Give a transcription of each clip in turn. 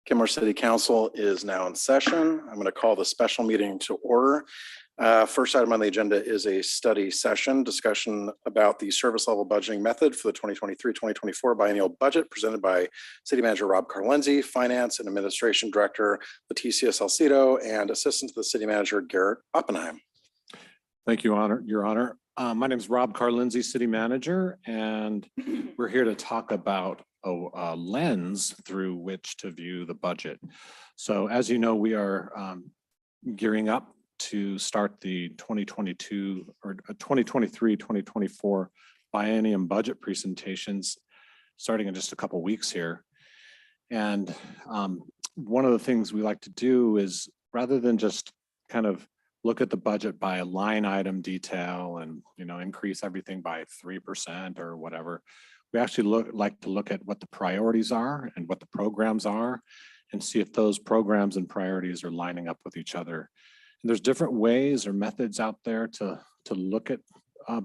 Kenmore City Council is now in session. I'm going to call the special meeting to order. First item on the agenda is a study session discussion about the service level budgeting method for the 2023-2024 biennial budget presented by City Manager Rob Carlenzi, Finance and Administration Director Leticia Salcido, and Assistant to the City Manager Garrett Oppenheim. Thank you, Your Honor. My name is Rob Carlenzi, City Manager, and we're here to talk about a lens through which to view the budget. So as you know, we are gearing up to start the 2022 or 2023-2024 biennium budget presentations starting in just a couple weeks here. And one of the things we like to do is, rather than just kind of look at the budget by a line item detail and increase everything by 3% or whatever, we actually like to look at what the priorities are and what the programs are and see if those programs and priorities are lining up with each other. And there's different ways or methods out there to look at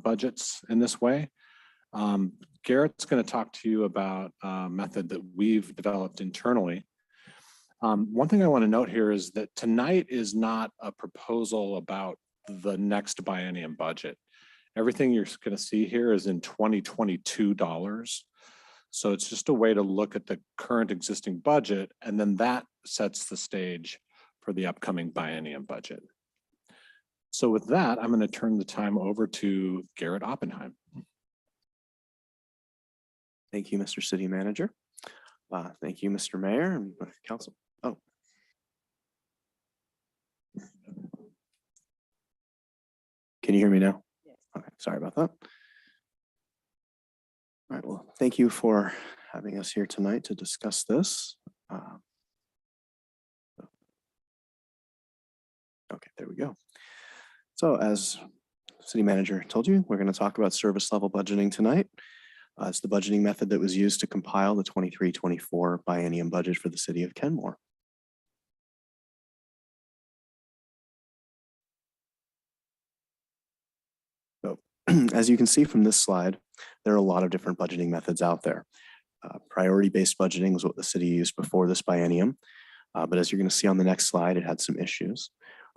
budgets in this way. Garrett's going to talk to you about a method that we've developed internally. One thing I want to note here is that tonight is not a proposal about the next biennium budget. Everything you're going to see here is in 2022 dollars. So it's just a way to look at the current existing budget, and then that sets the stage for the upcoming biennium budget. So with that, I'm going to turn the time over to Garrett Oppenheim. Thank you, Mr. City Manager. Thank you, Mr. Mayor and Council. Oh. Can you hear me now? Yes. Okay, sorry about that. All right, well, thank you for having us here tonight to discuss this. Okay, there we go. So as City Manager told you, we're going to talk about service level budgeting tonight. It's the budgeting method that was used to compile the 23-24 biennium budget for the city of Kenmore. So as you can see from this slide, there are a lot of different budgeting methods out there. Priority-based budgeting was what the city used before this biennium, but as you're going to see on the next slide, it had some issues.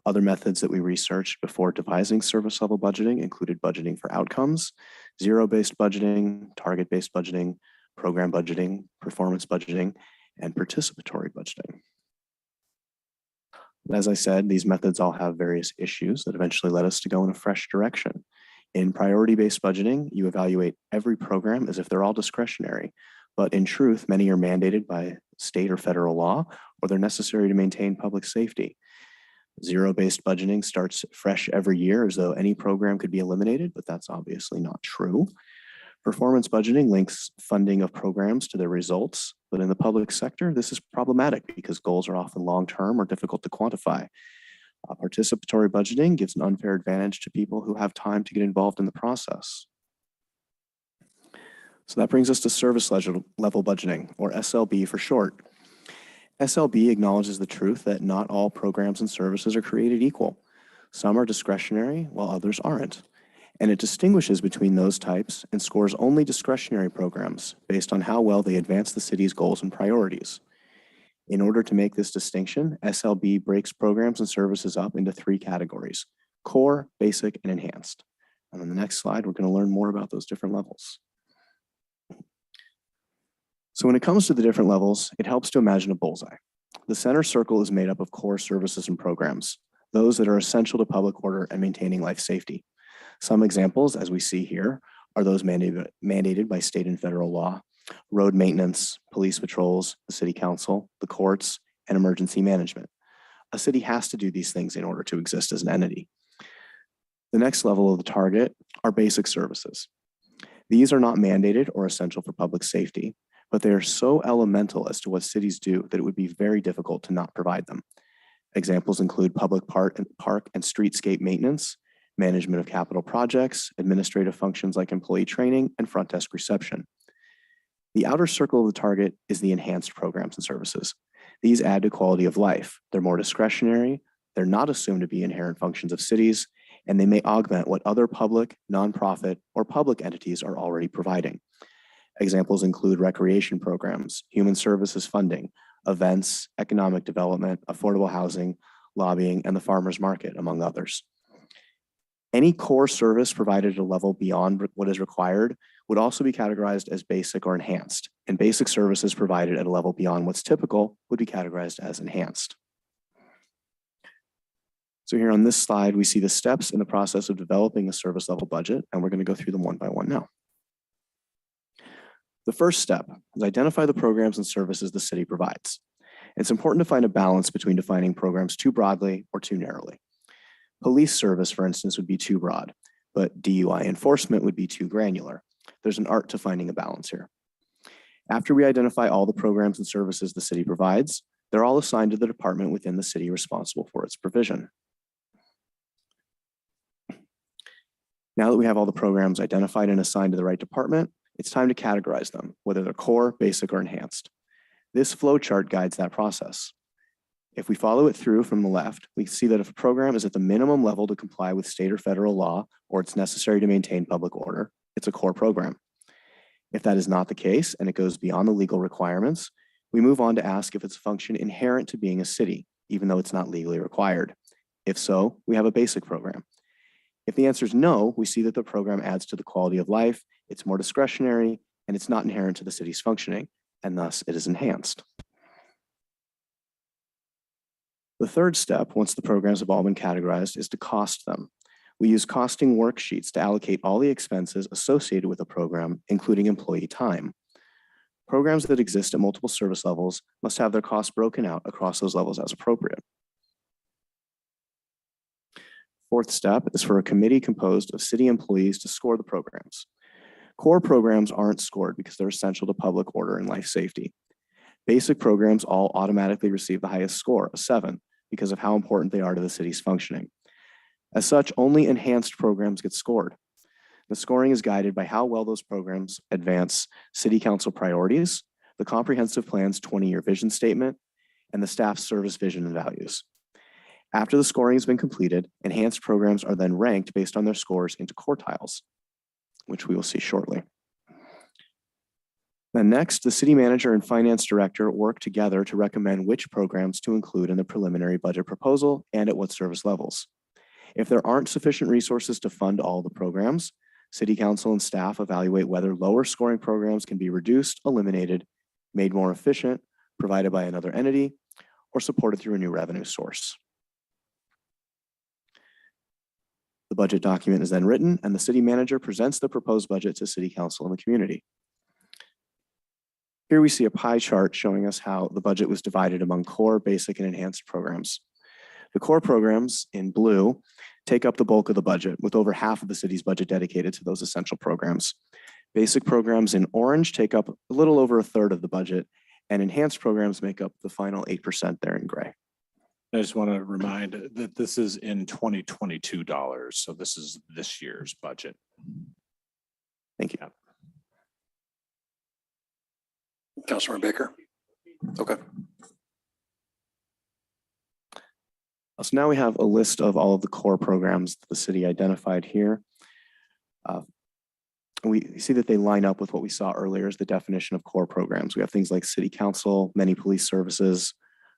Other methods that we researched before devising service level budgeting included budgeting for outcomes, zero-based budgeting, target-based budgeting, program budgeting, performance budgeting, and participatory budgeting. As I said, these methods all have various issues that eventually led us to go in a fresh direction. In priority-based budgeting, you evaluate every program as if they're all discretionary, but in truth, many are mandated by state or federal law, or they're necessary to maintain public safety. Zero-based budgeting starts fresh every year as though any program could be eliminated, but that's obviously not true. Performance budgeting links funding of programs to their results, but in the public sector, this is problematic because goals are often long-term or difficult to quantify. Participatory budgeting gives an unfair advantage to people who have time to get involved in the process. So that brings us to service level budgeting, or SLB for short. SLB acknowledges the truth that not all programs and services are created equal. Some are discretionary while others aren't. And it distinguishes between those types and scores only discretionary programs based on how well they advance the city's goals and priorities. In order to make this distinction, SLB breaks programs and services up into three categories: core, basic, and enhanced. And on the next slide, we're going to learn more about those different levels. So when it comes to the different levels, it helps to imagine a bullseye. The center circle is made up of core services and programs, those that are essential to public order and maintaining life safety. Some examples, as we see here, are those mandated by state and federal law: road maintenance, police patrols, the city council, the courts, and emergency management. A city has to do these things in order to exist as an entity. The next level of the target are basic services. These are not mandated or essential for public safety, but they are so elemental as to what cities do that it would be very difficult to not provide them. Examples include public park and streetscape maintenance, management of capital projects, administrative functions like employee training, and front desk reception. The outer circle of the target is the enhanced programs and services. These add to quality of life. They're more discretionary, they're not assumed to be inherent functions of cities, and they may augment what other public, nonprofit, or public entities are already providing. Examples include recreation programs, human services funding, events, economic development, affordable housing, lobbying, and the farmers market, among others. Any core service provided at a level beyond what is required would also be categorized as basic or enhanced, and basic services provided at a level beyond what's typical would be categorized as enhanced. So here on this slide, we see the steps in the process of developing a service level budget, and we're going to go through them one by one now. The first step is identify the programs and services the city provides. It's important to find a balance between defining programs too broadly or too narrowly. Police service, for instance, would be too broad, but DUI enforcement would be too granular. There's an art to finding a balance here. After we identify all the programs and services the city provides, they're all assigned to the department within the city responsible for its provision. Now that we have all the programs identified and assigned to the right department, it's time to categorize them, whether they're core, basic, or enhanced. This flow chart guides that process. If we follow it through from the left, we see that if a program is at the minimum level to comply with state or federal law, or it's necessary to maintain public order, it's a core program. If that is not the case and it goes beyond the legal requirements, we move on to ask if it's a function inherent to being a city, even though it's not legally required. If so, we have a basic program. If the answer is no, we see that the program adds to the quality of life, it's more discretionary, and it's not inherent to the city's functioning, and thus it is enhanced. The third step, once the programs have all been categorized, is to cost them. We use costing worksheets to allocate all the expenses associated with a program, including employee time. Programs that exist at multiple service levels must have their costs broken out across those levels as appropriate. Fourth step is for a committee composed of city employees to score the programs. Core programs aren't scored because they're essential to public order and life safety. Basic programs all automatically receive the highest score, a 7, because of how important they are to the city's functioning. As such, only enhanced programs get scored. The scoring is guided by how well those programs advance city council priorities, the comprehensive plan's 20-year vision statement, and the staff's service vision and values. After the scoring has been completed, enhanced programs are then ranked based on their scores into quartiles, which we will see shortly. Then next, the city manager and finance director work together to recommend which programs to include in the preliminary budget proposal and at what service levels. If there aren't sufficient resources to fund all the programs, city council and staff evaluate whether lower scoring programs can be reduced, eliminated, made more efficient, provided by another entity, or supported through a new revenue source. The budget document is then written and the city manager presents the proposed budget to city council and the community. Here we see a pie chart showing us how the budget was divided among core, basic, and enhanced programs. The core programs in blue take up the bulk of the budget, with over half of the city's budget dedicated to those essential programs. Basic programs in orange take up a little over a third of the budget, and enhanced programs make up the final 8% there in gray. I just want to remind that this is in 2022 dollars. So this is this year's budget. Thank you. Councilor Baker. Okay. So now we have a list of all of the core programs that the city identified here. We see that they line up with what we saw earlier as the definition of core programs. We have things like city council, many police services,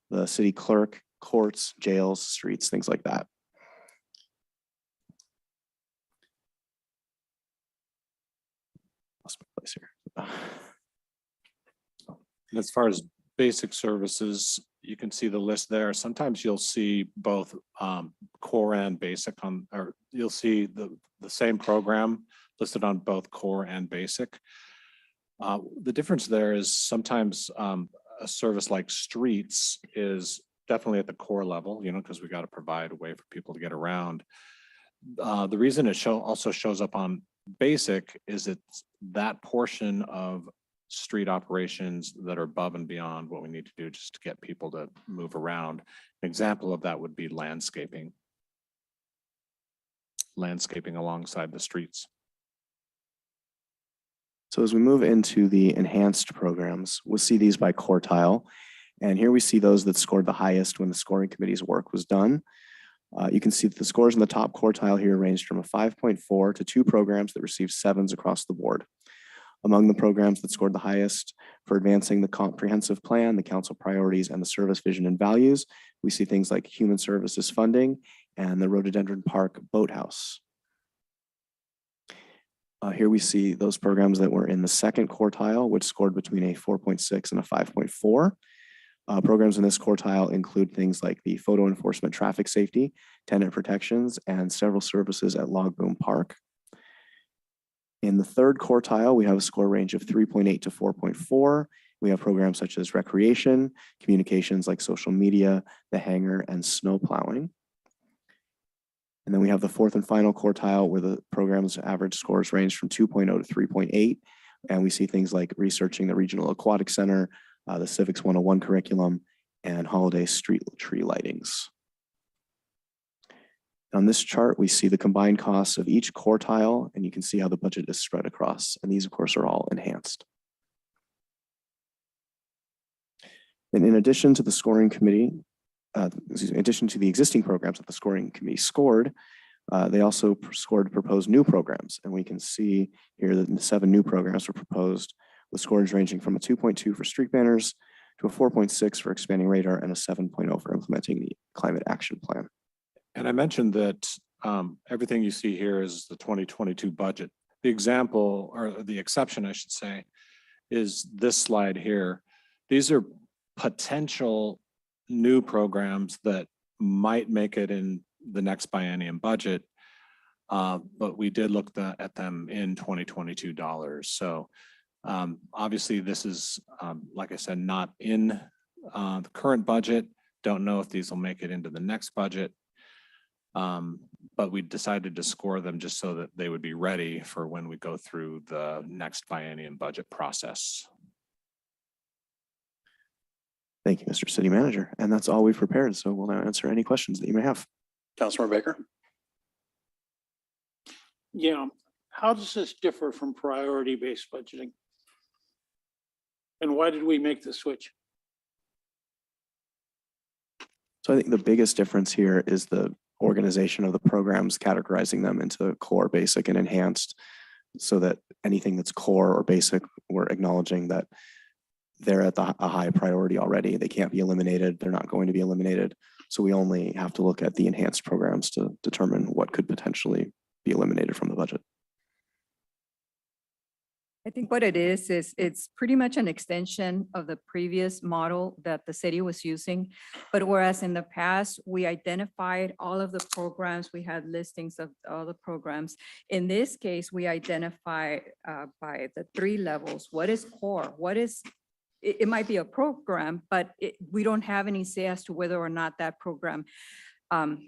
the city clerk, courts, jails, streets, things like that. Lost my place here. And as far as basic services, you can see the list there. Sometimes you'll see both core and basic on, or you'll see the same program listed on both core and basic. The difference there is sometimes a service like streets is definitely at the core level, because we got to provide a way for people to get around. The reason it also shows up on basic is it's that portion of street operations that are above and beyond what we need to do just to get people to move around. An example of that would be landscaping alongside the streets. So as we move into the enhanced programs, we'll see these by quartile. And here we see those that scored the highest when the scoring committee's work was done. You can see that the scores in the top quartile here ranged from a 5.4 to 2 programs that received 7s across the board. Among the programs that scored the highest for advancing the comprehensive plan, the council priorities, and the service vision and values, we see things like human services funding and the Rhododendron Park Boathouse. Here we see those programs that were in the second quartile, which scored between a 4.6 and a 5.4. Programs in this quartile include things like the photo enforcement, traffic safety, tenant protections, and several services at Log Boom Park. In the third quartile, we have a score range of 3.8 to 4.4. We have programs such as recreation, communications like social media, the hangar, and snow plowing. And then we have the fourth and final quartile where the program's average scores range from 2.0 to 3.8. And we see things like researching the Regional Aquatic Center, the Civics 101 curriculum, and holiday street tree lightings. On this chart, we see the combined costs of each quartile, and you can see how the budget is spread across. And these, of course, are all enhanced. And in addition to the scoring committee, in addition to the existing programs that the scoring committee scored, they also scored proposed new programs. And we can see here that 7 new programs were proposed with scores ranging from a 2.2 for street banners to a 4.6 for expanding radar and a 7.0 for implementing the climate action plan. And I mentioned that everything you see here is the 2022 budget. The example, or the exception, I should say, is this slide here. These are potential new programs that might make it in the next biennium budget, but we did look at them in 2022 dollars. So obviously this is, like I said, not in the current budget. Don't know if these will make it into the next budget. But we decided to score them just so that they would be ready for when we go through the next biennium budget process. Thank you, Mr. City Manager. And that's all we've prepared. So we'll now answer any questions that you may have. Councilmember Baker. Yeah, how does this differ from priority-based budgeting? And why did we make the switch? So I think the biggest difference here is the organization of the programs, categorizing them into core, basic, and enhanced, so that anything that's core or basic, we're acknowledging that they're at a high priority already. They can't be eliminated. They're not going to be eliminated. So we only have to look at the enhanced programs to determine what could potentially be eliminated from the budget. I think what it is it's pretty much an extension of the previous model that the city was using. But whereas in the past, we identified all of the programs, we had listings of all the programs. In this case, we identify by the 3 levels. What is core? What is, it might be a program, but we don't have any say as to whether or not that program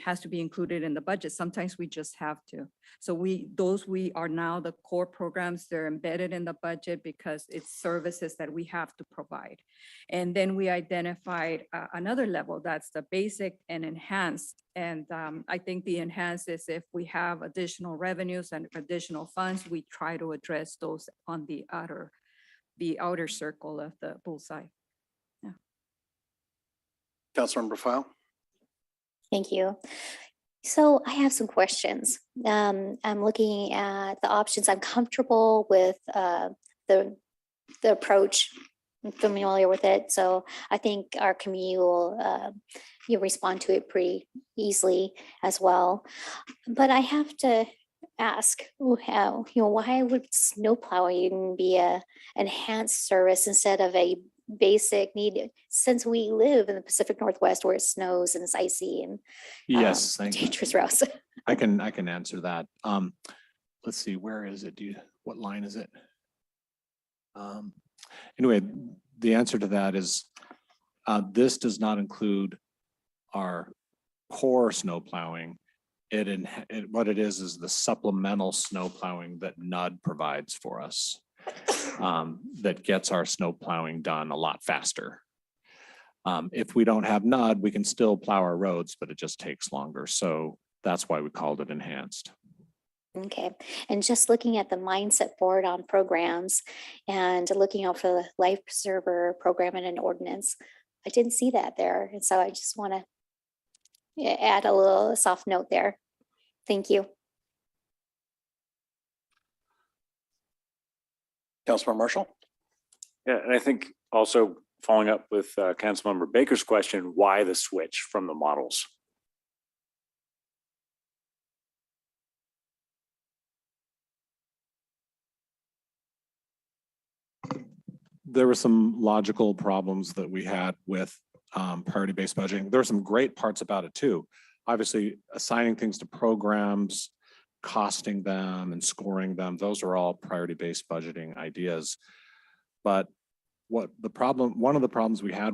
has to be included in the budget. Sometimes we just have to. So we are now the core programs. They're embedded in the budget because it's services that we have to provide. And then we identified another level, that's the basic and enhanced. And I think the enhanced is if we have additional revenues and additional funds, we try to address those on the outer circle of the bullseye. Yeah. Councilmember File. Thank you. So I have some questions. I'm looking at the options. I'm comfortable with the approach. I'm familiar with it. So I think our committee will respond to it pretty easily as well. But I have to ask, why would snow plowing be an enhanced service instead of a basic need, since we live in the Pacific Northwest where it snows and it's icy and Yes, thank you. dangerous routes? I can answer that. Let's see, where is it? What line is it? Anyway, the answer to that is this does not include our core snow plowing. What it is the supplemental snow plowing that NUD provides for us. That gets our snow plowing done a lot faster. If we don't have NUD, we can still plow our roads, but it just takes longer. So that's why we called it enhanced. Okay, and just looking at the mindset board on programs and looking out for the life preserver program and an ordinance, I didn't see that there. And so I just want to add a little soft note there. Thank you. Councilmember Marshall? Yeah, and I think also following up with Councilmember Baker's question, why the switch from the models? There were some logical problems that we had with priority-based budgeting. There were some great parts about it too. Obviously, assigning things to programs, costing them and scoring them, those are all priority-based budgeting ideas. But one of the problems we had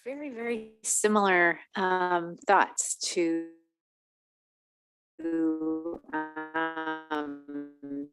very, very similar thoughts to um,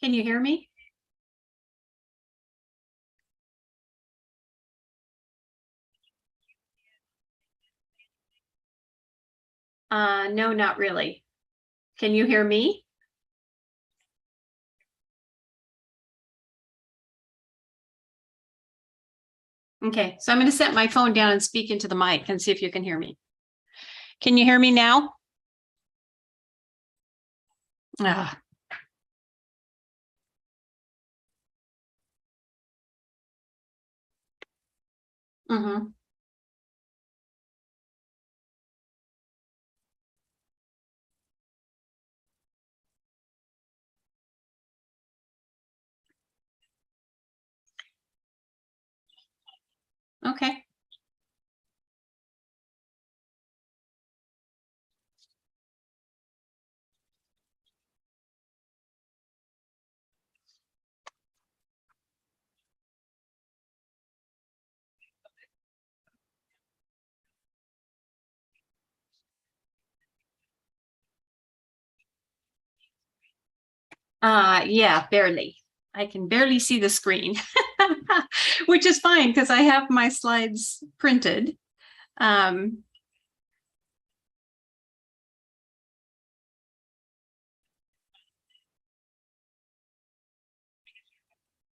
Can you hear me? No, not really. Can you hear me? Okay, so I'm going to set my phone down and speak into the mic and see if you can hear me. Can you hear me now? Ah. Mhm. Okay. Yeah, barely. I can barely see the screen, which is fine because I have my slides printed.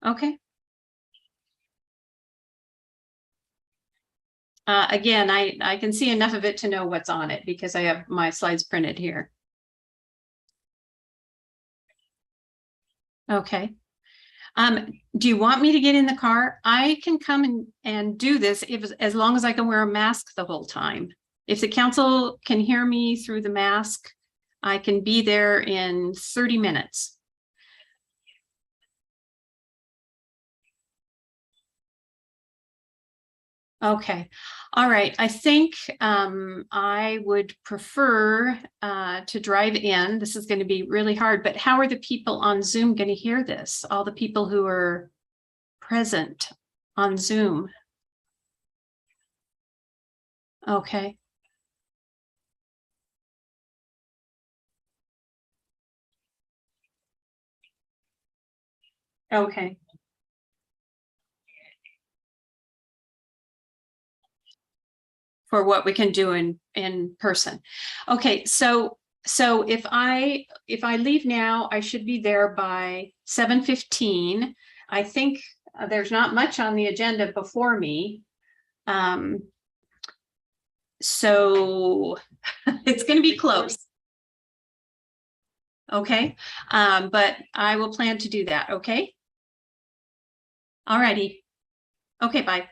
Okay. Again, I can see enough of it to know what's on it because I have my slides printed here. Okay. Do you want me to get in the car? I can come and do this as long as I can wear a mask the whole time. If the council can hear me through the mask, I can be there in 30 minutes. Okay. All right. I think I would prefer to drive in. This is going to be really hard, but how are the people on Zoom going to hear this? All the people who are present on Zoom. Okay. Okay. For what we can do in person. Okay, so if I leave now, I should be there by 7:15. I think there's not much on the agenda before me. So it's going to be close. Okay, but I will plan to do that. Okay. All righty. Okay, bye.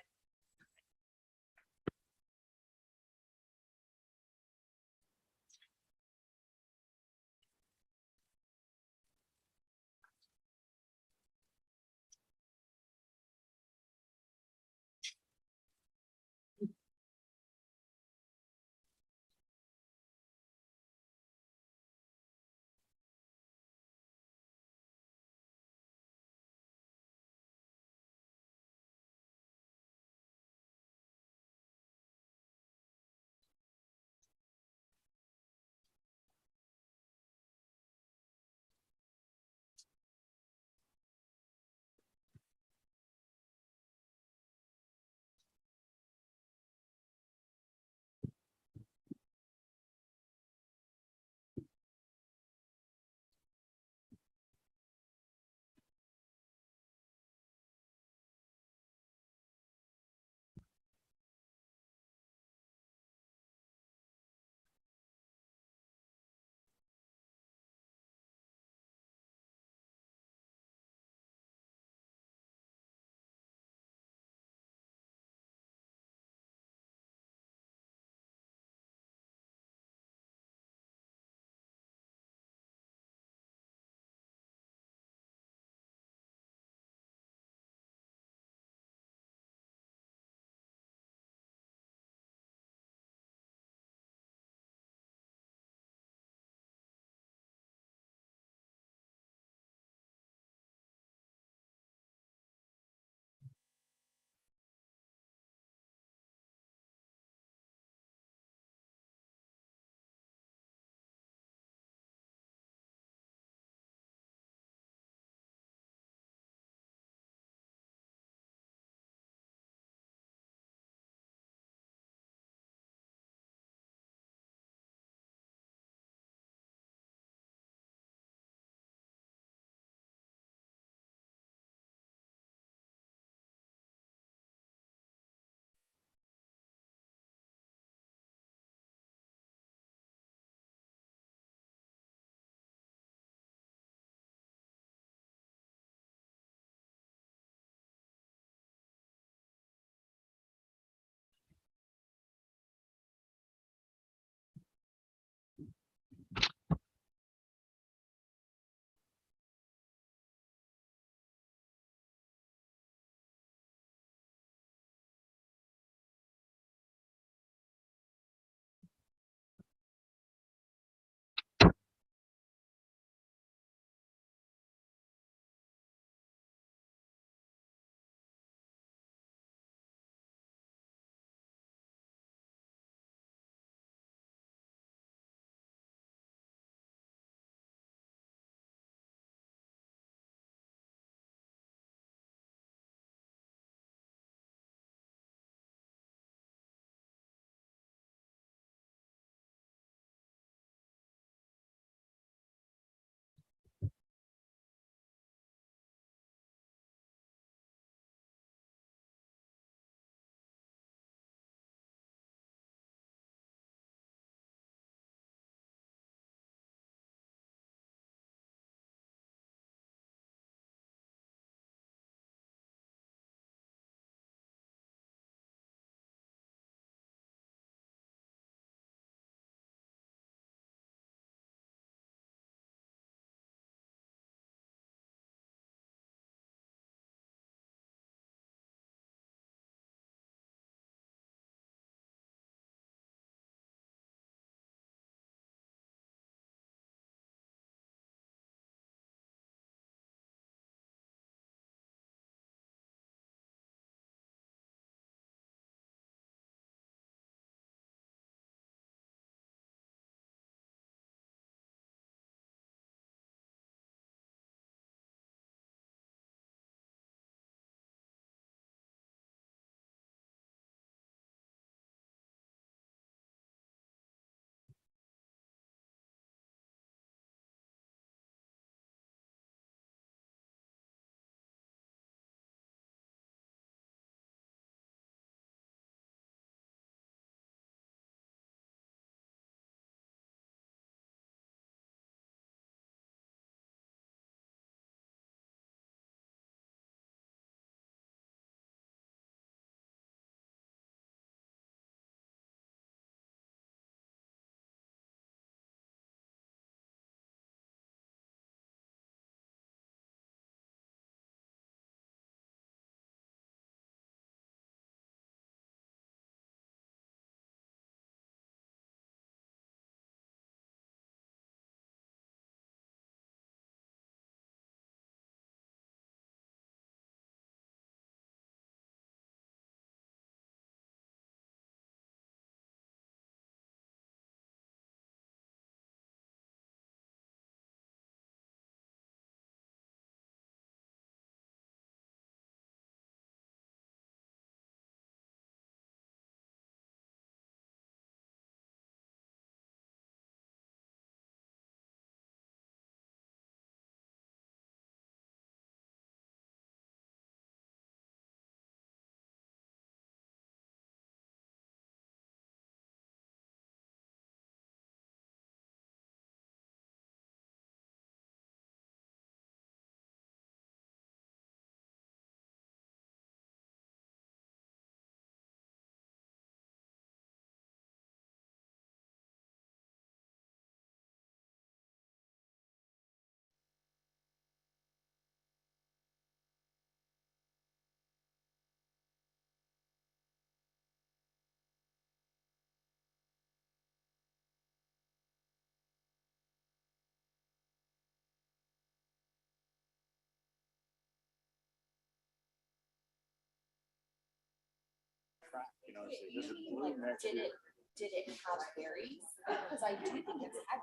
track, you know, say this is blue next Did year. did it have berries? Because I do think it's had.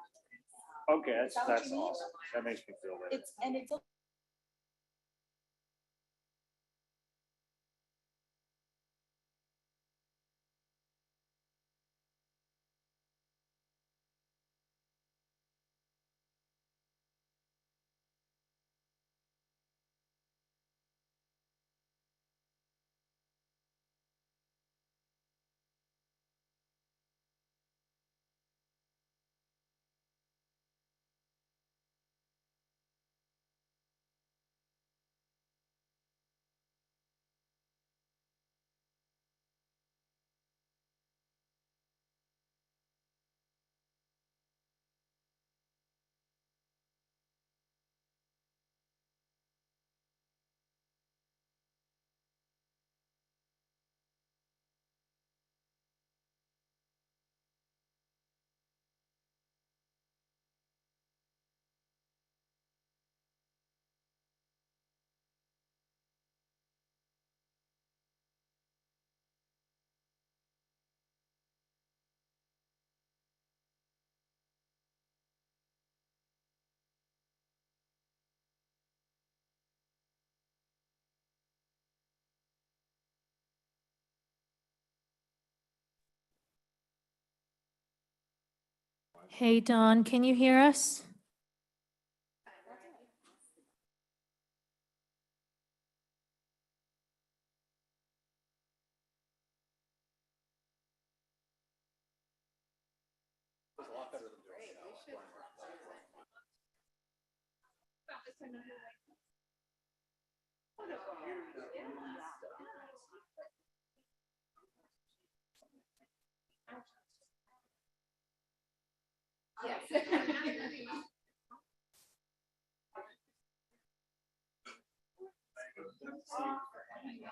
Okay, Is that what that's you mean? awesome. That makes me feel better. It's a Hey, Dawn, can you hear us?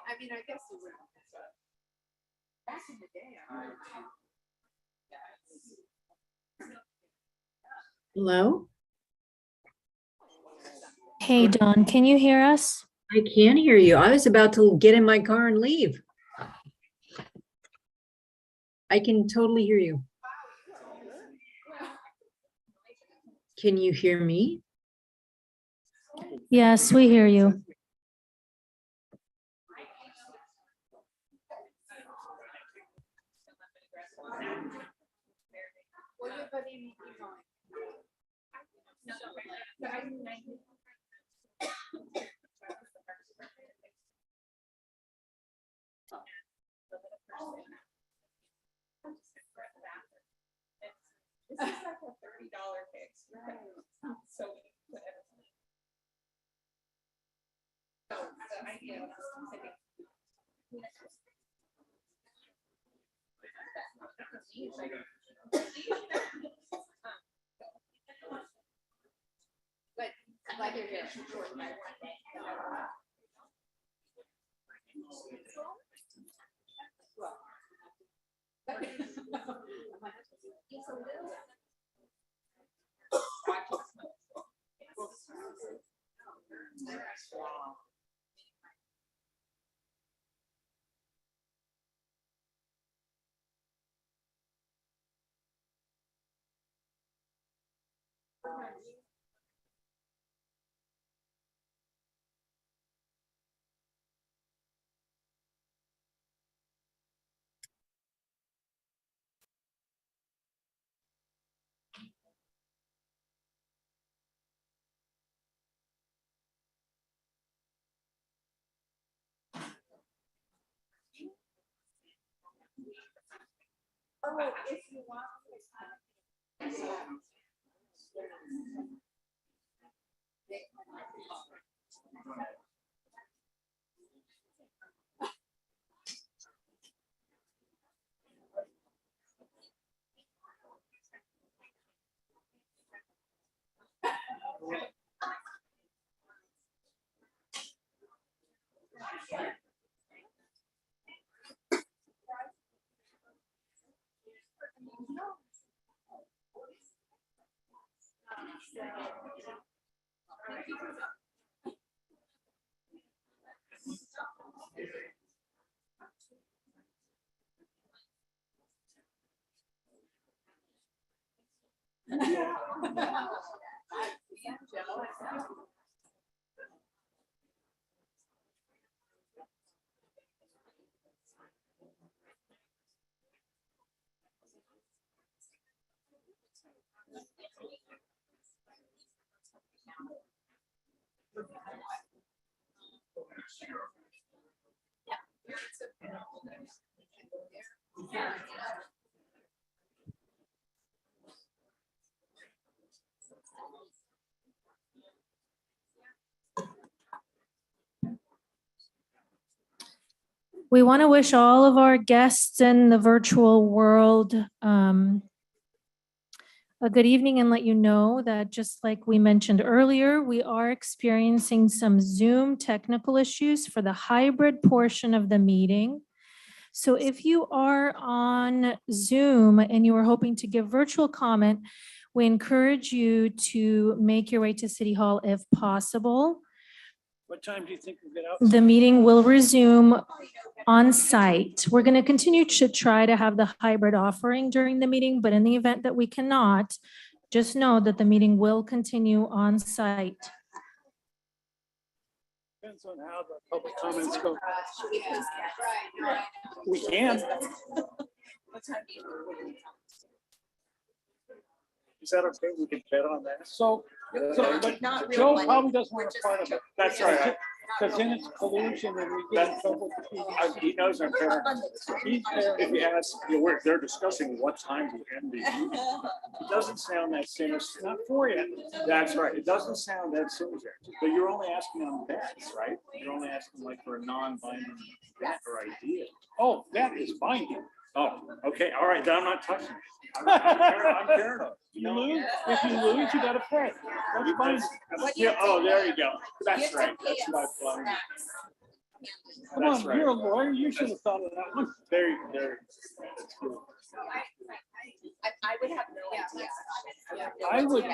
I mean, I guess it would. Back in the day. Hello? Hey, Dawn, can you hear us? I can hear you. I was about to get in my car and leave. I can totally hear you. Can you hear me? Yes, we hear you. This is like a $30 fix. So whatever. So the idea of specific. But like if it's short by one day. Oh, if you want. We want to wish all of our guests in the virtual world a good evening and let you know that just like we mentioned earlier, we are experiencing some Zoom technical issues for the hybrid portion of the meeting. So if you are on Zoom and you are hoping to give virtual comment, we encourage you to make your way to City Hall if possible. What time do you think we'll get out? The meeting will resume on site. We're going to continue to try to have the hybrid offering during the meeting, but in the event that we cannot, just know that the meeting will continue on site. Depends on how the public comments go. We can. Is that okay? We can bet on that. So but Joe probably doesn't want to part of it. That's right. Because then it's collusion and we get in trouble. He knows I'm fair. If you ask, they're discussing what time to end the meeting. It doesn't sound that sinister. Not for you. That's right. It doesn't sound that sinister, but you're only asking on bets, right? You're only asking like for a non-binding bet or idea. Oh, that is binding. Oh, okay. All right. Then I'm not touching it. I'm fair enough. You lose, if you lose, you gotta pay. That's binding. Yeah, oh, there you go. That's right. That's what I've done. Come That's on, right. you're a lawyer. You should have thought of that one. There. That's good. I would have no idea. I would.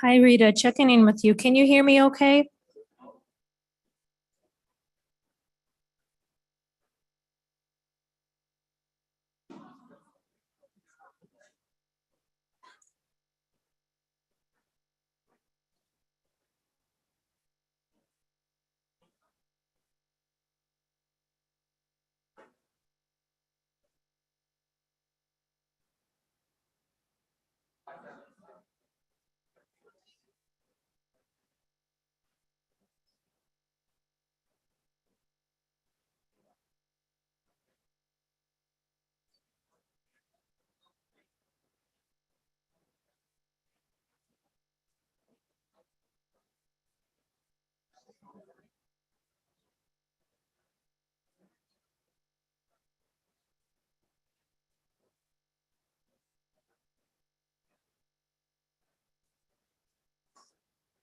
Hi, Rita, checking in with you. Can you hear me okay?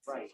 Right.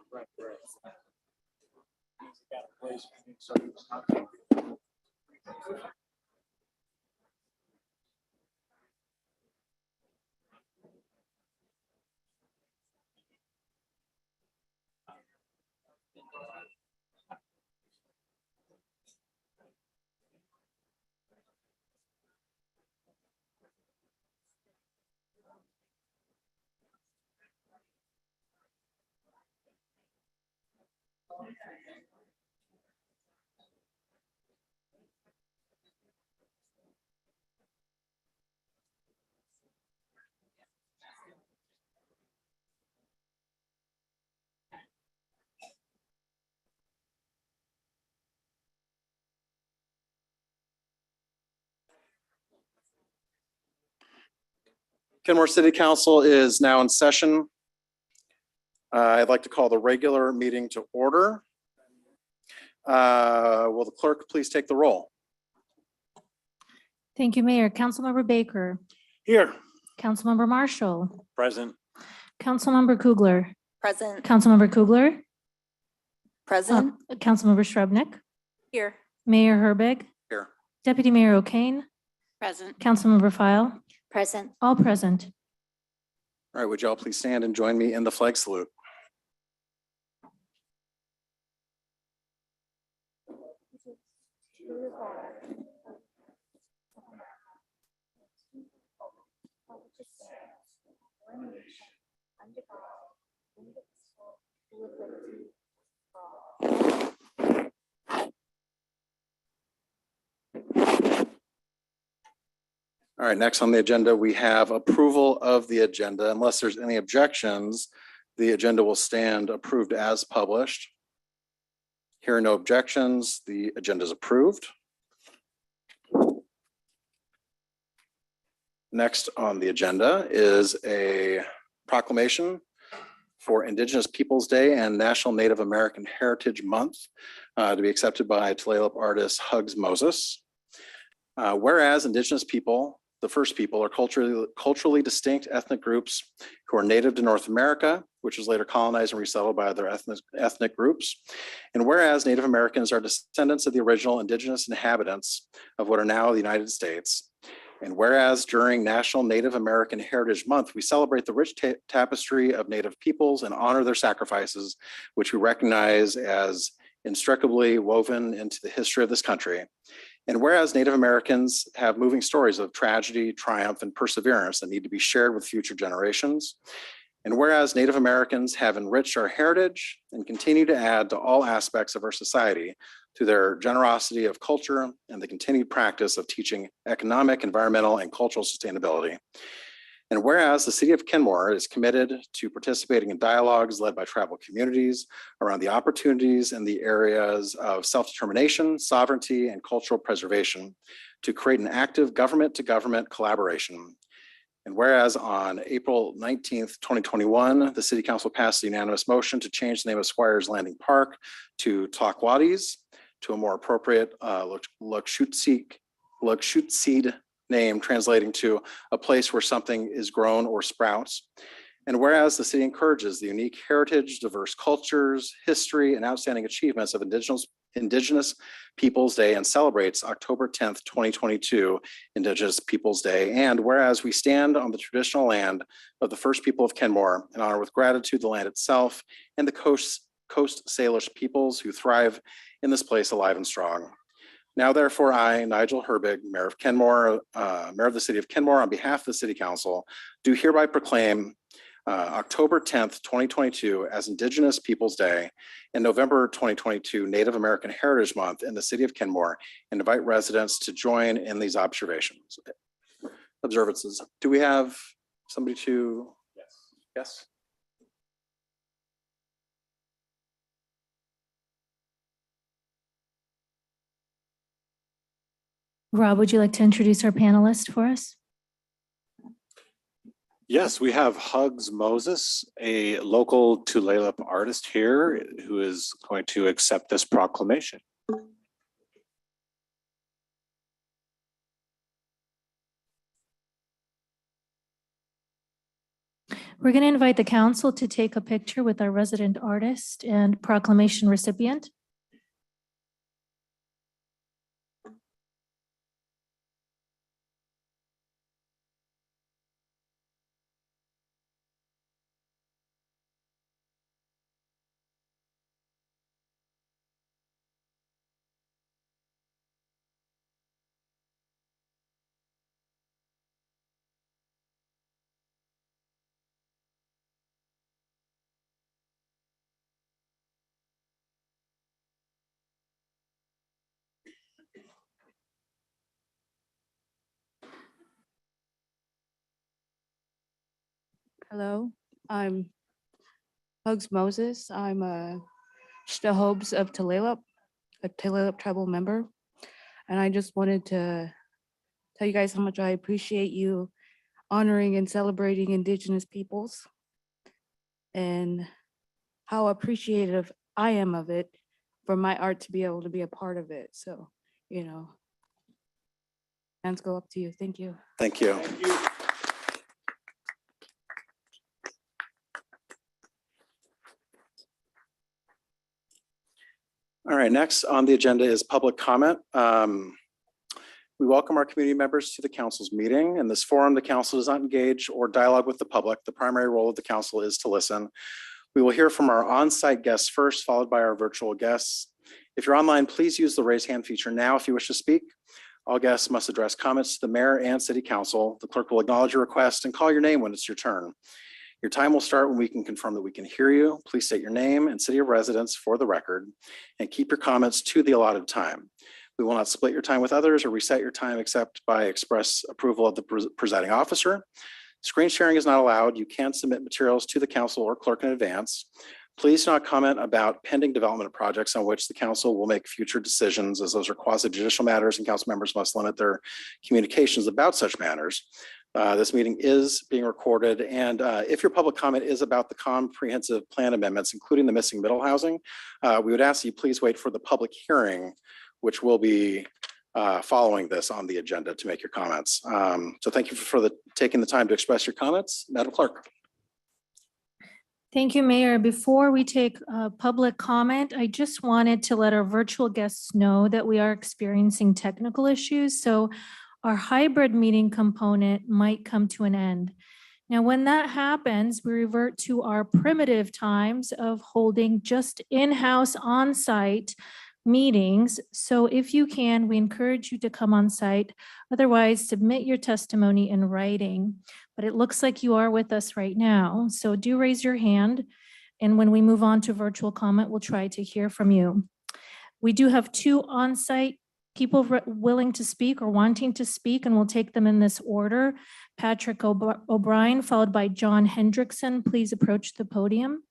Kenmore City Council is now in session. I'd like to call the regular meeting to order. Will the clerk please take the roll? Thank you, Mayor. Councilmember Baker, Here. Councilmember Marshall, Present. Councilmember Kugler, Present. Councilmember Kugler, Present. Councilmember Shrubnik, Here. Mayor Herbig, Here. Deputy Mayor O'Kane, Present. Councilmember File, Present. all present. All right, would you all please stand and join me in the flag salute? All right, next on the agenda, we have approval of the agenda. Unless there's any objections, the agenda will stand approved as published. Here are no objections. The agenda is approved. Next on the agenda is a proclamation for Indigenous Peoples Day and National Native American Heritage Month to be accepted by Tulalip artist Hugs Moses. Whereas Indigenous people, the first people, are culturally distinct ethnic groups who are native to North America, which was later colonized and resettled by other ethnic groups. And whereas Native Americans are descendants of the original indigenous inhabitants of what are now the United States. And whereas during National Native American Heritage Month, we celebrate the rich tapestry of Native peoples and honor their sacrifices, which we recognize as inextricably woven into the history of this country. And whereas Native Americans have moving stories of tragedy, triumph, and perseverance that need to be shared with future generations. And whereas Native Americans have enriched our heritage and continue to add to all aspects of our society through their generosity of culture and the continued practice of teaching economic, environmental, and cultural sustainability. And whereas the city of Kenmore is committed to participating in dialogues led by tribal communities around the opportunities in the areas of self-determination, sovereignty, and cultural preservation to create an active government-to-government collaboration. And whereas on April 19th, 2021, the City Council passed a unanimous motion to change the name of Squires Landing Park to Taquatis to a more appropriate Lushootseed name, translating to a place where something is grown or sprouts. And whereas the city encourages the unique heritage, diverse cultures, history, and outstanding achievements of Indigenous Peoples Day and celebrates October 10th, 2022, Indigenous Peoples Day. And whereas we stand on the traditional land of the first people of Kenmore and honor with gratitude the land itself and the Coast Salish peoples who thrive in this place alive and strong. Now, therefore, I, Nigel Herbig, Mayor of Kenmore, Mayor of the City of Kenmore, on behalf of the City Council, do hereby proclaim October 10th, 2022 as Indigenous Peoples Day and November 2022 Native American Heritage Month in the City of Kenmore and invite residents to join in these observances. Do we have somebody to? Yes. Rob, would you like to introduce our panelist for us? Yes, we have Hugs Moses, a local Tulalip artist here who is going to accept this proclamation. We're going to invite the council to take a picture with our resident artist and proclamation recipient. Hello, I'm Hugs Moses. I'm a Stahobes of Tulalip, a Tulalip tribal member. And I just wanted to tell you guys how much I appreciate you honoring and celebrating Indigenous peoples and how appreciative I am of it for my art to be able to be a part of it. So, you know, hands go up to you. Thank you. Thank you. Thank you. All right, next on the agenda is public comment. We welcome our community members to the council's meeting. In this forum, the council does not engage or dialogue with the public. The primary role of the council is to listen. We will hear from our on-site guests first, followed by our virtual guests. If you're online, please use the raise hand feature now if you wish to speak. All guests must address comments to the mayor and city council. The clerk will acknowledge your request and call your name when it's your turn. Your time will start when we can confirm that we can hear you. Please state your name and city of residence for the record and keep your comments to the allotted time. We will not split your time with others or reset your time except by express approval of the presiding officer. Screen sharing is not allowed. You can submit materials to the council or clerk in advance. Please do not comment about pending development projects on which the council will make future decisions, as those are quasi-judicial matters and council members must limit their communications about such matters. This meeting is being recorded, and if your public comment is about the comprehensive plan amendments, including the missing middle housing, we would ask that you please wait for the public hearing, which will be following this on the agenda to make your comments. So thank you for taking the time to express your comments. Madam Clerk. Thank you, Mayor. Before we take public comment, I just wanted to let our virtual guests know that we are experiencing technical issues. So our hybrid meeting component might come to an end. Now, when that happens, we revert to our primitive times of holding just in-house on-site meetings. So if you can, we encourage you to come on site. Otherwise, submit your testimony in writing. But it looks like you are with us right now. So do raise your hand. And when we move on to virtual comment, we'll try to hear from you. We do have 2 on-site people willing to speak or wanting to speak, and we'll take them in this order. Patrick O'Brien, followed by John Hendrickson. Please approach the podium.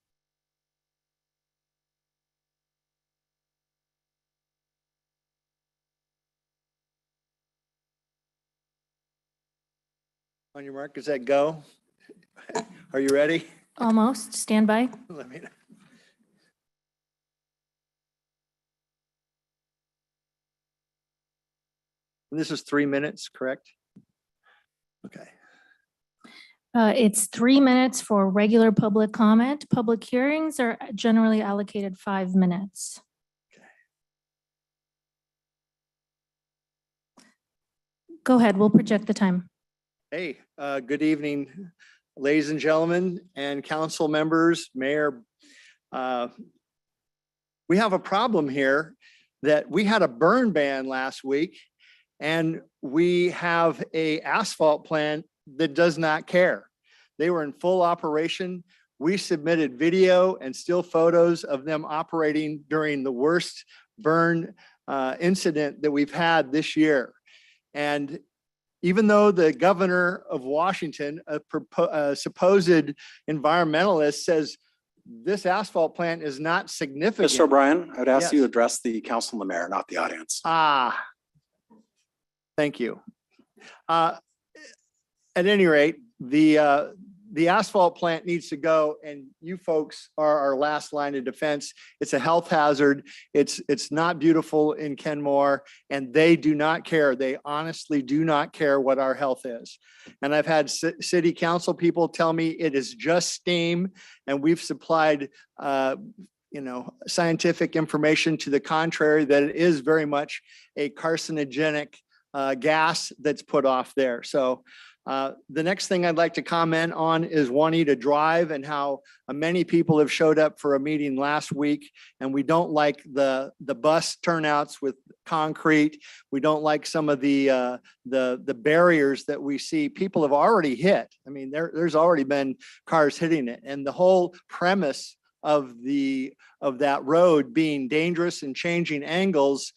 On your mark, is that go? Are you ready? Almost. Stand by. Let me know. This is 3 minutes, correct? Okay. It's 3 minutes for regular public comment. Public hearings are generally allocated 5 minutes. Go ahead. We'll project the time. Hey, good evening, ladies and gentlemen, and council members, mayor. We have a problem here that we had a burn ban last week, and we have a asphalt plant that does not care. They were in full operation. We submitted video and still photos of them operating during the worst burn incident that we've had this year. And even though the governor of Washington, a supposed environmentalist, says this asphalt plant is not significant. Mr. O'Brien, I would ask Yes. you to address the council and the mayor, not the audience. Thank you. At any rate, the asphalt plant needs to go, and you folks are our last line of defense. It's a health hazard. It's not beautiful in Kenmore, and they do not care. They honestly do not care what our health is. And I've had city council people tell me it is just steam, and we've supplied scientific information to the contrary, that it is very much a carcinogenic gas that's put off there. So the next thing I'd like to comment on is Juanita Drive and how many people have showed up for a meeting last week, and we don't like the bus turnouts with concrete. We don't like some of the barriers that we see. People have already hit. I mean, there's already been cars hitting it, and the whole premise of that road being dangerous and changing angles,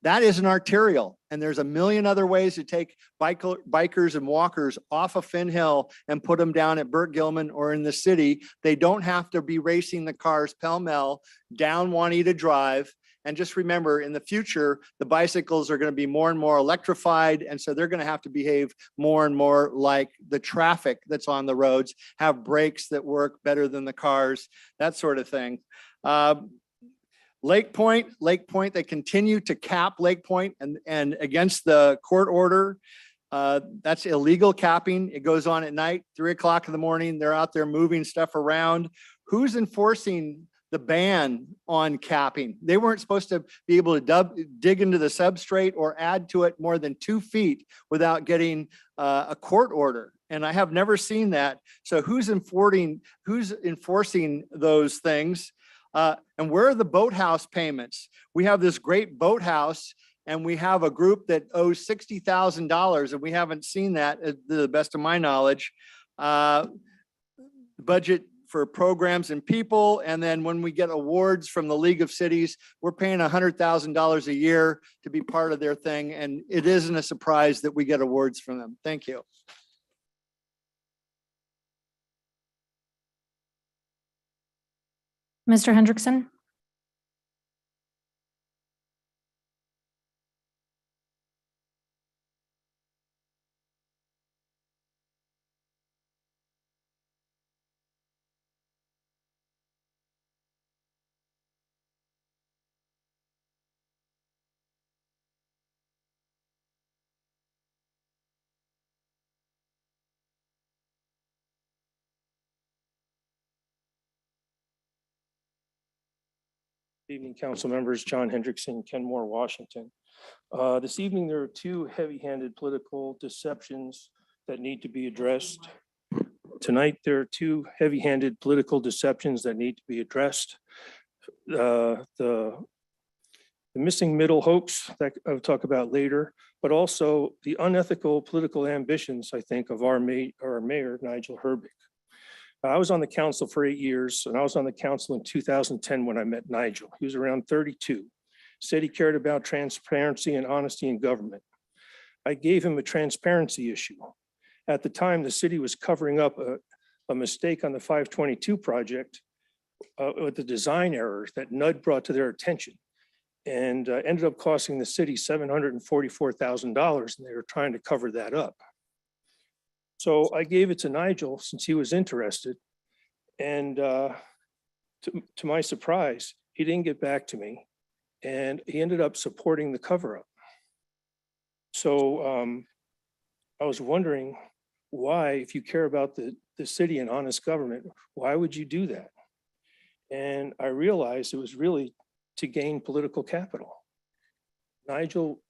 that is an arterial, and there's a million other ways to take bikers and walkers off of Finn Hill and put them down at Burt Gilman or in the city. They don't have to be racing the cars pell-mell down Juanita Drive. And just remember, in the future, the bicycles are going to be more and more electrified, and so they're going to have to behave more and more like the traffic that's on the roads, have brakes that work better than the cars, that sort of thing. Lake Point, they continue to cap Lake Point and against the court order. That's illegal capping. It goes on at night, 3 o'clock in the morning. They're out there moving stuff around. Who's enforcing the ban on capping. They weren't supposed to be able to dig into the substrate or add to it more than 2 feet without getting a court order. And I have never seen that. So who's enforcing those things? And where are the boathouse payments? We have this great boathouse and we have a group that owes $60,000 and we haven't seen that, to the best of my knowledge. Budget for programs and people. And then when we get awards from the League of Cities, we're paying $100,000 a year to be part of their thing. And it isn't a surprise that we get awards from them. Thank you. Mr. Hendrickson? Evening, council members. John Hendrickson, Kenmore, Washington. This evening, there are 2 heavy-handed political deceptions that need to be addressed. Tonight, there are 2 heavy-handed political deceptions that need to be addressed. The missing middle hoax that I'll talk about later, but also the unethical political ambitions, I think, of our mayor, Nigel Herbig. I was on the council for 8 years, and I was on the council in 2010 when I met Nigel. He was around 32, said he cared about transparency and honesty in government. I gave him a transparency issue. At the time, the city was covering up a mistake on the 522 project with the design errors that NUD brought to their attention and ended up costing the city $744,000, and they were trying to cover that up. So I gave it to Nigel since he was interested. And to my surprise, he didn't get back to me and he ended up supporting the cover up. So I was wondering why, if you care about the city and honest government, why would you do that? And I realized it was really to gain political capital. Nigel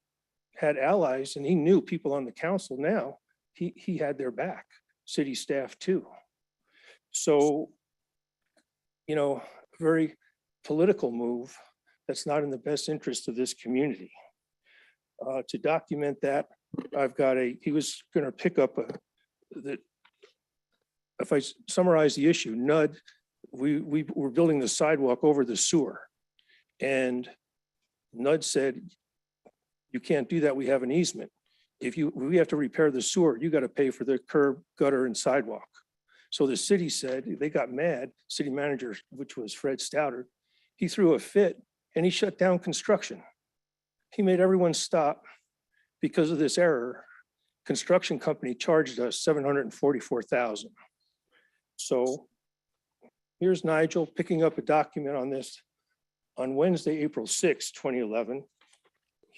had allies and he knew people on the council now. He had their back, city staff too. So, you know, a very political move that's not in the best interest of this community. To document that, I've got he was gonna pick up if I summarize the issue, NUD, we were building the sidewalk over the sewer. And NUD said, you can't do that, we have an easement. If we have to repair the sewer, you got to pay for the curb, gutter, and sidewalk. So the city said, they got mad, city manager, which was Fred Stouter, he threw a fit and he shut down construction. He made everyone stop because of this error. Construction company charged us $744,000. So here's Nigel picking up a document on this on Wednesday, April 6, 2011.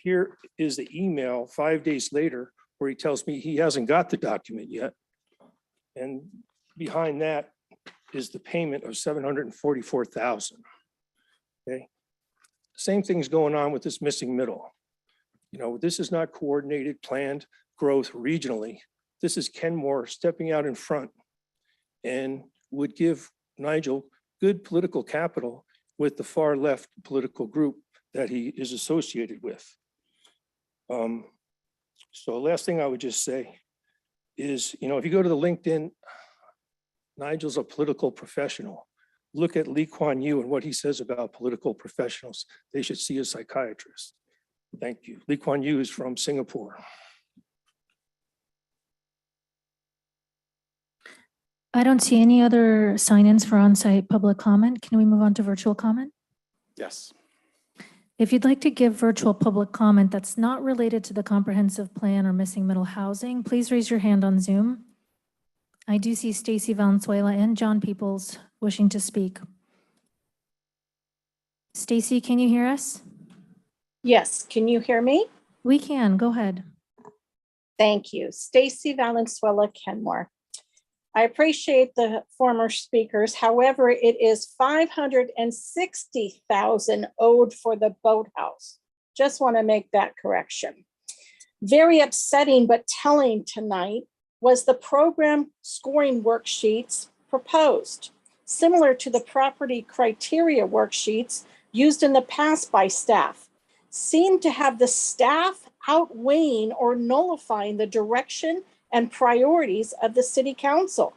Here is the email 5 days later where he tells me he hasn't got the document yet. And behind that is the payment of $744,000. Okay. Same thing's going on with this missing middle. You know, this is not coordinated, planned growth regionally. This is Kenmore stepping out in front and would give Nigel good political capital with the far left political group that he is associated with. So the last thing I would just say is, you know, if you go to the LinkedIn, Nigel's a political professional. Look at Lee Kuan Yew and what he says about political professionals. They should see a psychiatrist. Thank you. Lee Kuan Yew is from Singapore. I don't see any other sign-ins for on-site public comment. Can we move on to virtual comment? Yes. If you'd like to give virtual public comment that's not related to the comprehensive plan or missing middle housing, please raise your hand on Zoom. I do see Stacy Valenzuela and John Peoples wishing to speak. Stacy, can you hear us? Yes, can you hear me? We can, go ahead. Thank you. Stacy Valenzuela, Kenmore. I appreciate the former speakers. However, it is 560,000 owed for the boathouse. Just want to make that correction. Very upsetting but telling tonight was the program scoring worksheets proposed, similar to the property criteria worksheets used in the past by staff, seem to have the staff outweighing or nullifying the direction and priorities of the city council.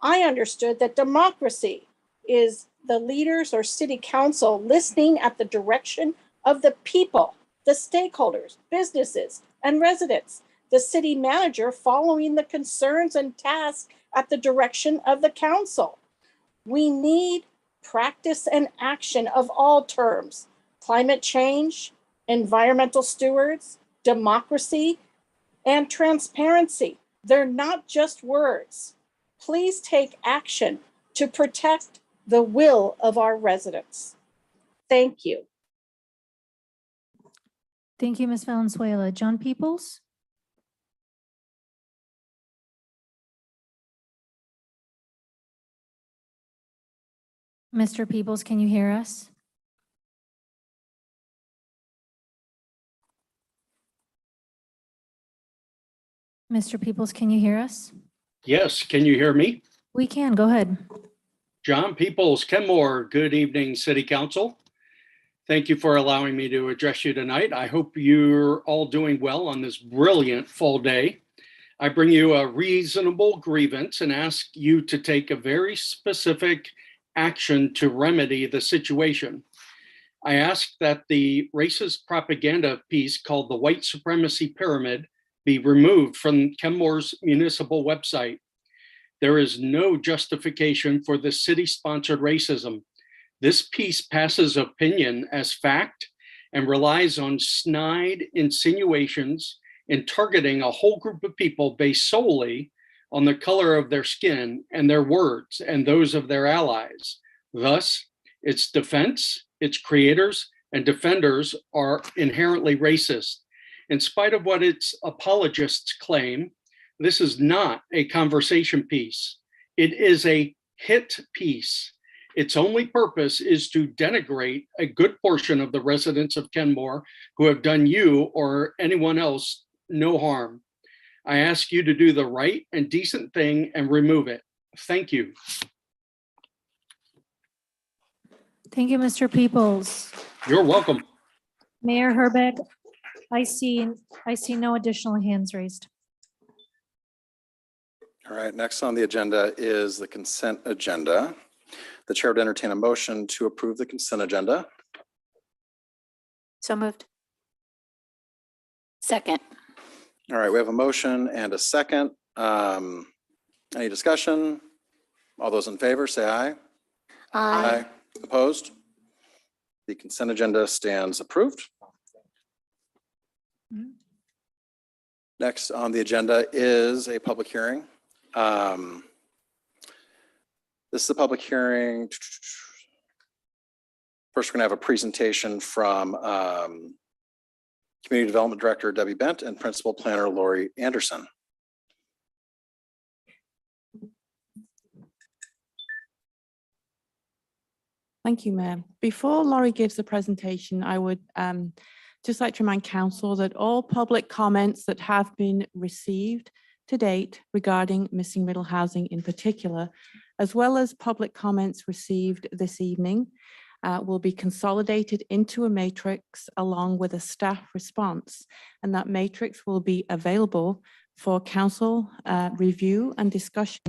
I understood that democracy is the leaders or city council listening at the direction of the people, the stakeholders, businesses, and residents, the city manager following the concerns and tasks at the direction of the council. We need practice and action of all terms: climate change, environmental stewards, democracy, and transparency. They're not just words. Please take action to protect the will of our residents. Thank you. Thank you, Ms. Valenzuela. John Peoples? Mr. Peoples, can you hear us? Mr. Peoples, can you hear us? Yes, can you hear me? We can, go ahead. John Peoples, Kenmore, good evening, City Council. Thank you for allowing me to address you tonight. I hope you're all doing well on this brilliant fall day. I bring you a reasonable grievance and ask you to take a very specific action to remedy the situation. I ask that the racist propaganda piece called the White Supremacy Pyramid be removed from Kenmore's municipal website. There is no justification for the city-sponsored racism. This piece passes opinion as fact and relies on snide insinuations in targeting a whole group of people based solely on the color of their skin and their words and those of their allies. Thus, its defense, its creators, and defenders are inherently racist. In spite of what its apologists claim, this is not a conversation piece. It is a hit piece. Its only purpose is to denigrate a good portion of the residents of Kenmore who have done you or anyone else no harm. I ask you to do the right and decent thing and remove it. Thank you. Thank you, Mr. Peoples. You're welcome. Mayor Herbeck, I see no additional hands raised. All right, next on the agenda is the consent agenda. The chair would entertain a motion to approve the consent agenda. So moved. Second. All right, we have a motion and a second. Any discussion? All those in favor, say aye. Aye. Opposed? The consent agenda stands approved. Next on the agenda is a public hearing. This is a public hearing. First, we're going to have a presentation from Community Development Director Debbie Bent and Principal Planner Lori Anderson. Thank you, Mayor. Before Laurie gives the presentation, I would just like to remind Council that all public comments that have been received to date regarding missing middle housing in particular, as well as public comments received this evening, will be consolidated into a matrix along with a staff response. And that matrix will be available for Council review and discussion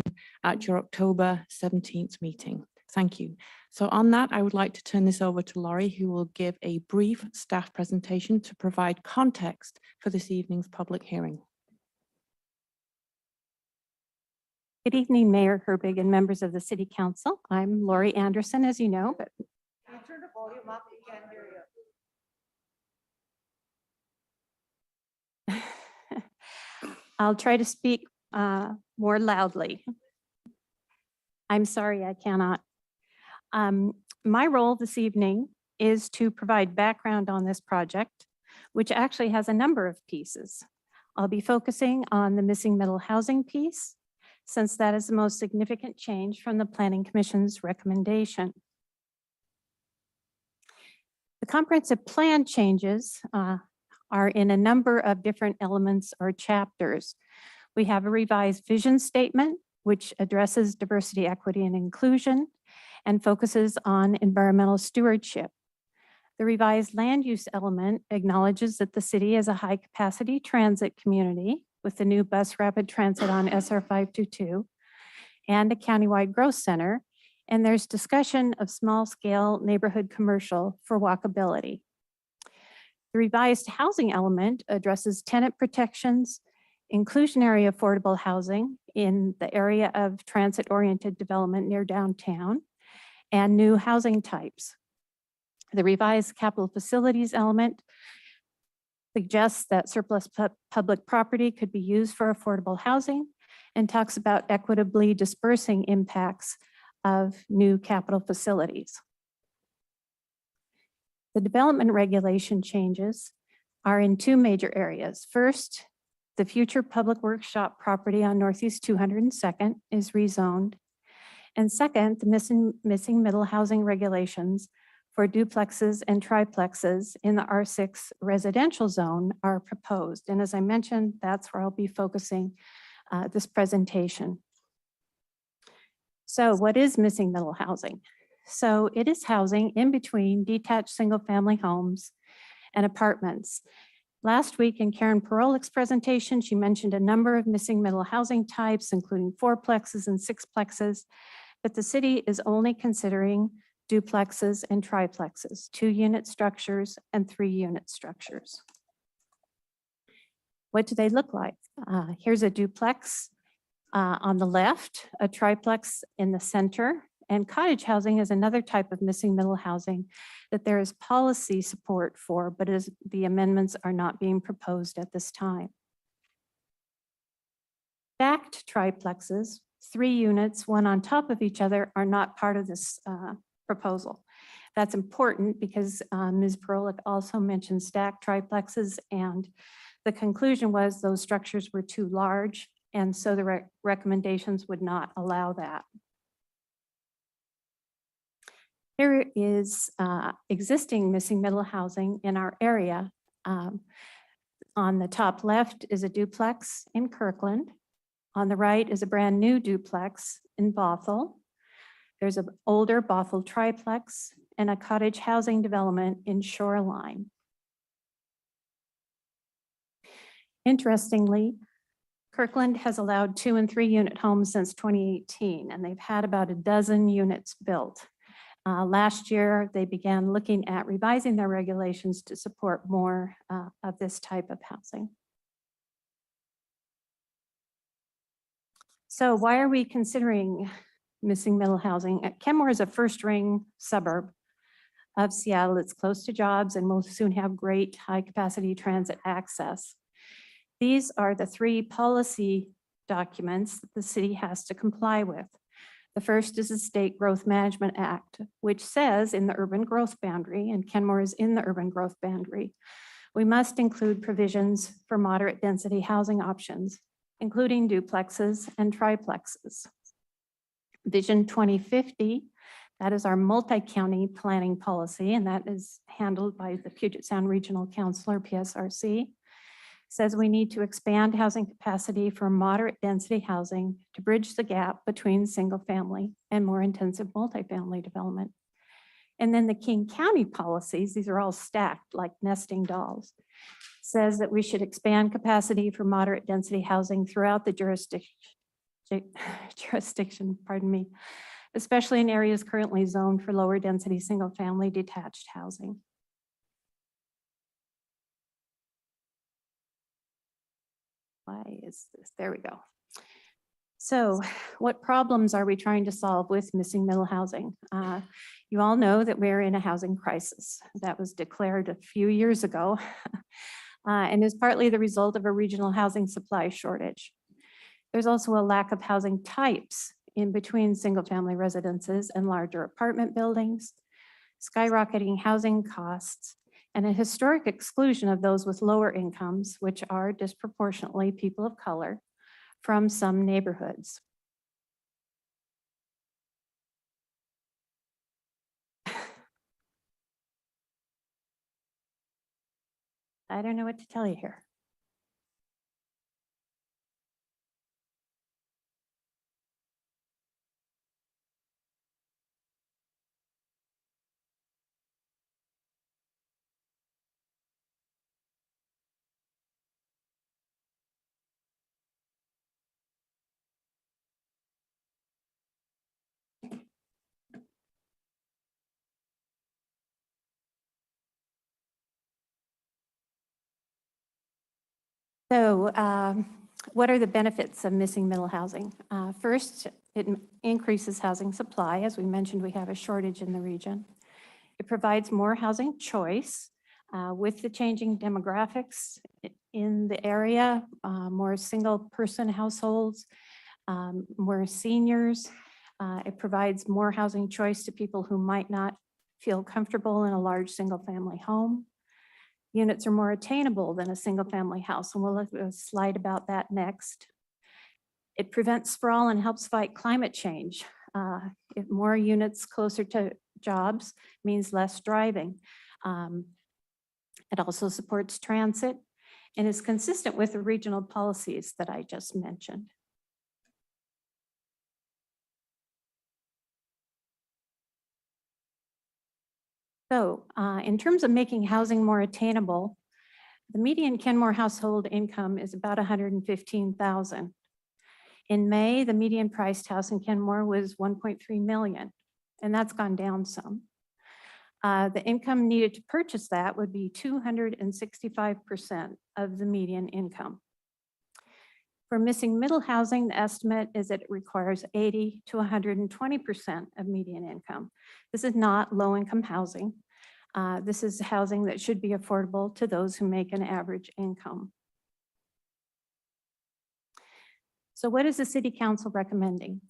at your October 17th meeting. Thank you. So on that, I would like to turn this over to Laurie, who will give a brief staff presentation to provide context for this evening's public hearing. Good evening, Mayor Herbig and members of the City Council. I'm Lori Anderson, as you know, but Turn the volume up, you can't hear you. I'll try to speak more loudly. I'm sorry, I cannot. My role this evening is to provide background on this project, which actually has a number of pieces. I'll be focusing on the missing middle housing piece, since that is the most significant change from the Planning Commission's recommendation. The comprehensive plan changes are in a number of different elements or chapters. We have a revised vision statement, which addresses diversity, equity, and inclusion, and focuses on environmental stewardship. The revised land use element acknowledges that the city is a high-capacity transit community with the new bus rapid transit on SR 522 and a countywide growth center, and there's discussion of small-scale neighborhood commercial for walkability. The revised housing element addresses tenant protections, inclusionary affordable housing in the area of transit-oriented development near downtown, and new housing types. The revised capital facilities element suggests that surplus public property could be used for affordable housing and talks about equitably dispersing impacts of new capital facilities. The development regulation changes are in two major areas. First, the future public workshop property on Northeast 202nd is rezoned. And second, the missing middle housing regulations for duplexes and triplexes in the R6 residential zone are proposed. And as I mentioned, that's where I'll be focusing this presentation. So what is missing middle housing? So it is housing in between detached single-family homes and apartments. Last week in Karen Perolik's presentation, she mentioned a number of missing middle housing types, including fourplexes and sixplexes, but the city is only considering duplexes and triplexes, 2-unit structures and 3-unit structures. What do they look like? Here's a duplex on the left, a triplex in the center, and cottage housing is another type of missing middle housing that there is policy support for, but the amendments are not being proposed at this time. Stacked triplexes, 3 units, one on top of each other, are not part of this proposal. That's important because Ms. Perolik also mentioned stacked triplexes, and the conclusion was those structures were too large, and so the recommendations would not allow that. Here is existing missing middle housing in our area. On the top left is a duplex in Kirkland. On the right is a brand new duplex in Bothell. There's an older Bothell triplex and a cottage housing development in Shoreline. Interestingly, Kirkland has allowed 2- and 3-unit homes since 2018, and they've had about a dozen units built. Last year, they began looking at revising their regulations to support more of this type of housing. So why are we considering missing middle housing? Kenmore is a first-ring suburb of Seattle. It's close to jobs and will soon have great high-capacity transit access. These are the 3 policy documents that the city has to comply with. The first is the State Growth Management Act, which says in the urban growth boundary, and Kenmore is in the urban growth boundary, we must include provisions for moderate density housing options, including duplexes and triplexes. Vision 2050, that is our multi-county planning policy, and that is handled by the Puget Sound Regional Council, or PSRC, says we need to expand housing capacity for moderate density housing to bridge the gap between single family and more intensive multifamily development. And then the King County policies, these are all stacked like nesting dolls, says that we should expand capacity for moderate density housing throughout the jurisdiction, especially in areas currently zoned for lower density single family detached housing. Why is this? There we go. So what problems are we trying to solve with missing middle housing? You all know that we're in a housing crisis that was declared a few years ago and is partly the result of a regional housing supply shortage. There's also a lack of housing types in between single family residences and larger apartment buildings, skyrocketing housing costs, and a historic exclusion of those with lower incomes, which are disproportionately people of color, from some neighborhoods. I don't know what to tell you here. So what are the benefits of missing middle housing? First, it increases housing supply. As we mentioned, we have a shortage in the region. It provides more housing choice with the changing demographics in the area, more single-person households, more seniors. It provides more housing choice to people who might not feel comfortable in a large single-family home. Units are more attainable than a single-family house, and we'll look at a slide about that next. It prevents sprawl and helps fight climate change. If more units closer to jobs means less driving. It also supports transit and is consistent with the regional policies that I just mentioned. So in terms of making housing more attainable, the median Kenmore household income is about $115,000. In May, the median priced house in Kenmore was $1.3 million, and that's gone down some. The income needed to purchase that would be 265% of the median income. For missing middle housing, the estimate is that it requires 80 to 120% of median income. This is not low-income housing. This is housing that should be affordable to those who make an average income. So what is the City Council recommending?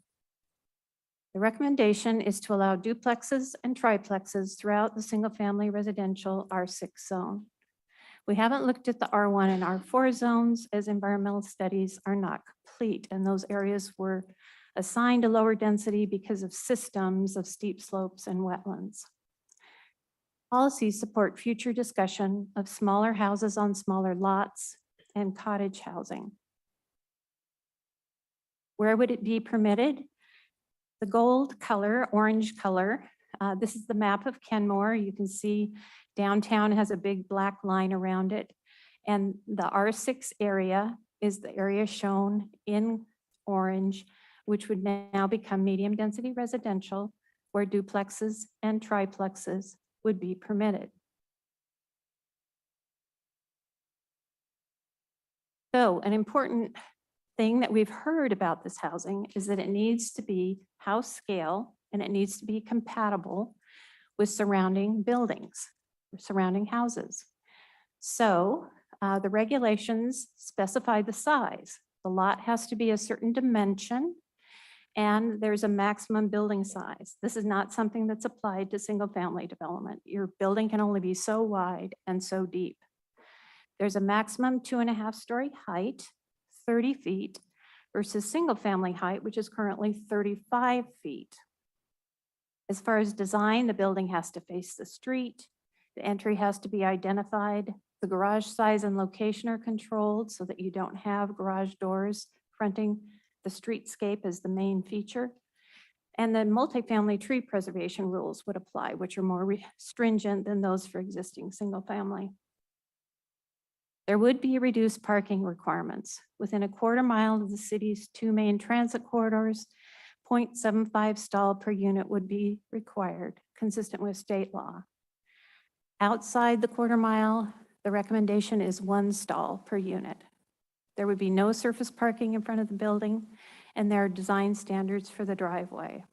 The recommendation is to allow duplexes and triplexes throughout the single-family residential R6 zone. We haven't looked at the R1 and R4 zones as environmental studies are not complete, and those areas were assigned a lower density because of systems of steep slopes and wetlands. Policies support future discussion of smaller houses on smaller lots and cottage housing. Where would it be permitted? The gold color, orange color, this is the map of Kenmore. You can see downtown has a big black line around it. And the R6 area is the area shown in orange, which would now become medium density residential, where duplexes and triplexes would be permitted. So an important thing that we've heard about this housing is that it needs to be house scale and it needs to be compatible with surrounding buildings, or surrounding houses. So the regulations specify the size. The lot has to be a certain dimension and there's a maximum building size. This is not something that's applied to single family development. Your building can only be so wide and so deep. There's a maximum 2.5-story height, 30 feet, versus single family height, which is currently 35 feet. As far as design, the building has to face the street. The entry has to be identified. The garage size and location are controlled so that you don't have garage doors fronting the streetscape as the main feature. And then multifamily tree preservation rules would apply, which are more stringent than those for existing single family. There would be reduced parking requirements. Within a quarter mile of the city's 2 main transit corridors, 0.75 stall per unit would be required, consistent with state law. Outside the quarter mile, the recommendation is 1 stall per unit. There would be no surface parking in front of the building, and there are design standards for the driveway.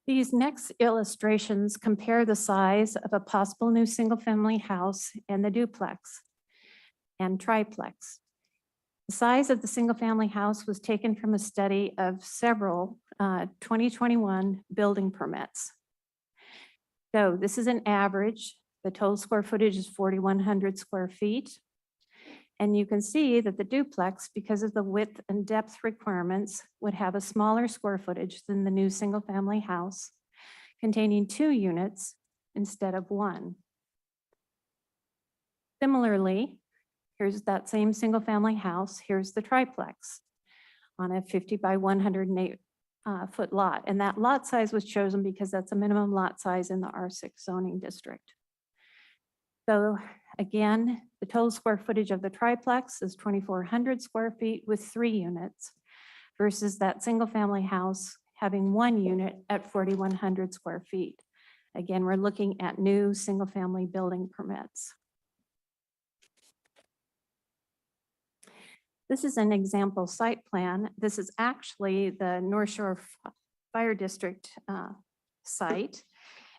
These next illustrations compare the size of a possible new single-family house and the duplex and triplex. The size of the single-family house was taken from a study of several 2021 building permits. So this is an average. The total square footage is 4,100 square feet. And you can see that the duplex, because of the width and depth requirements, would have a smaller square footage than the new single-family house, containing 2 units instead of 1. Similarly, here's that same single-family house. Here's the triplex on a 50 by 108 foot lot. And that lot size was chosen because that's a minimum lot size in the R6 zoning district. So again, the total square footage of the triplex is 2,400 square feet with 3 units versus that single-family house having 1 unit at 4,100 square feet. Again, we're looking at new single-family building permits. This is an example site plan. This is actually the North Shore Fire District site.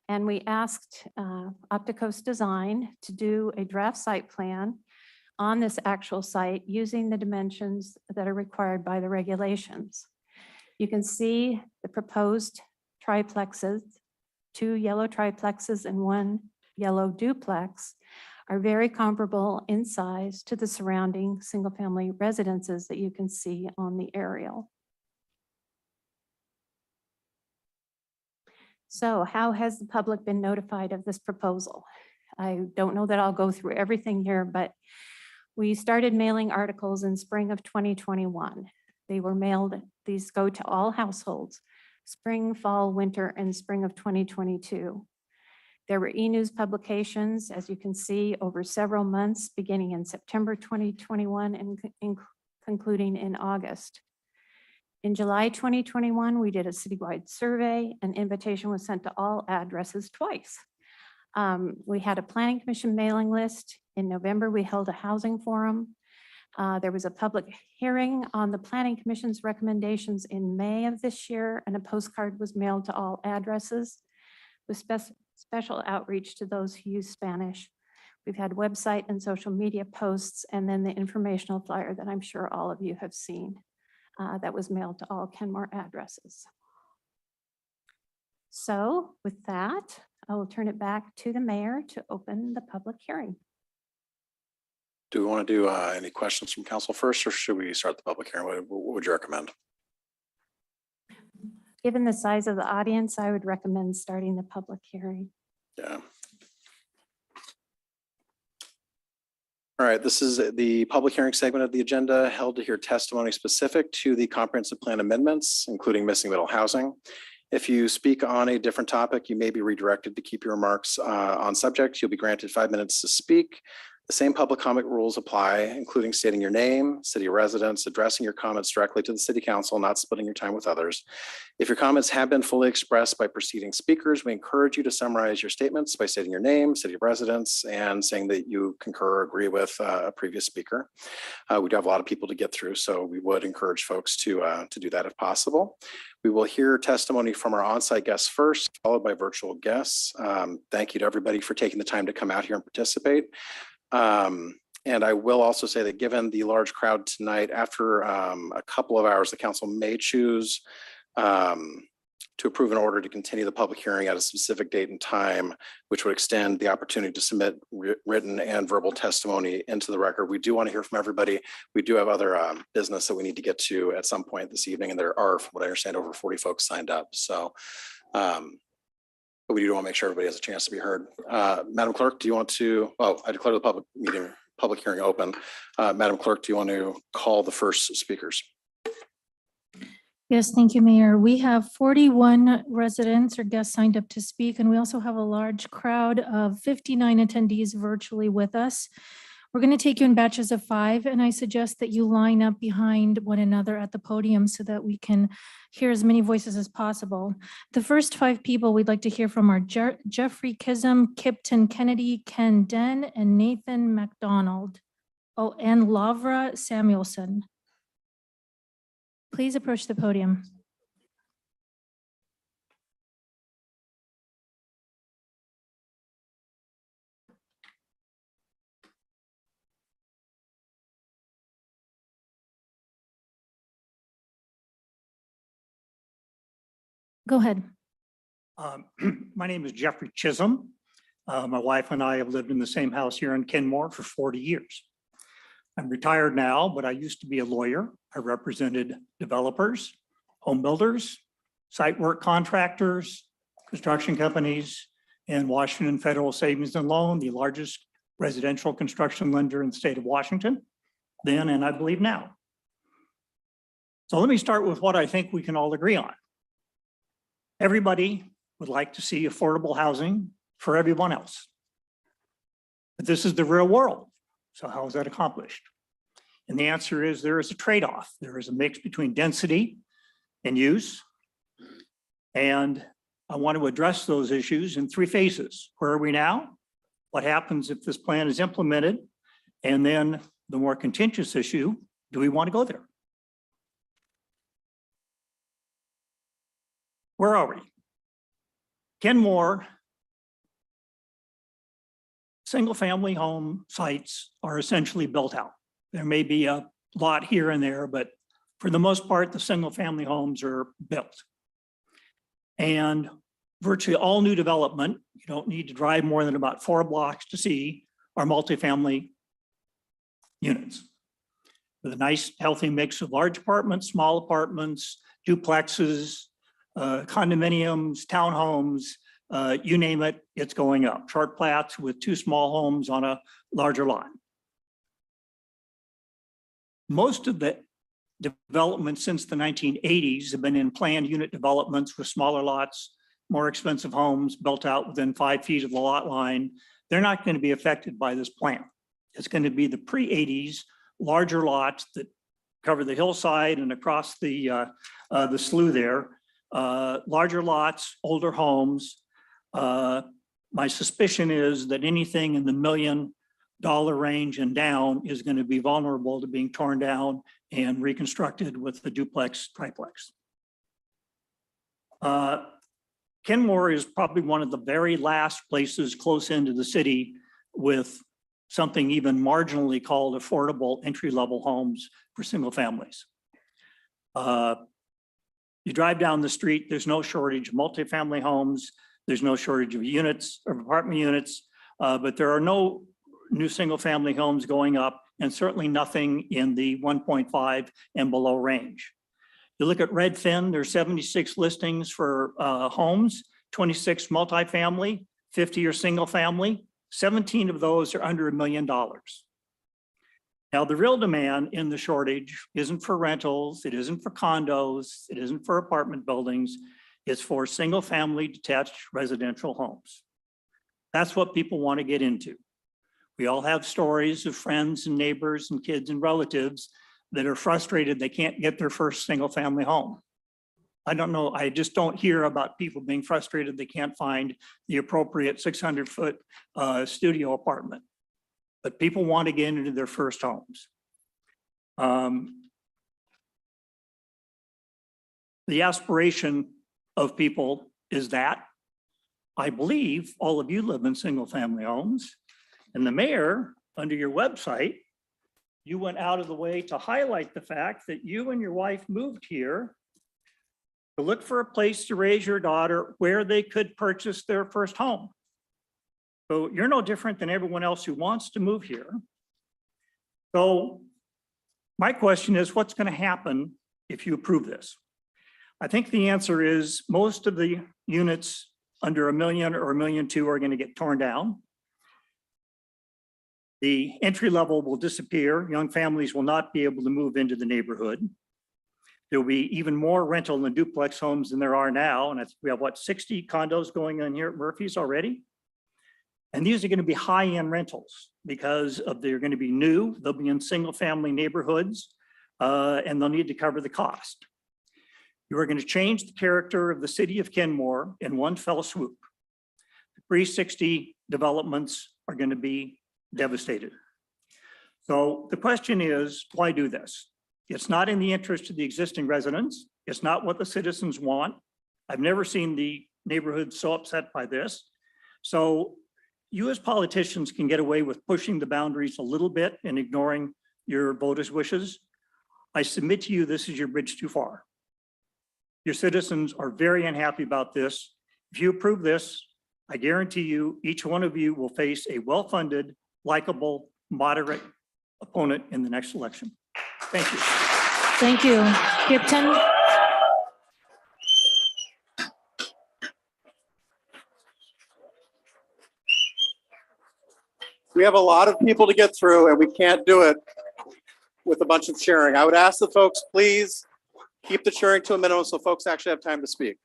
And we asked Opticos Design to do a draft site plan on this actual site using the dimensions that are required by the regulations. You can see the proposed triplexes, 2 yellow triplexes and 1 yellow duplex, are very comparable in size to the surrounding single-family residences that you can see on the aerial. So how has the public been notified of this proposal? I don't know that I'll go through everything here, but we started mailing articles in spring of 2021. They were mailed, these go to all households, spring, fall, winter, and spring of 2022. There were e-news publications, as you can see, over several months, beginning in September 2021 and concluding in August. In July 2021, we did a citywide survey. An invitation was sent to all addresses twice. We had a planning commission mailing list. In November, we held a housing forum. There was a public hearing on the planning commission's recommendations in May of this year, and a postcard was mailed to all addresses with special outreach to those who use Spanish. We've had website and social media posts, and then the informational flyer that I'm sure all of you have seen that was mailed to all Kenmore addresses. So with that, I will turn it back to the mayor to open the public hearing. Do we want to do any questions from council first, or should we start the public hearing? What would you recommend? Given the size of the audience, I would recommend starting the public hearing. Yeah. All right, this is the public hearing segment of the agenda held to hear testimony specific to the comprehensive plan amendments, including missing middle housing. If you speak on a different topic, you may be redirected to keep your remarks on subject. You'll be granted 5 minutes to speak. The same public comment rules apply, including stating your name, city residence, addressing your comments directly to the city council, not splitting your time with others. If your comments have been fully expressed by preceding speakers, we encourage you to summarize your statements by stating your name, city residence, and saying that you concur or agree with a previous speaker. We do have a lot of people to get through, so we would encourage folks to do that if possible. We will hear testimony from our on-site guests first, followed by virtual guests. Thank you to everybody for taking the time to come out here and participate. And I will also say that given the large crowd tonight, after a couple of hours, the council may choose to approve an order to continue the public hearing at a specific date and time, which would extend the opportunity to submit written and verbal testimony into the record. We do want to hear from everybody. We do have other business that we need to get to at some point this evening, and there are, from what I understand, over 40 folks signed up. So, but we do want to make sure everybody has a chance to be heard. Madam Clerk, do you want to, oh, I declare the public hearing open. Madam Clerk, do you want to call the first speakers? Yes, thank you, Mayor. We have 41 residents or guests signed up to speak, and we also have a large crowd of 59 attendees virtually with us. We're going to take you in batches of 5, and I suggest that you line up behind one another at the podium so that we can hear as many voices as possible. The first 5 people we'd like to hear from are Jeffrey Kism, Kipton Kennedy, Ken Den, and Nathan McDonald. Oh, and Lavra Samuelson. Please approach the podium. Go ahead. My name is Jeffrey Chisholm. My wife and I have lived in the same house here in Kenmore for 40 years. I'm retired now, but I used to be a lawyer. I represented developers, home builders, site work contractors, construction companies, and Washington Federal Savings and Loan, the largest residential construction lender in the state of Washington, then and I believe now. So let me start with what I think we can all agree on. Everybody would like to see affordable housing for everyone else. But this is the real world. So how is that accomplished? And the answer is there is a trade-off. There is a mix between density and use. And I want to address those issues in 3 phases. Where are we now? What happens if this plan is implemented? And then the more contentious issue, do we want to go there? Where are we? Kenmore, single-family home sites are essentially built out. There may be a lot here and there, but for the most part, the single-family homes are built. And virtually all new development, you don't need to drive more than about 4 blocks to see, are multifamily units with a nice, healthy mix of large apartments, small apartments, duplexes, condominiums, townhomes, you name it, it's going up. Short plats with 2 small homes on a larger lot. Most of the development since the 1980s have been in planned unit developments with smaller lots, more expensive homes built out within 5 feet of the lot line. They're not going to be affected by this plan. It's going to be the pre-80s larger lots that cover the hillside and across the slough there. Larger lots, older homes. My suspicion is that anything in the $1 million range and down is going to be vulnerable to being torn down and reconstructed with the duplex, triplex. Kenmore is probably one of the very last places close into the city with something even marginally called affordable entry-level homes for single families. You drive down the street, there's no shortage of multifamily homes, there's no shortage of units or apartment units, but there are no new single family homes going up and certainly nothing in the 1.5 and below range. You look at Redfin, there's 76 listings for homes, 26 multifamily, 50 are single family, 17 of those are under $1 million. Now, the real demand in the shortage isn't for rentals, it isn't for condos, it isn't for apartment buildings, it's for single family detached residential homes. That's what people want to get into. We all have stories of friends and neighbors and kids and relatives that are frustrated they can't get their first single family home. I don't know, I just don't hear about people being frustrated they can't find the appropriate 600-foot studio apartment. But people want to get into their first homes. The aspiration of people is that I believe all of you live in single family homes, and the mayor, under your website, you went out of the way to highlight the fact that you and your wife moved here to look for a place to raise your daughter where they could purchase their first home. So you're no different than everyone else who wants to move here. So my question is, what's going to happen if you approve this? I think the answer is most of the units under $1 million or $1.2 million are going to get torn down. The entry level will disappear. Young families will not be able to move into the neighborhood. There will be even more rental and duplex homes than there are now. And we have what, 60 condos going on here at Murphy's already? And these are going to be high-end rentals because they're going to be new, they'll be in single-family neighborhoods, and they'll need to cover the cost. You are going to change the character of the city of Kenmore in one fell swoop. The pre-60 developments are going to be devastated. So the question is, why do this? It's not in the interest of the existing residents. It's not what the citizens want. I've never seen the neighborhood so upset by this. So you as politicians can get away with pushing the boundaries a little bit and ignoring your voters' wishes. I submit to you, this is your bridge too far. Your citizens are very unhappy about this. If you approve this, I guarantee you, each one of you will face a well-funded, likable, moderate opponent in the next election. Thank you. Thank you. Gibson. We have a lot of people to get through and we can't do it with a bunch of cheering. I would ask the folks, please keep the cheering to a minimum so folks actually have time to speak.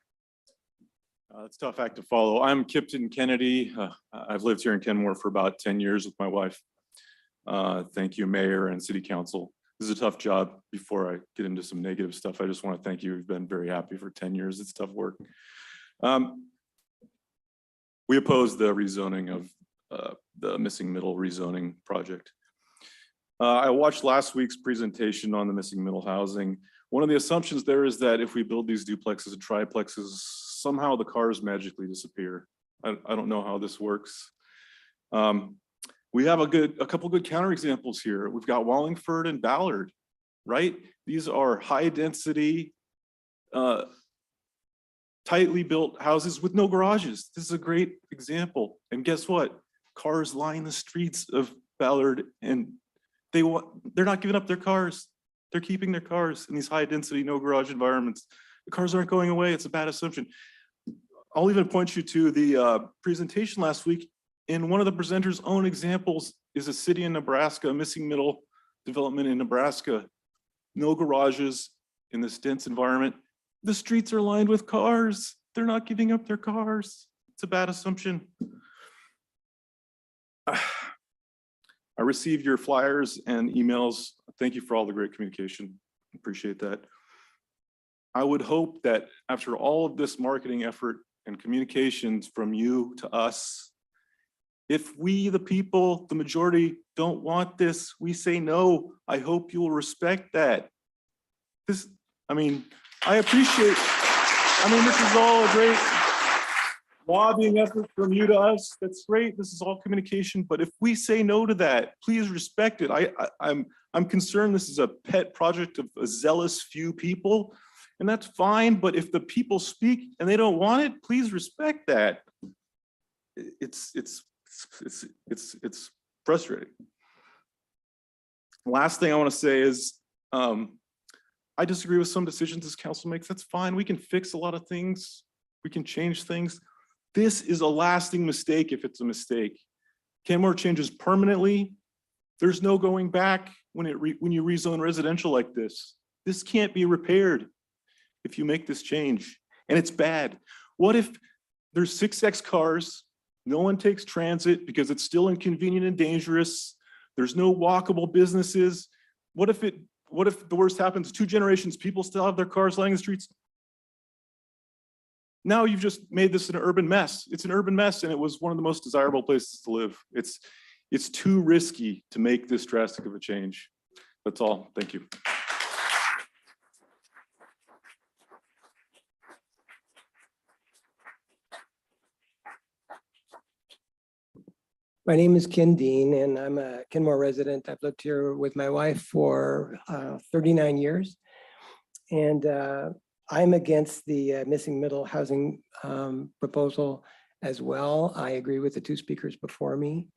It's a tough act to follow. I'm Kipton Kennedy. I've lived here in Kenmore for about 10 years with my wife. Thank you, Mayor and City Council. This is a tough job. Before I get into some negative stuff, I just want to thank you. We've been very happy for 10 years. It's tough work. We oppose the rezoning of the missing middle rezoning project. I watched last week's presentation on the missing middle housing. One of the assumptions there is that if we build these duplexes and triplexes, somehow the cars magically disappear. I don't know how this works. We have a couple good counterexamples here. We've got Wallingford and Ballard, right? These are high density, tightly built houses with no garages. This is a great example. And guess what? Cars line the streets of Ballard and they're not giving up their cars. They're keeping their cars in these high density, no garage environments. The cars aren't going away. It's a bad assumption. I'll even point you to the presentation last week. In one of the presenters' own examples is a city in Nebraska, a missing middle development in Nebraska. No garages in this dense environment. The streets are lined with cars. They're not giving up their cars. It's a bad assumption. I received your flyers and emails. Thank you for all the great communication. Appreciate that. I would hope that after all of this marketing effort and communications from you to us, if we, the people, the majority, don't want this, we say no. I hope you will respect that. I appreciate, this is all a great lobbying effort from you to us. That's great. This is all communication. But if we say no to that, please respect it. I'm concerned this is a pet project of a zealous few people, and that's fine. But if the people speak and they don't want it, please respect that. It's frustrating. Last thing I want to say is, I disagree with some decisions this council makes. That's fine. We can fix a lot of things. We can change things. This is a lasting mistake if it's a mistake. Kenmore changes permanently. There's no going back when you rezone residential like this. This can't be repaired if you make this change, and it's bad. What if there's 6X cars, no one takes transit because it's still inconvenient and dangerous, there's no walkable businesses? What if the worst happens, 2 generations, people still have their cars lining the streets? Now you've just made this an urban mess. It's an urban mess, and it was one of the most desirable places to live. It's too risky to make this drastic of a change. That's all. Thank you. My name is Ken Dean, and I'm a Kenmore resident. I've lived here with my wife for 39 years. And I'm against the missing middle housing proposal as well. I agree with the 2 speakers before me.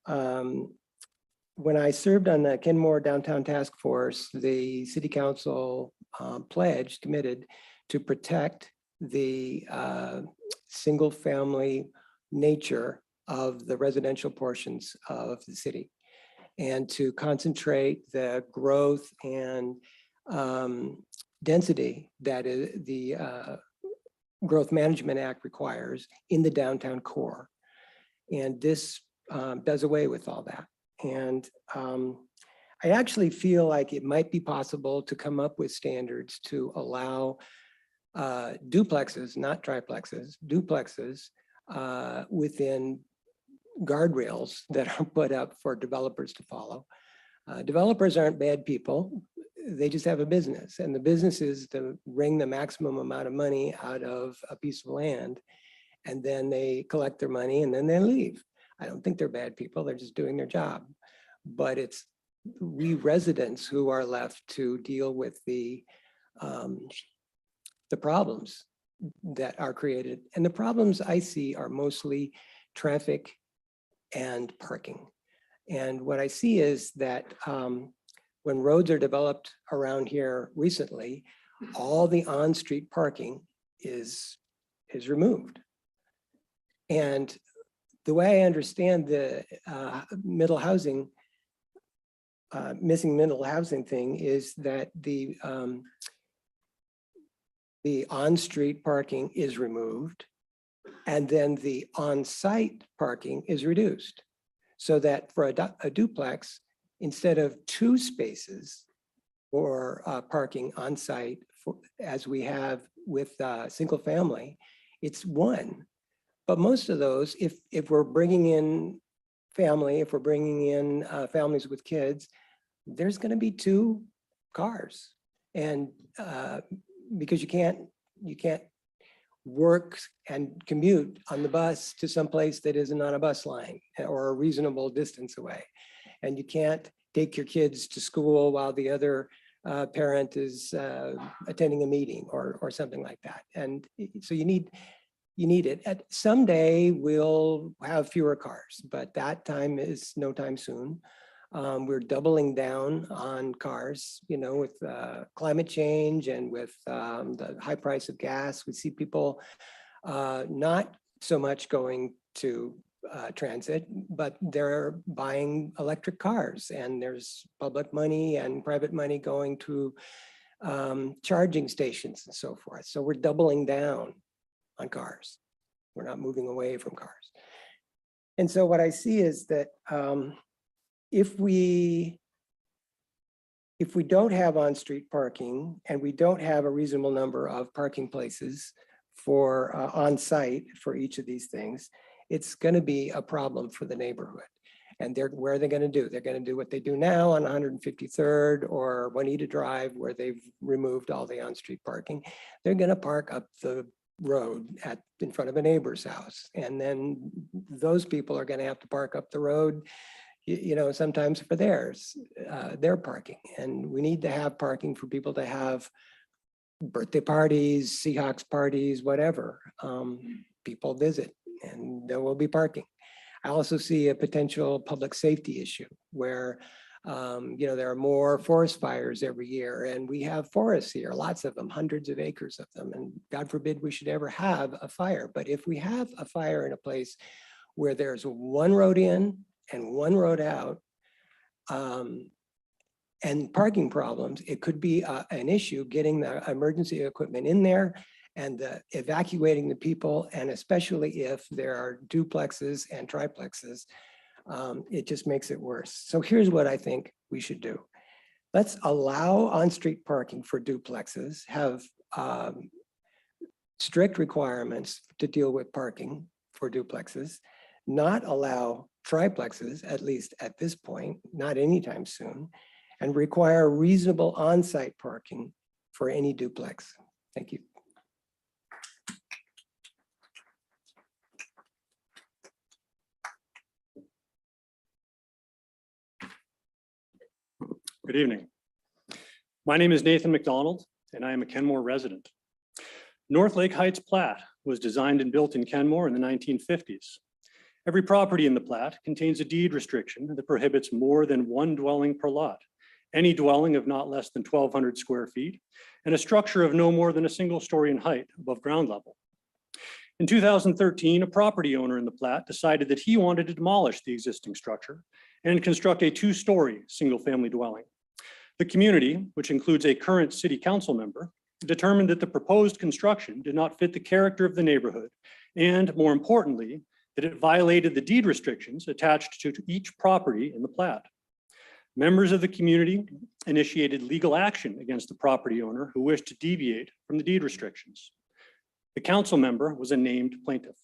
When I served on the Kenmore Downtown Task Force, the City Council committed to protect the single-family nature of the residential portions of the city, and to concentrate the growth and density that the Growth Management Act requires in the downtown core. And this does away with all that. And I actually feel like it might be possible to come up with standards to allow duplexes, not triplexes, duplexes within guardrails that are put up for developers to follow. Developers aren't bad people. They just have a business, and the business is to wring the maximum amount of money out of a piece of land, and then they collect their money and then they leave. I don't think they're bad people. They're just doing their job. But it's we residents who are left to deal with the problems that are created. And the problems I see are mostly traffic and parking. And what I see is that when roads are developed around here recently, all the on-street parking is removed. And The way I understand the middle housing, missing middle housing thing is that the on-street parking is removed, and then the on-site parking is reduced. So that for a duplex, instead of 2 spaces for parking on-site, as we have with single family, it's 1. But most of those, if we're bringing in family, if we're bringing in families with kids, there's going to be 2 cars, and because you can't work and commute on the bus to someplace that isn't on a bus line or a reasonable distance away, and you can't take your kids to school while the other parent is attending a meeting or something like that. And so you need it. Someday we'll have fewer cars, but that time is no time soon. We're doubling down on cars, with climate change and with the high price of gas. We see people not so much going to transit, but they're buying electric cars, and there's public money and private money going to charging stations and so forth. So we're doubling down on cars. We're not moving away from cars. And so what I see is that if we don't have on-street parking and we don't have a reasonable number of parking places for on-site for each of these things, it's going to be a problem for the neighborhood. And where are they going to do? They're going to do what they do now on 153rd or Juanita Drive, where they've removed all the on-street parking. They're going to park up the road in front of a neighbor's house. And then those people are going to have to park up the road, sometimes for their parking. And we need to have parking for people to have birthday parties, Seahawks parties, whatever. People visit, and there will be parking. I also see a potential public safety issue where there are more forest fires every year, and we have forests here, lots of them, hundreds of acres of them, and God forbid we should ever have a fire. But if we have a fire in a place where there's 1 road in and 1 road out, and parking problems, it could be an issue getting the emergency equipment in there and evacuating the people, and especially if there are duplexes and triplexes, it just makes it worse. So here's what I think we should do. Let's allow on-street parking for duplexes, have strict requirements to deal with parking for duplexes, not allow triplexes, at least at this point, not anytime soon, and require reasonable on-site parking for any duplex. Thank you. Good evening. My name is Nathan McDonald, and I am a Kenmore resident. North Lake Heights plat was designed and built in Kenmore in the 1950s. Every property in the plat contains a deed restriction that prohibits more than 1 dwelling per lot, any dwelling of not less than 1,200 square feet, and a structure of no more than a single story in height above ground level. In 2013, a property owner in the plat decided that he wanted to demolish the existing structure and construct a 2-story single-family dwelling. The community, which includes a current city council member, determined that the proposed construction did not fit the character of the neighborhood, and more importantly, that it violated the deed restrictions attached to each property in the plat. Members of the community initiated legal action against the property owner who wished to deviate from the deed restrictions. The council member was a named plaintiff.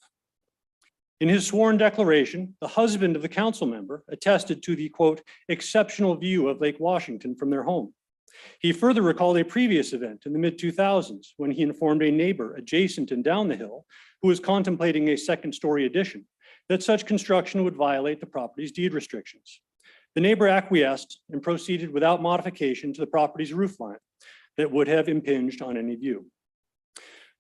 In his sworn declaration, the husband of the council member attested to the, quote, exceptional view of Lake Washington from their home. He further recalled a previous event in the mid-2000s when he informed a neighbor adjacent and down the hill who was contemplating a 2nd-story addition that such construction would violate the property's deed restrictions. The neighbor acquiesced and proceeded without modification to the property's roof line that would have impinged on any view.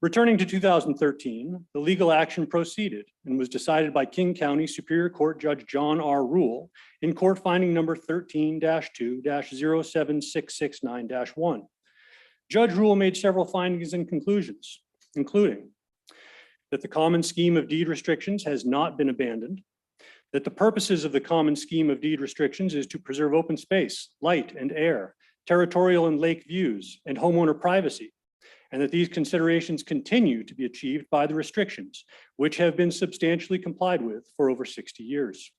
Returning to 2013, the legal action proceeded and was decided by King County Superior Court Judge John R. Rule in court finding number 13-2-07669-1. Judge Rule made several findings and conclusions, including that the common scheme of deed restrictions has not been abandoned, that the purposes of the common scheme of deed restrictions is to preserve open space, light and air, territorial and lake views, and homeowner privacy, and that these considerations continue to be achieved by the restrictions, which have been substantially complied with for over 60 years.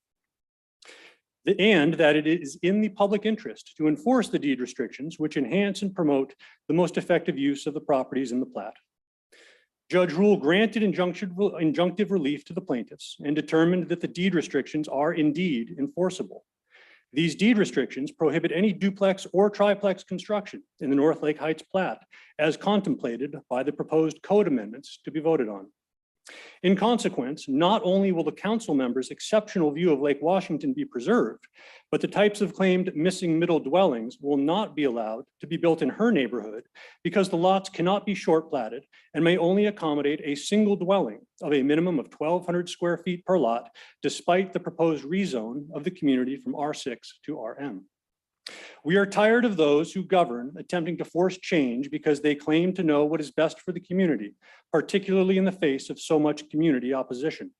And that it is in the public interest to enforce the deed restrictions which enhance and promote the most effective use of the properties in the plat. Judge Rule granted injunctive relief to the plaintiffs and determined that the deed restrictions are indeed enforceable. These deed restrictions prohibit any duplex or triplex construction in the North Lake Heights plat as contemplated by the proposed code amendments to be voted on. In consequence, not only will the council members' exceptional view of Lake Washington be preserved, but the types of claimed missing middle dwellings will not be allowed to be built in her neighborhood because the lots cannot be short platted and may only accommodate a single dwelling of a minimum of 1,200 square feet per lot, despite the proposed rezone of the community from R6 to RM. We are tired of those who govern attempting to force change because they claim to know what is best for the community, particularly in the face of so much community opposition.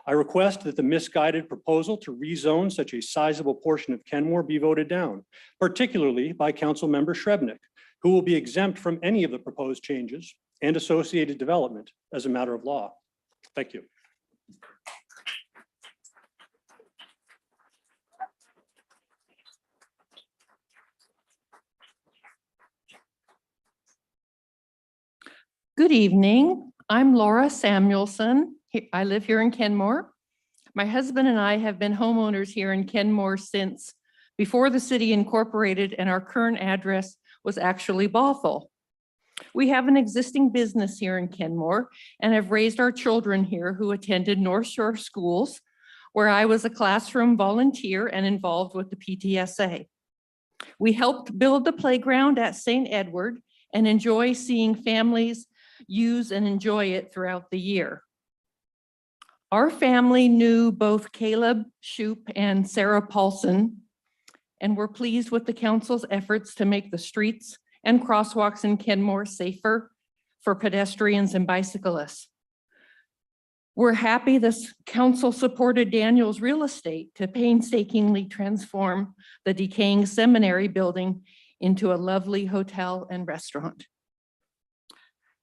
I request that the misguided proposal to rezone such a sizable portion of Kenmore be voted down, particularly by Council Member Shrebnick, who will be exempt from any of the proposed changes and associated development as a matter of law. Thank you. Good evening. I'm Laura Samuelson. I live here in Kenmore. My husband and I have been homeowners here in Kenmore since before the city incorporated, and our current address was actually Bothell. We have an existing business here in Kenmore and have raised our children here who attended North Shore schools, where I was a classroom volunteer and involved with the PTSA. We helped build the playground at St. Edward and enjoy seeing families use and enjoy it throughout the year. Our family knew both Caleb Shoup and Sarah Paulson, and were pleased with the council's efforts to make the streets and crosswalks in Kenmore safer for pedestrians and bicyclists. We're happy this council supported Daniel's Real Estate to painstakingly transform the decaying seminary building into a lovely hotel and restaurant.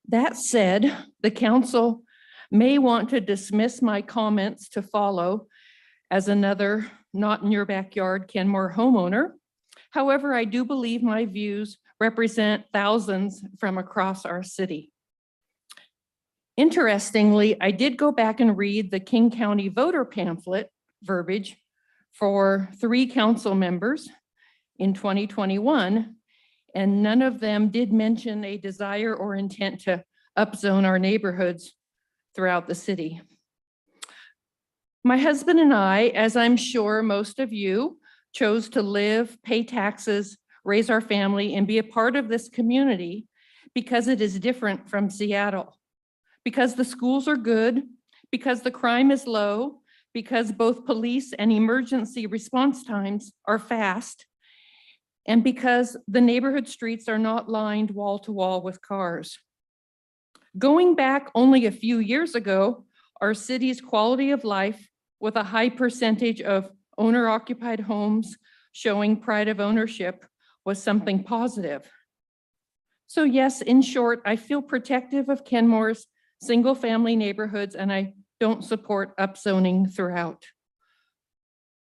That said, the council may want to dismiss my comments to follow as another not in your backyard Kenmore homeowner. However, I do believe my views represent thousands from across our city. Interestingly, I did go back and read the King County voter pamphlet verbiage for 3 council members in 2021, and none of them did mention a desire or intent to upzone our neighborhoods throughout the city. My husband and I, as I'm sure most of you, chose to live, pay taxes, raise our family, and be a part of this community because it is different from Seattle, because the schools are good, because the crime is low, because both police and emergency response times are fast, and because the neighborhood streets are not lined wall to wall with cars. Going back only a few years ago, our city's quality of life with a high percentage of owner-occupied homes showing pride of ownership was something positive. So yes, in short, I feel protective of Kenmore's single-family neighborhoods, and I don't support upzoning throughout.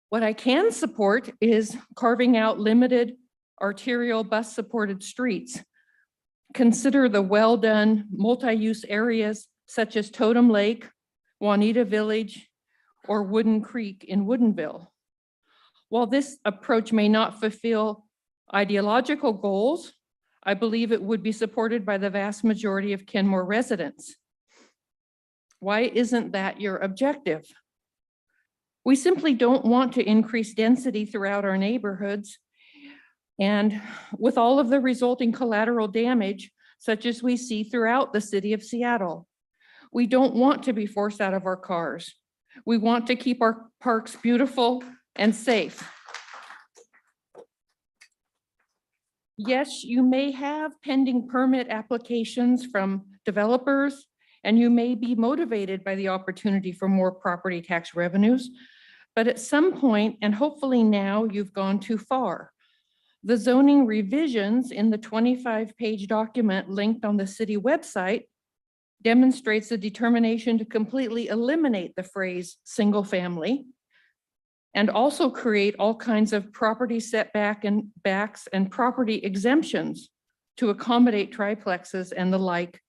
What I can support is carving out limited arterial bus-supported streets. Consider the well-done multi-use areas such as Totem Lake, Juanita Village, or Wooden Creek in Woodinville. While this approach may not fulfill ideological goals, I believe it would be supported by the vast majority of Kenmore residents. Why isn't that your objective? We simply don't want to increase density throughout our neighborhoods, and with all of the resulting collateral damage, such as we see throughout the city of Seattle. We don't want to be forced out of our cars. We want to keep our parks beautiful and safe. Yes, you may have pending permit applications from developers, and you may be motivated by the opportunity for more property tax revenues, But at some point, and hopefully now, you've gone too far. The zoning revisions in the 25-page document linked on the city website demonstrates the determination to completely eliminate the phrase single family and also create all kinds of property setback and backs and property exemptions to accommodate triplexes and the like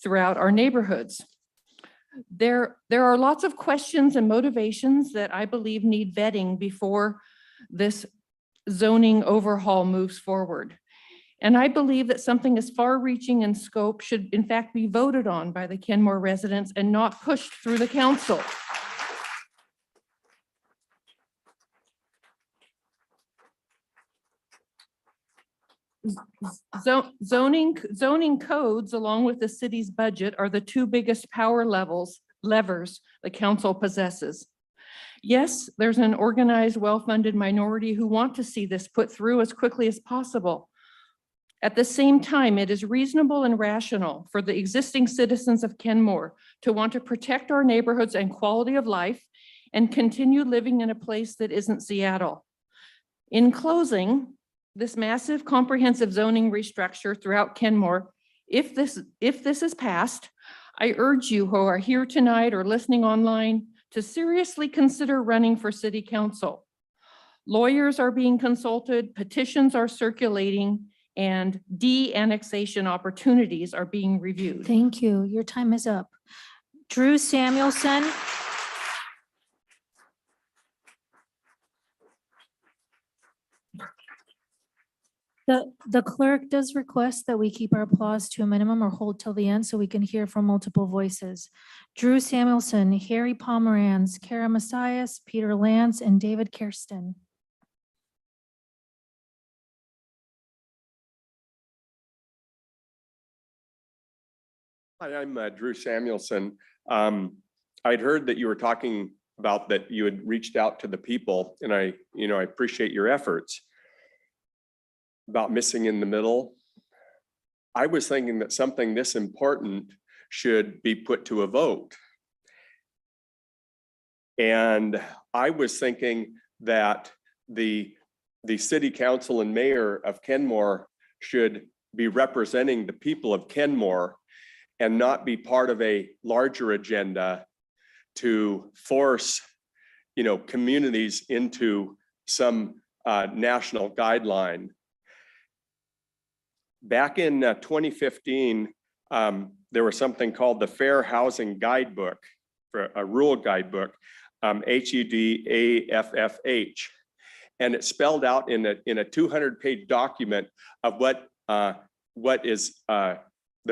throughout our neighborhoods. There are lots of questions and motivations that I believe need vetting before this zoning overhaul moves forward. And I believe that something as far-reaching in scope should in fact be voted on by the Kenmore residents and not pushed through the council. Zoning codes, along with the city's budget, are the two biggest power levers the council possesses. Yes, there's an organized, well-funded minority who want to see this put through as quickly as possible. At the same time, it is reasonable and rational for the existing citizens of Kenmore to want to protect our neighborhoods and quality of life and continue living in a place that isn't Seattle. In closing, this massive comprehensive zoning restructure throughout Kenmore, if this is passed, I urge you who are here tonight or listening online to seriously consider running for city council. Lawyers are being consulted, petitions are circulating, and de-annexation opportunities are being reviewed. Thank you. Your time is up. Drew Samuelson. The clerk does request that we keep our applause to a minimum or hold till the end so we can hear from multiple voices. Drew Samuelson, Harry Pomeranz, Kara Messias, Peter Lance, and David Kirsten. Hi, I'm Drew Samuelson. I'd heard that you were talking about that you had reached out to the people, and I appreciate your efforts. About missing in the middle, I was thinking that something this important should be put to a vote. And I was thinking that the city council and mayor of Kenmore should be representing the people of Kenmore and not be part of a larger agenda to force, communities into some national guideline. Back in 2015, there was something called the Fair Housing Guidebook, a rural guidebook, HEDAFFH. And it spelled out in a 200-page document of what is the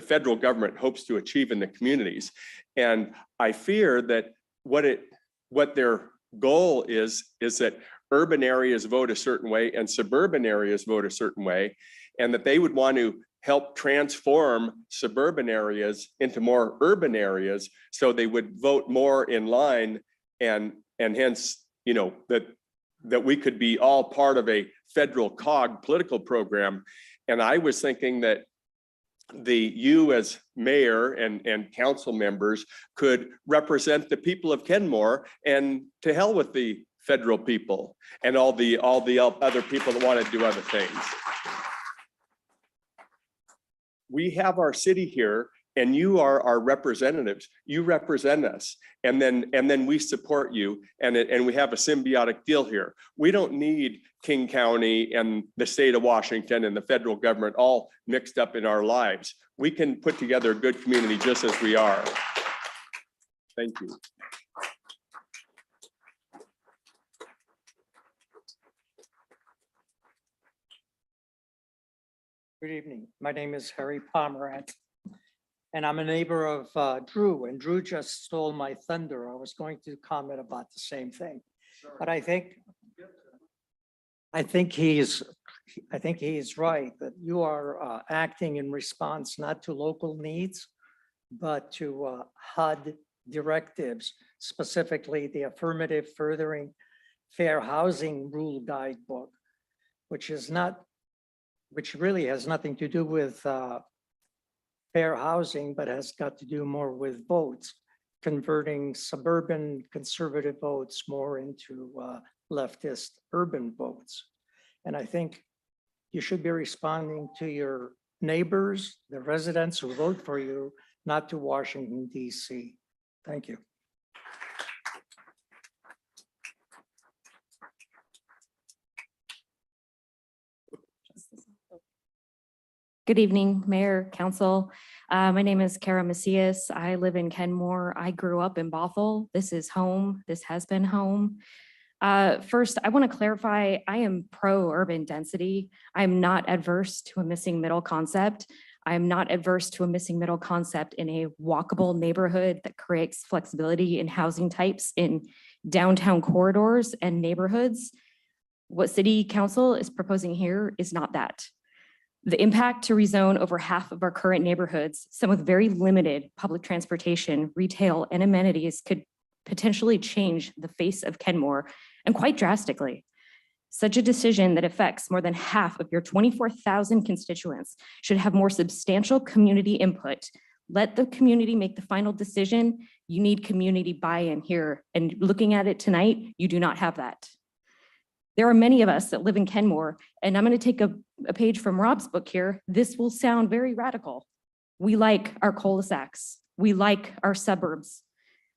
federal government hopes to achieve in the communities. And I fear that what their goal is that urban areas vote a certain way and suburban areas vote a certain way, and that they would want to help transform suburban areas into more urban areas so they would vote more in line, and hence, that we could be all part of a federal COG political program. And I was thinking that you as mayor and council members could represent the people of Kenmore, and to hell with the federal people and all the other people that want to do other things. We have our city here, and you are our representatives. You represent us, and then we support you, and we have a symbiotic deal here. We don't need King County and the state of Washington and the federal government all mixed up in our lives. We can put together a good community just as we are. Thank you. Good evening. My name is Harry Pomeranz, and I'm a neighbor of Drew, and Drew just stole my thunder. I was going to comment about the same thing, but I think he is right that you are acting in response not to local needs, but to HUD directives, specifically the Affirmative Furthering Fair Housing Rule Guidebook, which really has nothing to do with fair housing, but has got to do more with votes. converting suburban conservative votes more into leftist urban votes. And I think you should be responding to your neighbors, the residents who vote for you, not to Washington, D.C. Thank you. Good evening, Mayor, Council. My name is Kara Macias. I live in Kenmore. I grew up in Bothell. This is home. This has been home. First, I want to clarify, I am pro-urban density. I'm not adverse to a missing middle concept. I'm not adverse to a missing middle concept in a walkable neighborhood that creates flexibility in housing types in downtown corridors and neighborhoods. What City Council is proposing here is not that. The impact to rezone over half of our current neighborhoods, some with very limited public transportation, retail, and amenities, could potentially change the face of Kenmore, and quite drastically. Such a decision that affects more than half of your 24,000 constituents should have more substantial community input. Let the community make the final decision. You need community buy-in here, and looking at it tonight, you do not have that. There are many of us that live in Kenmore, and I'm going to take a page from Rob's book here. This will sound very radical. We like our cul-de-sacs. We like our suburbs.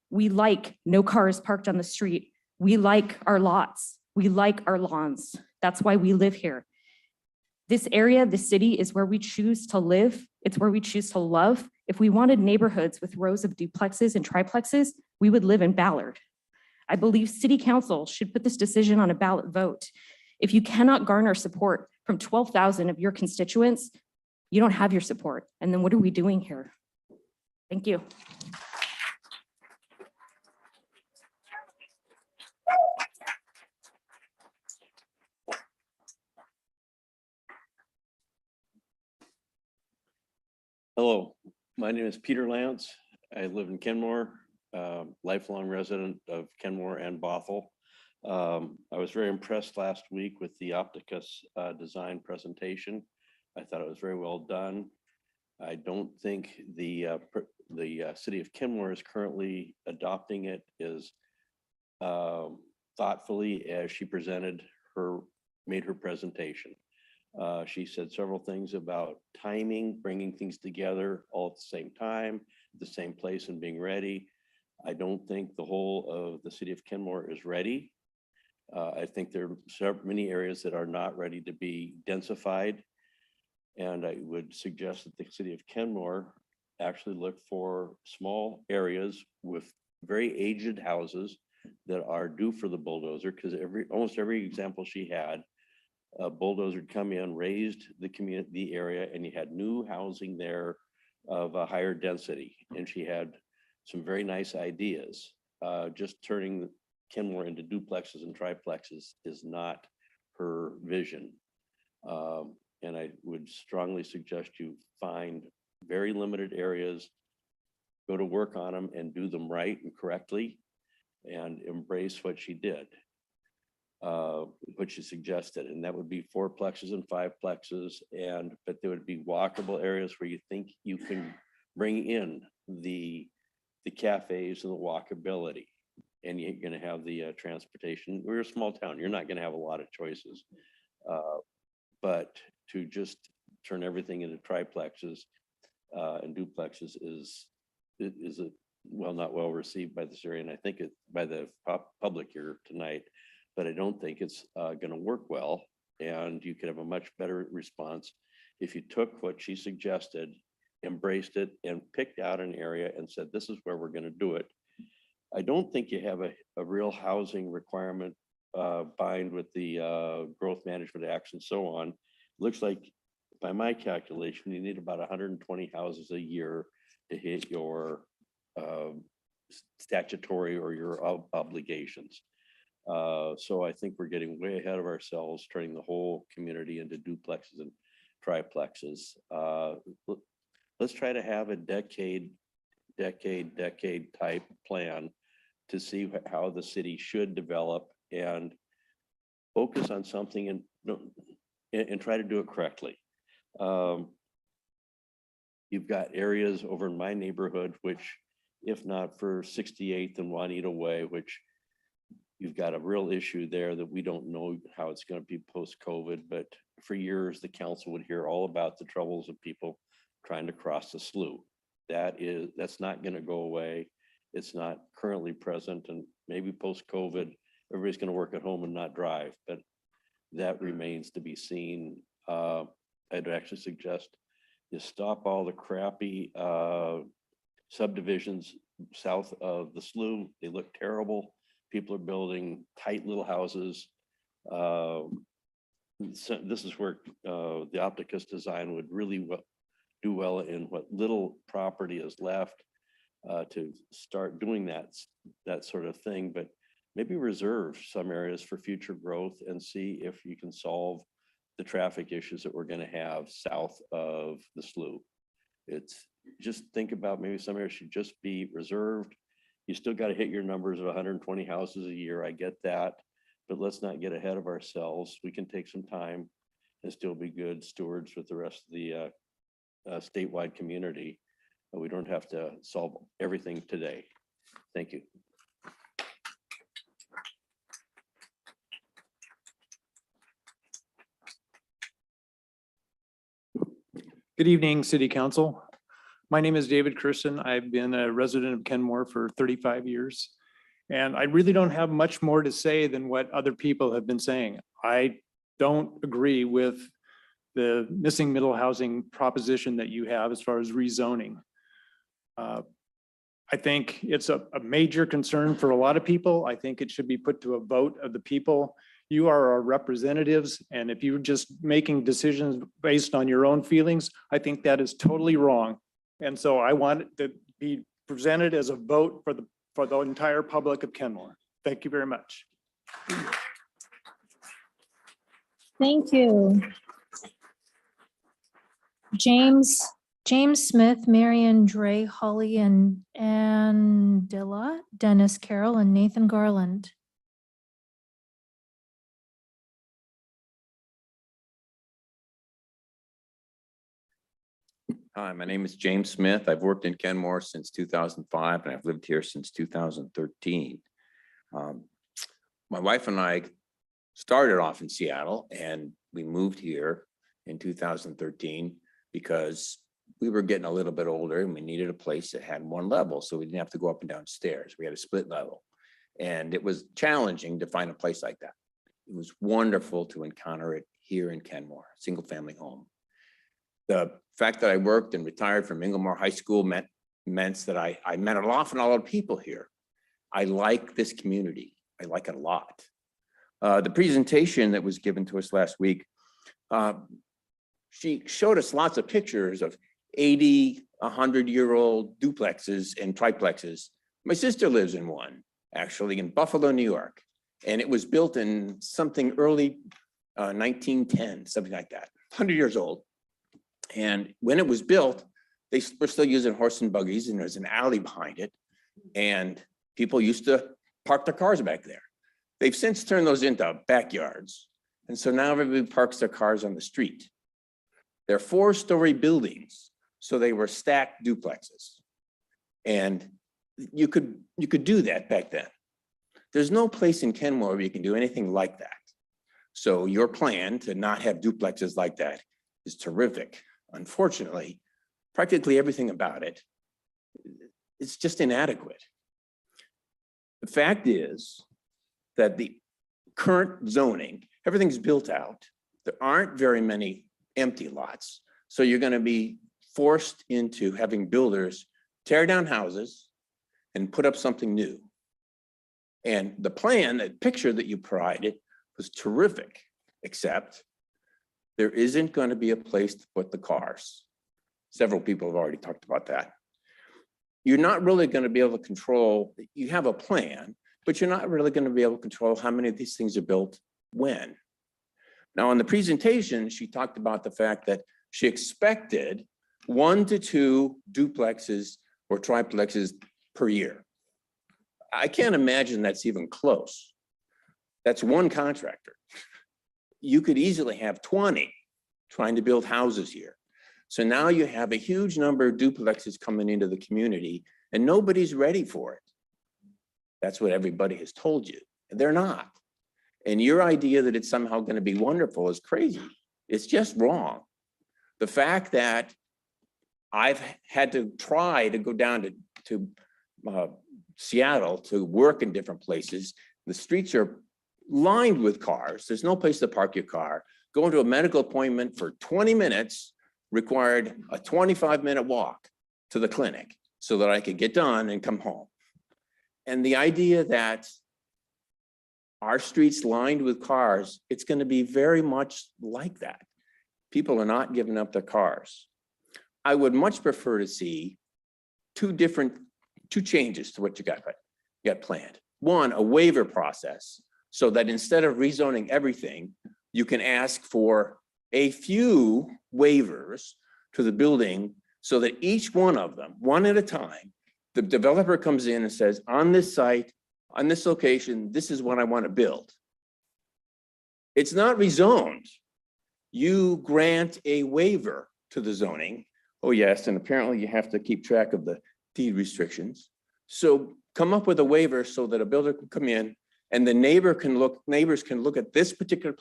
We like no cars parked on the street. We like our lots. We like our lawns. That's why we live here. This area, the city, is where we choose to live. It's where we choose to love. If we wanted neighborhoods with rows of duplexes and triplexes, we would live in Ballard. I believe City Council should put this decision on a ballot vote. If you cannot garner support from 12,000 of your constituents, you don't have your support. And then what are we doing here? Thank you. Hello, my name is Peter Lance. I live in Kenmore, lifelong resident of Kenmore and Bothell. I was very impressed last week with the Opticus design presentation. I thought it was very well done. I don't think the city of Kenmore is currently adopting it as thoughtfully as she made her presentation. She said several things about timing, bringing things together all at the same time, the same place, and being ready. I don't think the whole of the city of Kenmore is ready. I think there are many areas that are not ready to be densified. And I would suggest that the city of Kenmore actually look for small areas with very aged houses that are due for the bulldozer, because almost every example she had, a bulldozer would come in, raised the area, and you had new housing there of a higher density. And she had some very nice ideas. Just turning Kenmore into duplexes and triplexes is not her vision. And I would strongly suggest you find very limited areas, go to work on them and do them right and correctly, and embrace what she did, what she suggested. And that would be 4plexes and 5plexes, but there would be walkable areas where you think you can bring in the cafes and the walkability, and you're going to have the transportation. We're a small town. You're not going to have a lot of choices, but to just turn everything into triplexes and duplexes is not well received by this area, and I think by the public here tonight. But I don't think it's going to work well, and you could have a much better response if you took what she suggested, embraced it, and picked out an area and said, this is where we're going to do it. I don't think you have a real housing requirement bind with the Growth Management Acts and so on. Looks like, by my calculation, you need about 120 houses a year to hit your statutory or your obligations. So I think we're getting way ahead of ourselves, turning the whole community into duplexes and triplexes. Let's try to have a decade type plan to see how the city should develop, and focus on something and try to do it correctly. You've got areas over in my neighborhood which if not for 68th and Juanita Way, which you've got a real issue there that we don't know how it's going to be post-COVID, but for years, the council would hear all about the troubles of people trying to cross the slough. That's not going to go away. It's not currently present, and maybe post-COVID, everybody's going to work at home and not drive, but that remains to be seen. I'd actually suggest you stop all the crappy subdivisions south of the slough. They look terrible. People are building tight little houses. So this is where the Opticus design would really do well in what little property is left to start doing that sort of thing, but maybe reserve some areas for future growth and see if you can solve the traffic issues that we're going to have south of the slough. It's just think about maybe some areas should just be reserved. You still got to hit your numbers of 120 houses a year. I get that, but let's not get ahead of ourselves. We can take some time and still be good stewards with the rest of the statewide community. We don't have to solve everything today. Thank you. Good evening, City Council. My name is David Kirsten. I've been a resident of Kenmore for 35 years. And I really don't have much more to say than what other people have been saying. I don't agree with the missing middle housing proposition that you have as far as rezoning. I think it's a major concern for a lot of people. I think it should be put to a vote of the people. You are our representatives, and if you're just making decisions based on your own feelings, I think that is totally wrong. And so I want it to be presented as a vote for the entire public of Kenmore. Thank you very much. Thank you. James Smith, Marion Dre, Holly and Dilla, Dennis Carroll, and Nathan Garland. Hi, my name is James Smith. I've worked in Kenmore since 2005, and I've lived here since 2013. My wife and I started off in Seattle, and we moved here in 2013 because we were getting a little bit older and we needed a place that had one level, so we didn't have to go up and down stairs. We had a split level, and it was challenging to find a place like that. It was wonderful to encounter it here in Kenmore, single family home. The fact that I worked and retired from Inglewood High School meant that I met an awful lot of people here. I like this community. I like it a lot. The presentation that was given to us last week, she showed us lots of pictures of 80, 100-year-old duplexes and triplexes. My sister lives in one, actually, in Buffalo, New York. And it was built in something early 1910, something like that, 100 years old. And when it was built, they were still using horse and buggies, and there's an alley behind it. And people used to park their cars back there. They've since turned those into backyards. And so now everybody parks their cars on the street. They're 4-story buildings, so they were stacked duplexes. And you could do that back then. There's no place in Kenmore where you can do anything like that. So your plan to not have duplexes like that is terrific. Unfortunately, practically everything about it is just inadequate. The fact is that the current zoning, everything's built out. There aren't very many empty lots. So you're going to be forced into having builders tear down houses and put up something new. And the plan, that picture that you provided was terrific, except there isn't going to be a place to put the cars. Several people have already talked about that. You're not really going to be able to control, you have a plan, but you're not really going to be able to control how many of these things are built when. Now, in the presentation, she talked about the fact that she expected 1 to 2 duplexes or triplexes per year. I can't imagine that's even close. That's one contractor. You could easily have 20 trying to build houses here. So now you have a huge number of duplexes coming into the community, and nobody's ready for it. That's what everybody has told you, and they're not. And your idea that it's somehow going to be wonderful is crazy. It's just wrong. The fact that I've had to try to go down to Seattle to work in different places. The streets are lined with cars. There's no place to park your car. Going to a medical appointment for 20 minutes required a 25-minute walk to the clinic so that I could get done and come home. And the idea that our streets lined with cars, it's going to be very much like that. People are not giving up their cars. I would much prefer to see two changes to what you got planned. One, a waiver process, so that instead of rezoning everything, you can ask for a few waivers to the building so that each one of them, one at a time, the developer comes in and says, on this site, on this location, this is what I want to build. It's not rezoned. You grant a waiver to the zoning. Oh yes, and apparently you have to keep track of the deed restrictions. So come up with a waiver so that a builder can come in and the neighbors can look at this particular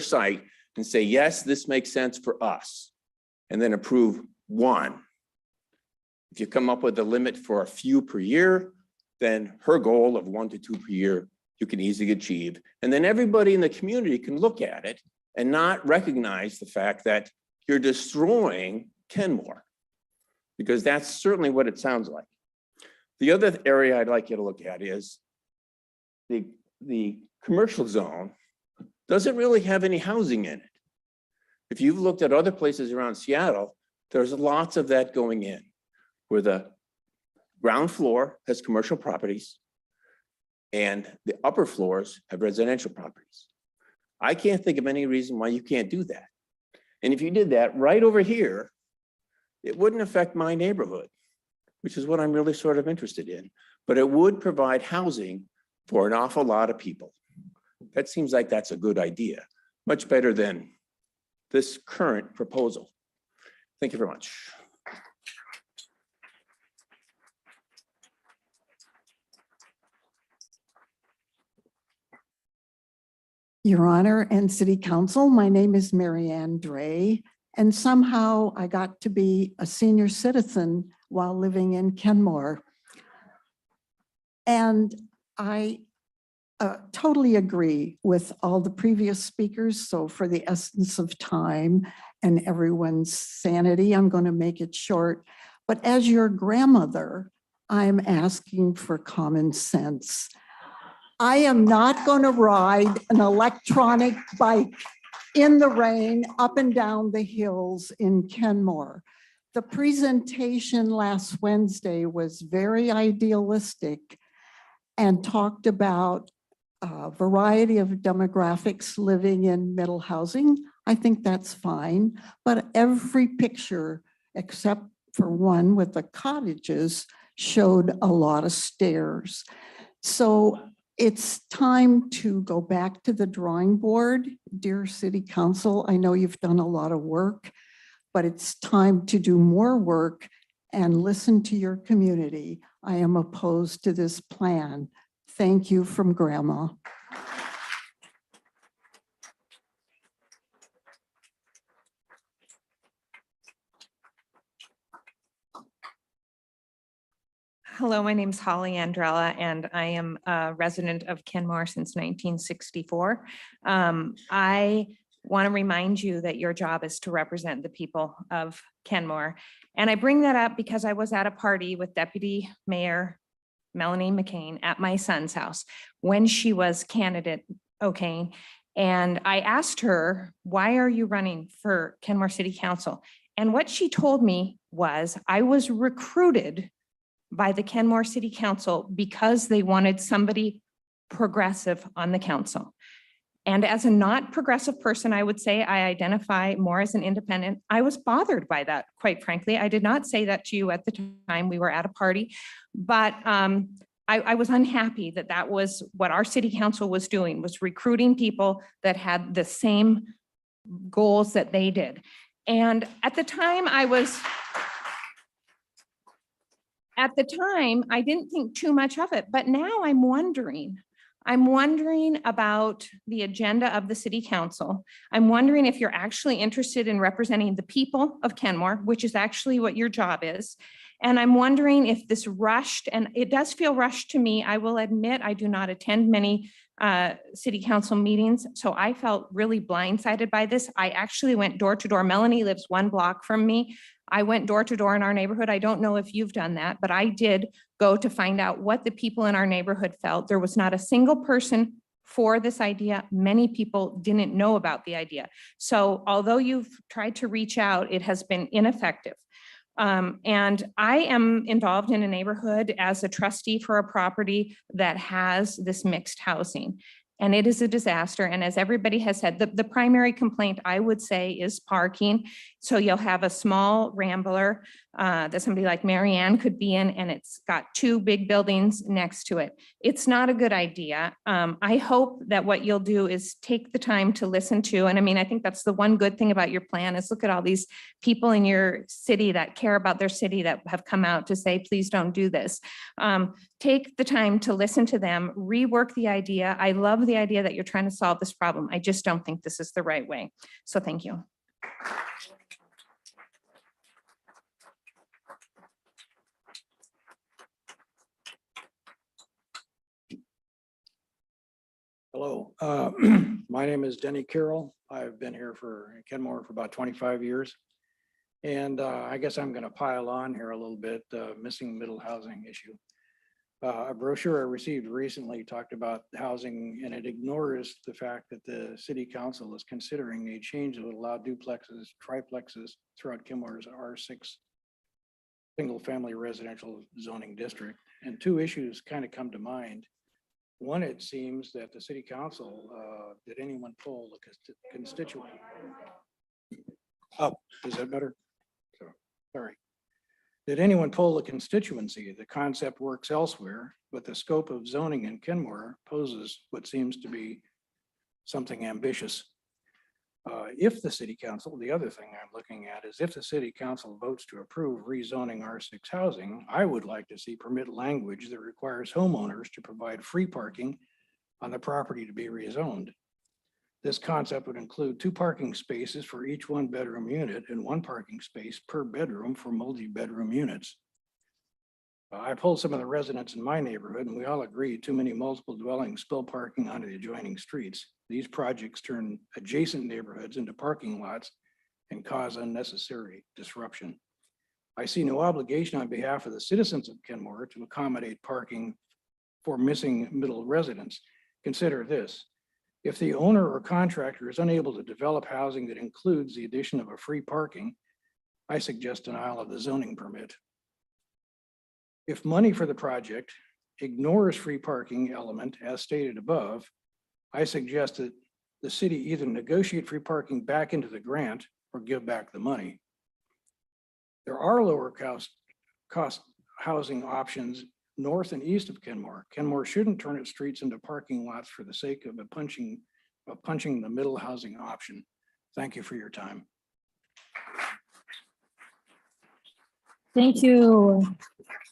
site and say, yes, this makes sense for us, and then approve one. If you come up with a limit for a few per year, then her goal of 1 to 2 per year, you can easily achieve. And then everybody in the community can look at it and not recognize the fact that you're destroying Kenmore, because that's certainly what it sounds like. The other area I'd like you to look at is the commercial zone doesn't really have any housing in it. If you've looked at other places around Seattle, there's lots of that going in, where the ground floor has commercial properties and the upper floors have residential properties. I can't think of any reason why you can't do that. And if you did that right over here, it wouldn't affect my neighborhood, which is what I'm really sort of interested in, but it would provide housing for an awful lot of people. That seems like that's a good idea, much better than this current proposal. Thank you very much. Your Honor and City Council, my name is Mary Ann Dre, and somehow I got to be a senior citizen while living in Kenmore. And I totally agree with all the previous speakers. So for the essence of time and everyone's sanity, I'm going to make it short. But as your grandmother, I'm asking for common sense. I am not going to ride an electronic bike in the rain up and down the hills in Kenmore. The presentation last Wednesday was very idealistic and talked about a variety of demographics living in middle housing. I think that's fine, but every picture except for one with the cottages showed a lot of stairs. So it's time to go back to the drawing board. Dear City Council, I know you've done a lot of work, but it's time to do more work and listen to your community. I am opposed to this plan. Thank you from Grandma. Hello, my name is Holly Andrella, and I am a resident of Kenmore since 1964. I want to remind you that your job is to represent the people of Kenmore. And I bring that up because I was at a party with Deputy Mayor Melanie McCain at my son's house when she was candidate O'Kane. And I asked her, why are you running for Kenmore City Council? And what she told me was, I was recruited by the Kenmore City Council because they wanted somebody progressive on the council. And as a not progressive person, I would say I identify more as an independent. I was bothered by that, quite frankly. I did not say that to you at the time. We were at a party, but I was unhappy that that was what our city council was doing, was recruiting people that had the same goals that they did. And at the time I was At the time, I didn't think too much of it, but now I'm wondering about the agenda of the city council. I'm wondering if you're actually interested in representing the people of Kenmore, which is actually what your job is. And I'm wondering if this rushed, and it does feel rushed to me. I will admit, I do not attend many city council meetings, so I felt really blindsided by this. I actually went door to door. Melanie lives 1 block from me. I went door to door in our neighborhood. I don't know if you've done that, but I did go to find out what the people in our neighborhood felt. There was not a single person for this idea. Many people didn't know about the idea. So although you've tried to reach out, it has been ineffective. And I am involved in a neighborhood as a trustee for a property that has this mixed housing. And it is a disaster. And as everybody has said, the primary complaint I would say is parking. So you'll have a small rambler that somebody like Marianne could be in, and it's got 2 big buildings next to it. It's not a good idea. I hope that what you'll do is take the time to listen to, and I mean, I think that's the one good thing about your plan is look at all these people in your city that care about their city that have come out to say, please don't do this. Take the time to listen to them, rework the idea. I love the idea that you're trying to solve this problem. I just don't think this is the right way. So thank you. Hello, my name is Denny Carroll. I've been here in Kenmore for about 25 years. And I guess I'm going to pile on here a little bit, missing middle housing issue. A brochure I received recently talked about housing, and it ignores the fact that the city council is considering a change that would allow duplexes, triplexes throughout Kenmore's R6 single family residential zoning district. And 2 issues kind of come to mind. One, it seems that the city council, did anyone poll the constituent? Oh, is that better? Sorry. Did anyone poll the constituency? The concept works elsewhere, but the scope of zoning in Kenmore poses what seems to be something ambitious. If the city council, the other thing I'm looking at is if the city council votes to approve rezoning R6 housing, I would like to see permit language that requires homeowners to provide free parking on the property to be rezoned. This concept would include 2 parking spaces for each 1-bedroom unit and 1 parking space per bedroom for multi-bedroom units. I polled some of the residents in my neighborhood, and we all agree too many multiple dwellings spill parking onto the adjoining streets. These projects turn adjacent neighborhoods into parking lots and cause unnecessary disruption. I see no obligation on behalf of the citizens of Kenmore to accommodate parking for missing middle residents. Consider this. If the owner or contractor is unable to develop housing that includes the addition of a free parking, I suggest denial of the zoning permit. If money for the project ignores free parking element as stated above, I suggest that the city either negotiate free parking back into the grant or give back the money. There are lower cost housing options north and east of Kenmore. Kenmore shouldn't turn its streets into parking lots for the sake of punching the middle housing option. Thank you for your time. Thank you.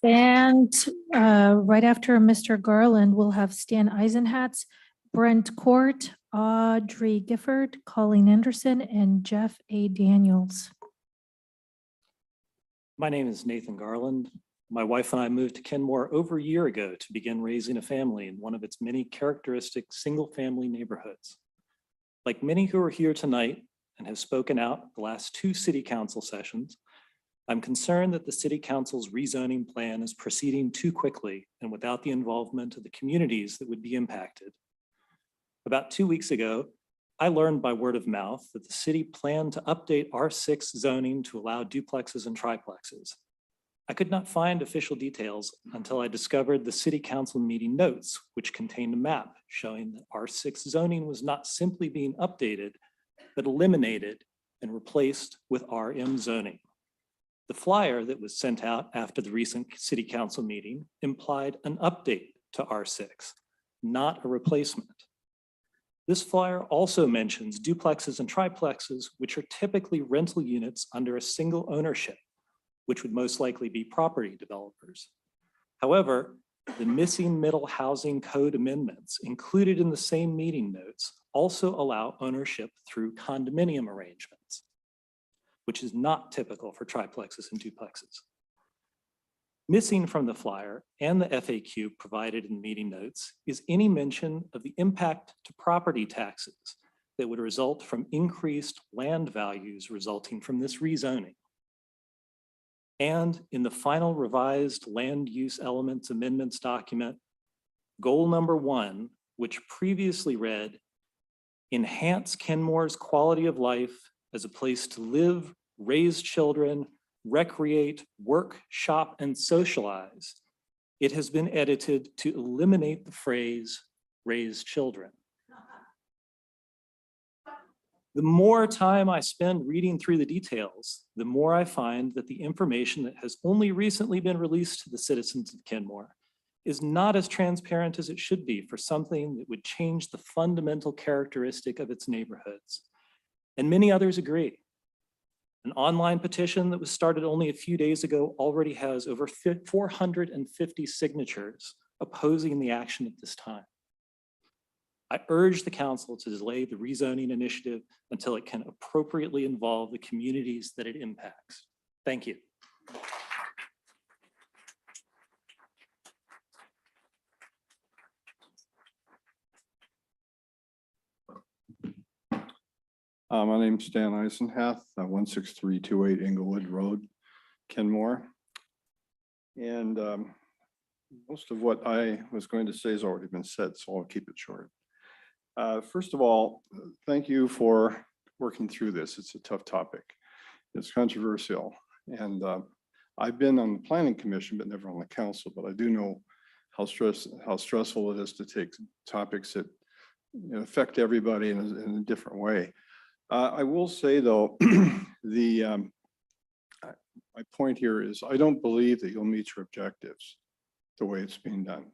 And right after Mr. Garland, we'll have Stan Eisenhatz, Brent Court, Audrey Gifford, Colleen Anderson, and Jeff A. Daniels. My name is Nathan Garland. My wife and I moved to Kenmore over a year ago to begin raising a family in one of its many characteristic single-family neighborhoods. Like many who are here tonight and have spoken out the last 2 city council sessions, I'm concerned that the city council's rezoning plan is proceeding too quickly and without the involvement of the communities that would be impacted. About 2 weeks ago, I learned by word of mouth that the city planned to update R6 zoning to allow duplexes and triplexes. I could not find official details until I discovered the city council meeting notes, which contained a map showing that R6 zoning was not simply being updated, but eliminated and replaced with RM zoning. The flyer that was sent out after the recent city council meeting implied an update to R6, not a replacement. This flyer also mentions duplexes and triplexes, which are typically rental units under a single ownership. which would most likely be property developers. However, the missing middle housing code amendments included in the same meeting notes also allow ownership through condominium arrangements, which is not typical for triplexes and duplexes. Missing from the flyer and the FAQ provided in meeting notes is any mention of the impact to property taxes that would result from increased land values resulting from this rezoning. And in the final revised land use elements amendments document, goal number 1, which previously read, enhance Kenmore's quality of life as a place to live, raise children, recreate, work, shop, and socialize, it has been edited to eliminate the phrase raise children. The more time I spend reading through the details, the more I find that the information that has only recently been released to the citizens of Kenmore is not as transparent as it should be for something that would change the fundamental characteristic of its neighborhoods. And many others agree. An online petition that was started only a few days ago already has over 450 signatures opposing the action at this time. I urge the council to delay the rezoning initiative until it can appropriately involve the communities that it impacts. Thank you. My name's Stan Eisenhath, 16328 Inglewood Road, Kenmore. And most of what I was going to say has already been said, so I'll keep it short. First of all, thank you for working through this. It's a tough topic. It's controversial. And I've been on the planning commission, but never on the council, but I do know how stressful it is to take topics that affect everybody in a different way. I will say though, my point here is I don't believe that you'll meet your objectives the way it's being done.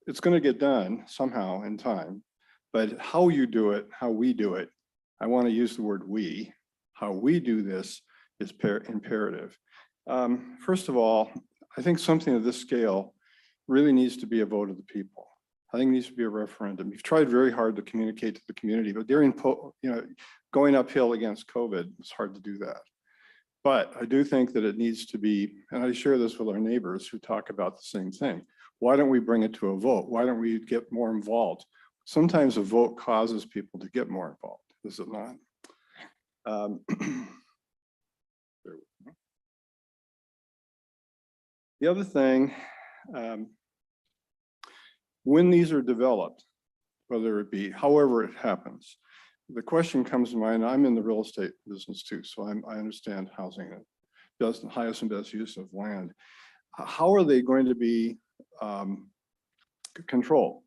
It's going to get done somehow in time, but how you do it, how we do it, I want to use the word we, how we do this is imperative. First of all, I think something of this scale really needs to be a vote of the people. I think it needs to be a referendum. You've tried very hard to communicate to the community, but during, going uphill against COVID, it's hard to do that. But I do think that it needs to be, and I share this with our neighbors who talk about the same thing. Why don't we bring it to a vote? Why don't we get more involved? Sometimes a vote causes people to get more involved, is it not? The other thing, when these are developed, whether it be however it happens, the question comes to mind. I'm in the real estate business too, so I understand housing and the highest and best use of land. How are they going to be controlled?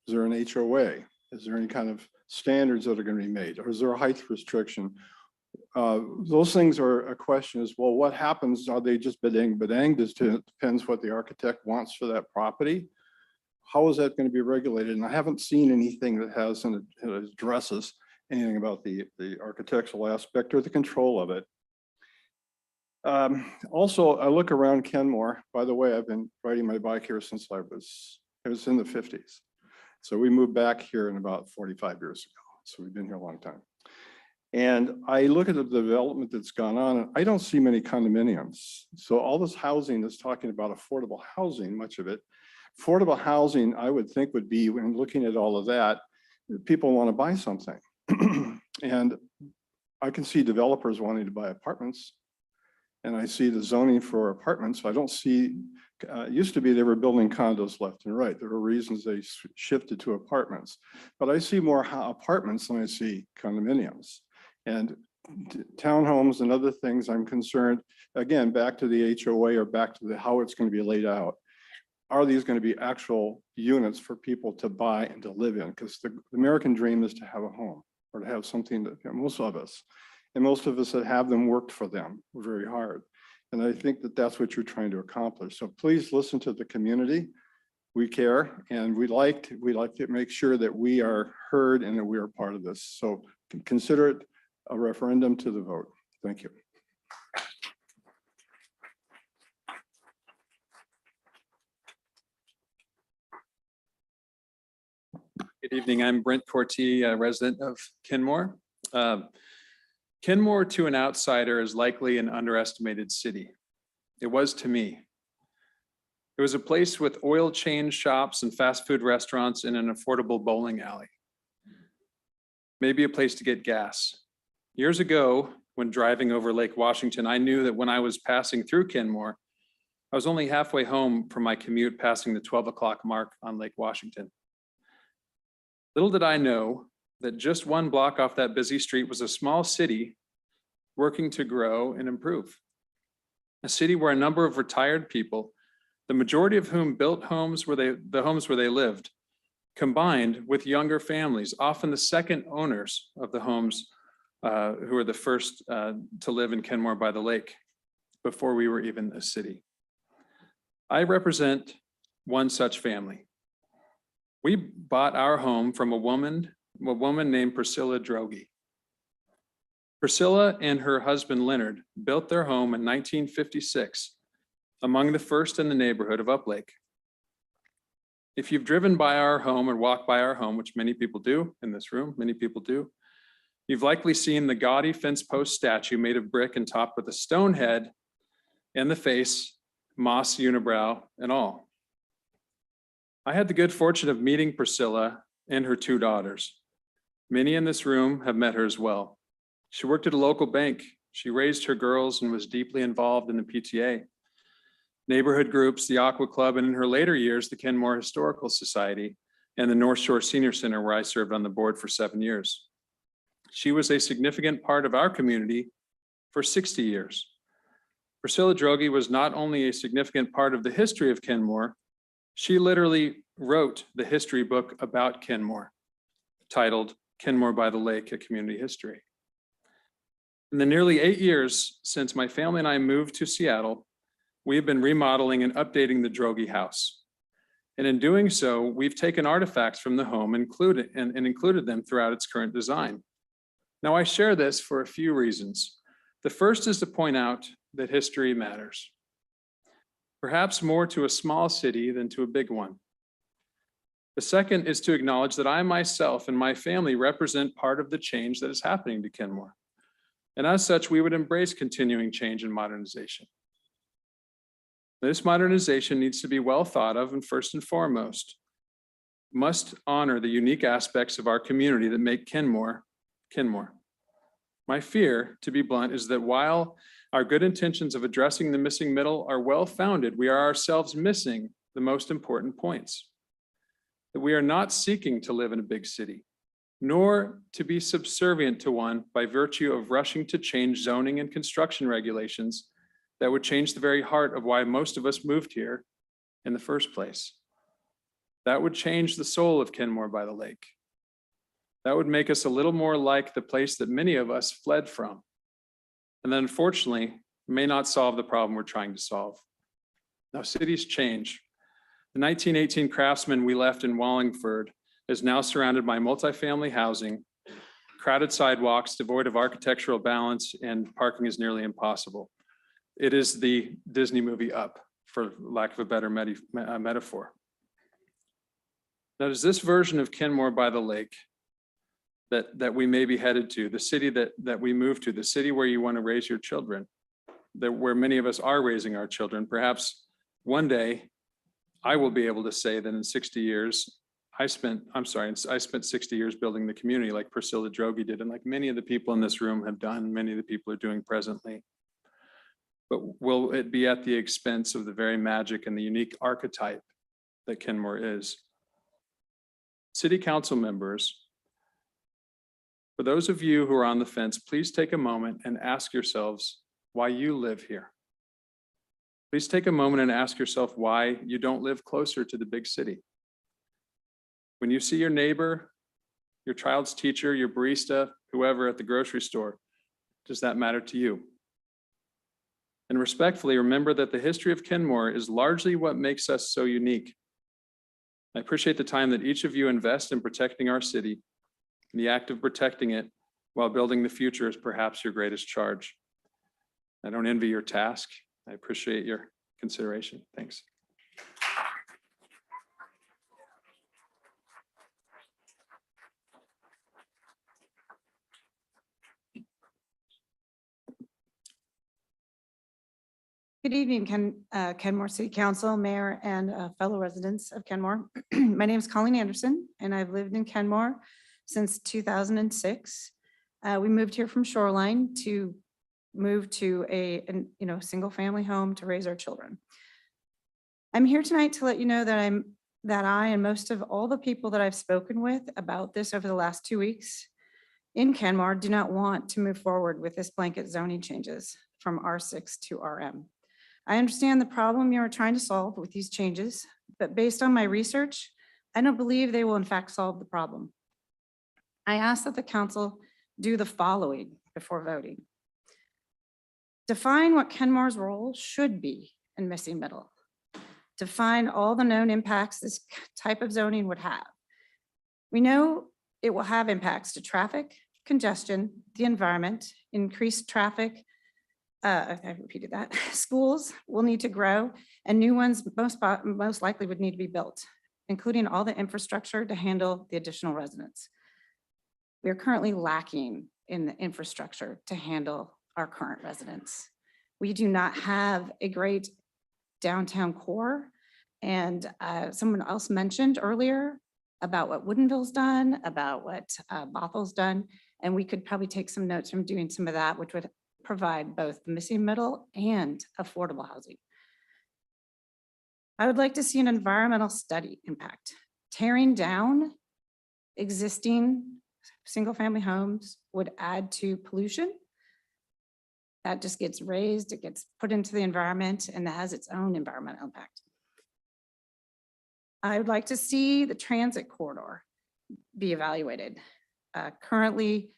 Is there an HOA? Is there any kind of standards that are going to be made? Or is there a height restriction? Those things are a question as well. What happens? Are they just bedang? It depends what the architect wants for that property. How is that going to be regulated? And I haven't seen anything that has and addresses anything about the architectural aspect or the control of it. Also, I look around Kenmore. By the way, I've been riding my bike here since it was in the 50s. So we moved back here in about 45 years ago. So we've been here a long time. And I look at the development that's gone on, and I don't see many condominiums. So all this housing is talking about affordable housing, much of it. Affordable housing, I would think, would be, when looking at all of that, people want to buy something. And I can see developers wanting to buy apartments. And I see the zoning for apartments. I don't see, it used to be they were building condos left and right. There were reasons they shifted to apartments. But I see more apartments than I see condominiums. And townhomes and other things, I'm concerned, again, back to the HOA or back to how it's going to be laid out. Are these going to be actual units for people to buy and to live in? Because the American dream is to have a home or to have something that most of us that have them worked for them very hard. And I think that that's what you're trying to accomplish. So please listen to the community. We care, and we like to make sure that we are heard and that we are part of this. So consider it a referendum to the vote. Thank you. Good evening. I'm Brent Corti, a resident of Kenmore. Kenmore, to an outsider, is likely an underestimated city. It was to me. It was a place with oil change shops and fast food restaurants in an affordable bowling alley. Maybe a place to get gas. Years ago, when driving over Lake Washington, I knew that when I was passing through Kenmore, I was only halfway home from my commute passing the 12 o'clock mark on Lake Washington. Little did I know that just one block off that busy street was a small city working to grow and improve. A city where a number of retired people, the majority of whom built homes where they lived, combined with younger families, often the second owners of the homes who were the first to live in Kenmore by the lake before we were even a city. I represent one such family. We bought our home from a woman named Priscilla Droege. Priscilla and her husband Leonard built their home in 1956, among the first in the neighborhood of Uplake. If you've driven by our home or walked by our home, which many people do in this room, many people do, you've likely seen the gaudy fence post statue made of brick and topped with a stone head and the face, moss unibrow and all. I had the good fortune of meeting Priscilla and her two daughters. Many in this room have met her as well. She worked at a local bank. She raised her girls and was deeply involved in the PTA, neighborhood groups, the Aqua Club, and in her later years, the Kenmore Historical Society and the North Shore Senior Center, where I served on the board for 7 years. She was a significant part of our community for 60 years. Priscilla Droege was not only a significant part of the history of Kenmore, she literally wrote the history book about Kenmore, titled Kenmore by the Lake, A Community History. In the nearly 8 years since my family and I moved to Seattle, we have been remodeling and updating the Droege house. And in doing so, we've taken artifacts from the home and included them throughout its current design. Now, I share this for a few reasons. The first is to point out that history matters, perhaps more to a small city than to a big one. The second is to acknowledge that I myself and my family represent part of the change that is happening to Kenmore. And as such, we would embrace continuing change and modernization. This modernization needs to be well thought of and first and foremost, must honor the unique aspects of our community that make Kenmore, Kenmore. My fear, to be blunt, is that while our good intentions of addressing the missing middle are well-founded, we are ourselves missing the most important points. That we are not seeking to live in a big city, nor to be subservient to one by virtue of rushing to change zoning and construction regulations that would change the very heart of why most of us moved here in the first place. That would change the soul of Kenmore by the Lake. That would make us a little more like the place that many of us fled from. And then unfortunately, may not solve the problem we're trying to solve. Now, cities change. The 1918 Craftsman we left in Wallingford is now surrounded by multifamily housing, crowded sidewalks devoid of architectural balance, and parking is nearly impossible. It is the Disney movie Up, for lack of a better metaphor. Now, does this version of Kenmore by the Lake that we may be headed to, the city that we move to, the city where you want to raise your children, where many of us are raising our children, perhaps one day I will be able to say that in 60 years, I spent 60 years building the community like Priscilla Droege did, and like many of the people in this room have done, many of the people are doing presently. But will it be at the expense of the very magic and the unique archetype that Kenmore is? City council members, for those of you who are on the fence, please take a moment and ask yourselves why you live here. Please take a moment and ask yourself why you don't live closer to the big city. When you see your neighbor, your child's teacher, your barista, whoever at the grocery store, does that matter to you? And respectfully, remember that the history of Kenmore is largely what makes us so unique. I appreciate the time that each of you invest in protecting our city. The act of protecting it while building the future is perhaps your greatest charge. I don't envy your task. I appreciate your consideration. Thanks. evening, Kenmore City Council, Mayor, and fellow residents of Kenmore. My name is Colleen Anderson, and I've lived in Kenmore since 2006. We moved here from Shoreline to move to a single-family home to raise our children. I'm here tonight to let you know that I and most of all the people that I've spoken with about this over the last 2 weeks in Kenmore do not want to move forward with this blanket zoning changes from R6 to RM. I understand the problem you are trying to solve with these changes, but based on my research, I don't believe they will in fact solve the problem. I ask that the council do the following before voting. Define what Kenmore's role should be in missing middle. Define all the known impacts this type of zoning would have. We know it will have impacts to traffic, congestion, the environment, increased traffic. I repeated that. Schools will need to grow and new ones most likely would need to be built, including all the infrastructure to handle the additional residents. We are currently lacking in the infrastructure to handle our current residents. We do not have a great downtown core. And someone else mentioned earlier about what Woodinville's done, about what Bothel's done. And we could probably take some notes from doing some of that, which would provide both missing middle and affordable housing. I would like to see an environmental study impact. Tearing down existing single-family homes would add to pollution. That just gets raised, it gets put into the environment, and that has its own environmental impact. I would like to see the transit corridor be evaluated. Currently,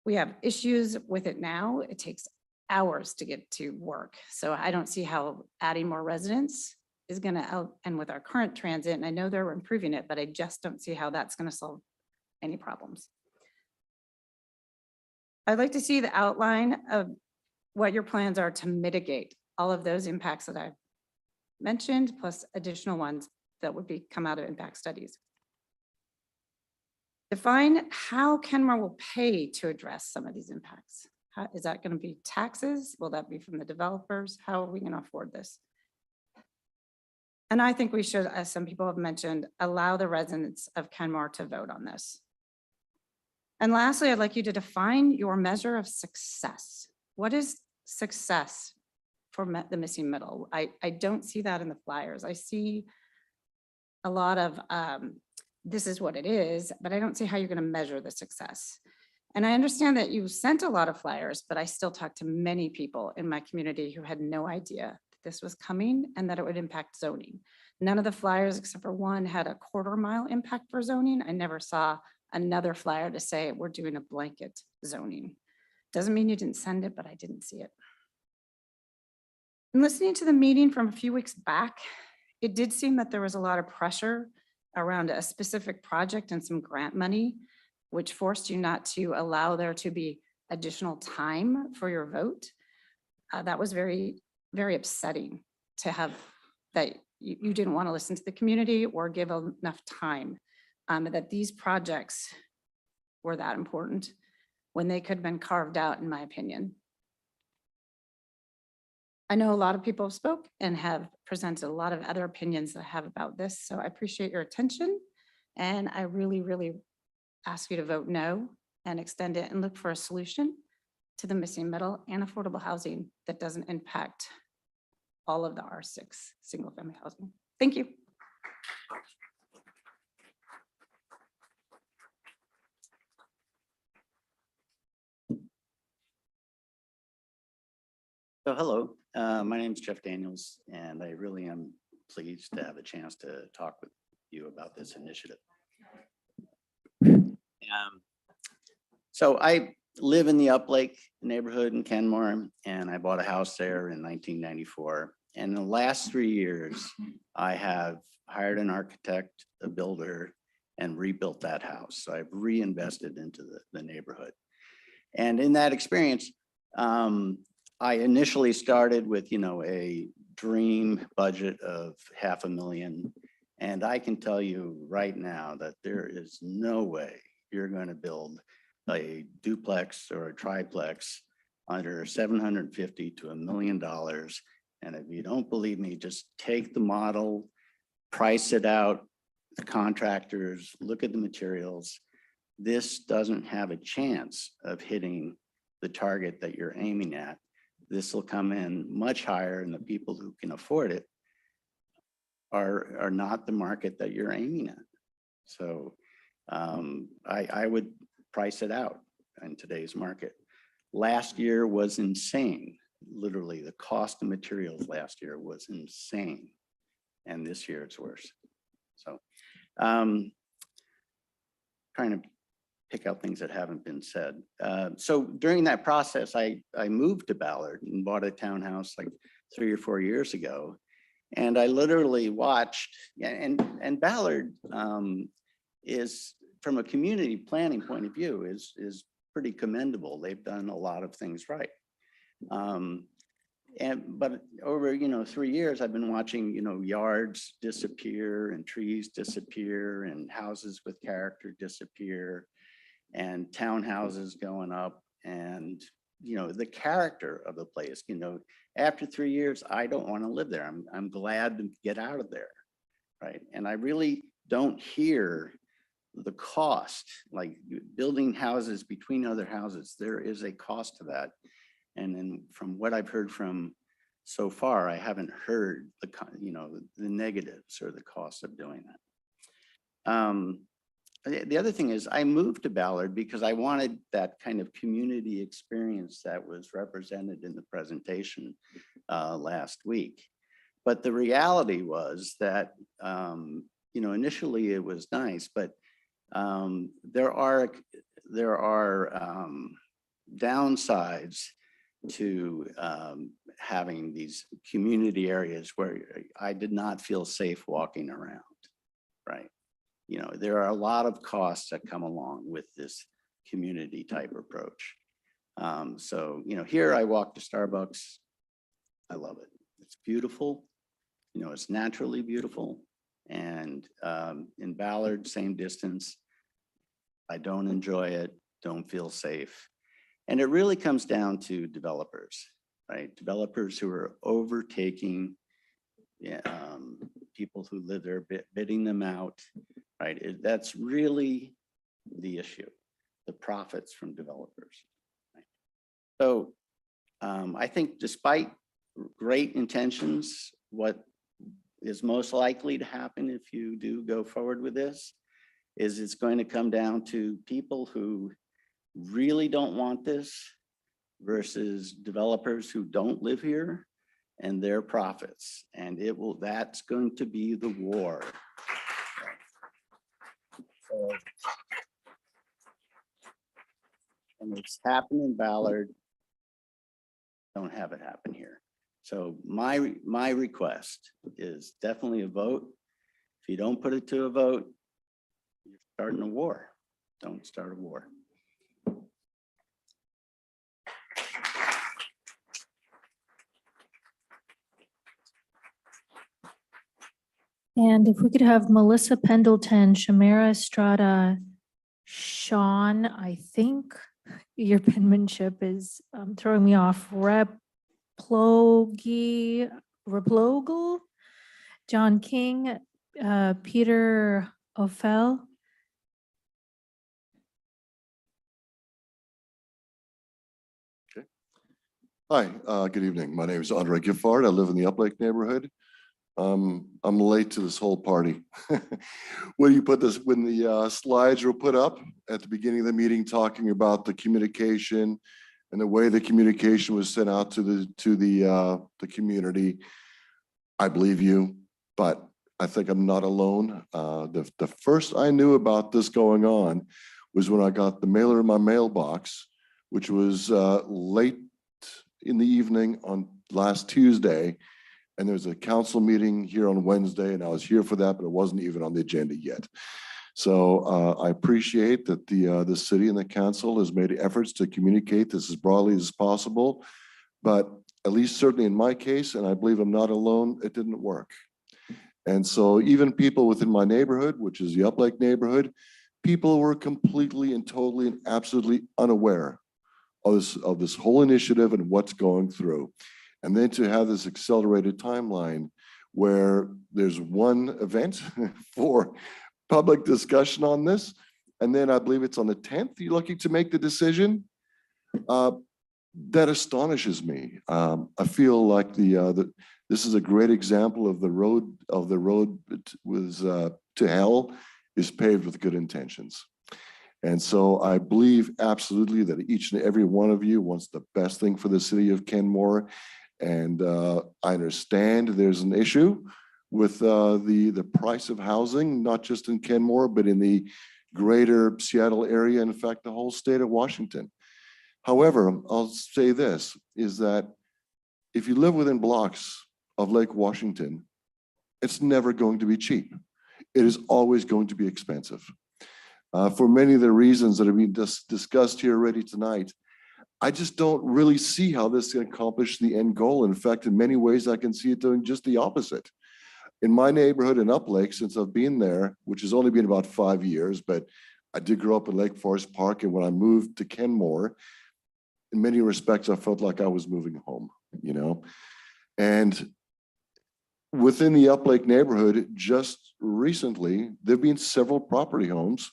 we have issues with it now. It takes hours to get to work. So I don't see how adding more residents is going to and with our current transit, and I know they're improving it, but I just don't see how that's going to solve any problems. I'd like to see the outline of what your plans are to mitigate all of those impacts that I've mentioned, plus additional ones that would come out of impact studies. Define how Kenmore will pay to address some of these impacts. Is that going to be taxes? Will that be from the developers? How are we going to afford this? And I think we should, as some people have mentioned, allow the residents of Kenmore to vote on this. And lastly, I'd like you to define your measure of success. What is success for the missing middle? I don't see that in the flyers. I see a lot of this is what it is, but I don't see how you're going to measure the success. And I understand that you sent a lot of flyers, but I still talked to many people in my community who had no idea that this was coming and that it would impact zoning. None of the flyers, except for one, had a quarter-mile impact for zoning. I never saw another flyer to say we're doing a blanket zoning. Doesn't mean you didn't send it, but I didn't see it. And listening to the meeting from a few weeks back, it did seem that there was a lot of pressure around a specific project and some grant money, which forced you not to allow there to be additional time for your vote. That was very, very upsetting to have that you didn't want to listen to the community or give enough time, that these projects were that important when they could have been carved out, in my opinion. I know a lot of people spoke and have presented a lot of other opinions that I have about this, so I appreciate your attention. And I really, really ask you to vote no and extend it and look for a solution to the missing middle and affordable housing that doesn't impact all of the R6 single-family housing. Thank you. So hello, my name is Jeff Daniels, and I really am pleased to have a chance to talk with you about this initiative. So I live in the Uplake neighborhood in Kenmore, and I bought a house there in 1994. And in the last 3 years, I have hired an architect, a builder, and rebuilt that house. So I've reinvested into the neighborhood. And in that experience, I initially started with, a dream budget of $500,000. And I can tell you right now that there is no way you're going to build a duplex or a triplex under $750 to $1 million. And if you don't believe me, just take the model, price it out, the contractors, look at the materials. This doesn't have a chance of hitting the target that you're aiming at. This will come in much higher, and the people who can afford it are not the market that you're aiming at. So I would price it out in today's market. Last year was insane. Literally, the cost of materials last year was insane. And this year it's worse. So trying to pick out things that haven't been said. So during that process, I moved to Ballard and bought a townhouse like 3 or 4 years ago. And I literally watched, and Ballard is, from a community planning point of view, is pretty commendable. They've done a lot of things right. But over 3 years, I've been watching yards disappear and trees disappear and houses with character disappear and townhouses going up, and the character of the place. After 3 years, I don't want to live there. I'm glad to get out of there, right? And I really don't hear the cost, like building houses between other houses. There is a cost to that. And then from what I've heard from so far, I haven't heard the negatives or the cost of doing that. The other thing is I moved to Ballard because I wanted that kind of community experience that was represented in the presentation last week. But the reality was that, initially it was nice, but there are downsides to having these community areas where I did not feel safe walking around, right? There are a lot of costs that come along with this community type approach. So, here I walk to Starbucks. I love it. It's beautiful. It's naturally beautiful. And in Ballard, same distance. I don't enjoy it, don't feel safe. And it really comes down to developers, right? Developers who are overtaking people who live there, bidding them out, right? That's really the issue, the profits from developers. Right? So I think despite great intentions, what is most likely to happen if you do go forward with this is it's going to come down to people who really don't want this versus developers who don't live here and their profits. And that's going to be the war. So, and it's happened in Ballard. Don't have it happen here. So my request is definitely a vote. If you don't put it to a vote, you're starting a war. Don't start a war. And if we could have Melissa Pendleton, Shamara Estrada, Sean, I think your penmanship is throwing me off, Replogel, John King, Peter Ophel. Hi, good evening. My name is Andre Giffard. I live in the Uplake neighborhood. I'm late to this whole party. When you put this, when the slides were put up at the beginning of the meeting, talking about the communication and the way the communication was sent out to the community, I believe you, but I think I'm not alone. The first I knew about this going on was when I got the mailer in my mailbox, which was late in the evening on last Tuesday. And there was a council meeting here on Wednesday, and I was here for that, but it wasn't even on the agenda yet. So I appreciate that the city and the council has made efforts to communicate this as broadly as possible, but at least certainly in my case, and I believe I'm not alone, it didn't work. And so even people within my neighborhood, which is the Uplake neighborhood, people were completely and totally and absolutely unaware of this whole initiative and what's going through. And then to have this accelerated timeline where there's one event for public discussion on this. And then I believe it's on the 10th, you're looking to make the decision. That astonishes me. I feel like this is a great example of the road was to hell is paved with good intentions. And so I believe absolutely that each and every one of you wants the best thing for the city of Kenmore. And I understand there's an issue with the price of housing, not just in Kenmore, but in the greater Seattle area, in fact, the whole state of Washington. However, I'll say this, is that if you live within blocks of Lake Washington, it's never going to be cheap. It is always going to be expensive. For many of the reasons that have been discussed here already tonight, I just don't really see how this can accomplish the end goal. In fact, in many ways, I can see it doing just the opposite. In my neighborhood in Uplake, since I've been there, which has only been about 5 years, but I did grow up in Lake Forest Park. And when I moved to Kenmore, in many respects, I felt like I was moving home, you know? And within the Uplake neighborhood, just recently, there've been several property homes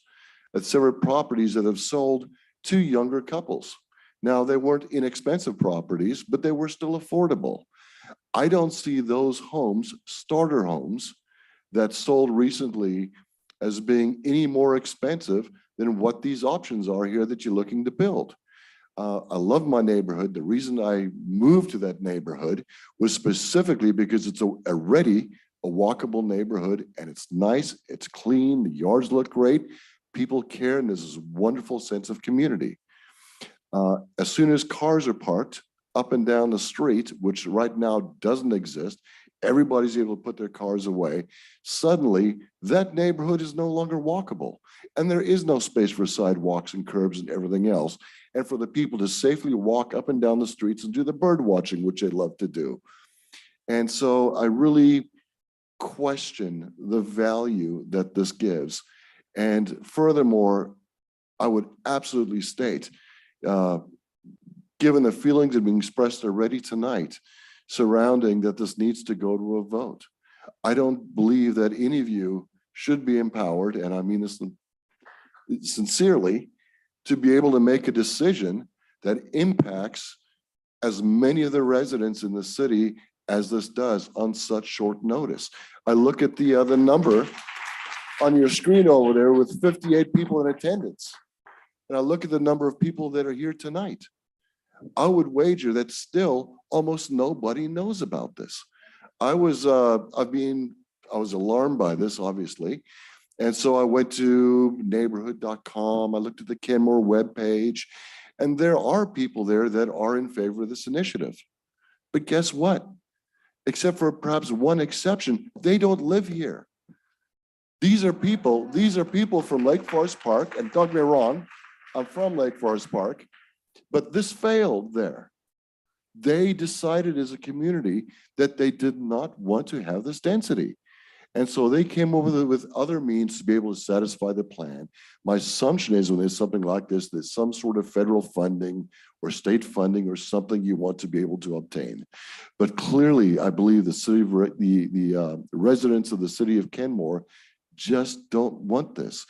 at several properties that have sold to younger couples. Now, they weren't inexpensive properties, but they were still affordable. I don't see those homes, starter homes, that sold recently as being any more expensive than what these options are here that you're looking to build. I love my neighborhood. The reason I moved to that neighborhood was specifically because it's already a walkable neighborhood, and it's nice, it's clean, the yards look great, people care, and there's this wonderful sense of community. As soon as cars are parked up and down the street, which right now doesn't exist, everybody's able to put their cars away. Suddenly, that neighborhood is no longer walkable, and there is no space for sidewalks and curbs and everything else, and for the people to safely walk up and down the streets and do the bird watching, which they love to do. And so I really question the value that this gives. And furthermore, I would absolutely state, given the feelings that have been expressed already tonight surrounding that this needs to go to a vote, I don't believe that any of you should be empowered, and I mean this sincerely, to be able to make a decision that impacts as many of the residents in the city as this does on such short notice. I look at the number on your screen over there with 58 people in attendance. And I look at the number of people that are here tonight. I would wager that still almost nobody knows about this. I was alarmed by this, obviously. And so I went to neighborhood.com. I looked at the Kenmore webpage, and there are people there that are in favor of this initiative. But guess what? Except for perhaps one exception, they don't live here. These are people from Lake Forest Park, and don't get me wrong, I'm from Lake Forest Park, but this failed there. They decided as a community that they did not want to have this density. And so they came over with other means to be able to satisfy the plan. My assumption is when there's something like this, there's some sort of federal funding or state funding or something you want to be able to obtain. But clearly, I believe the residents of the city of Kenmore just don't want this,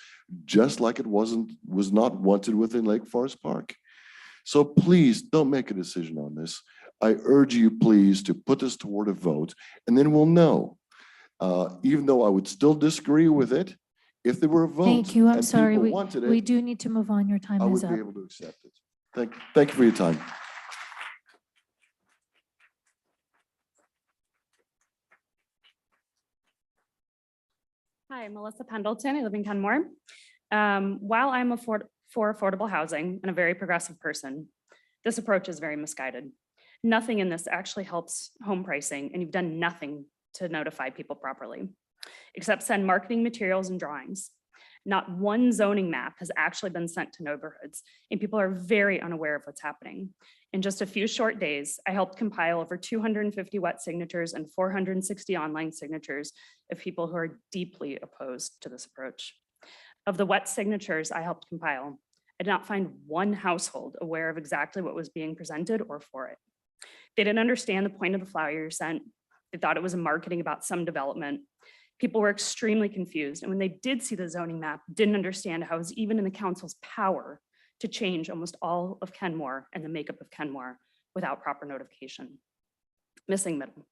just like it was not wanted within Lake Forest Park. So please don't make a decision on this. I urge you, please, to put this toward a vote, and then we'll know. Even though I would still disagree with it, if there were a vote. Thank you. I'm and sorry. people wanted We it, do need to move on. Your time I is would up. be able to accept it. Thank you for your time. Hi, I'm Melissa Pendleton. I live in Kenmore. While I'm for affordable housing and a very progressive person, this approach is very misguided. Nothing in this actually helps home pricing, and you've done nothing to notify people properly, except send marketing materials and drawings. Not one zoning map has actually been sent to neighborhoods, and people are very unaware of what's happening. In just a few short days, I helped compile over 250 wet signatures and 460 online signatures of people who are deeply opposed to this approach. Of the wet signatures I helped compile, I did not find one household aware of exactly what was being presented or for it. They didn't understand the point of the flyer sent. They thought it was a marketing about some development. People were extremely confused. And when they did see the zoning map, didn't understand how it was even in the council's power to change almost all of Kenmore and the makeup of Kenmore without proper notification. Missing middle.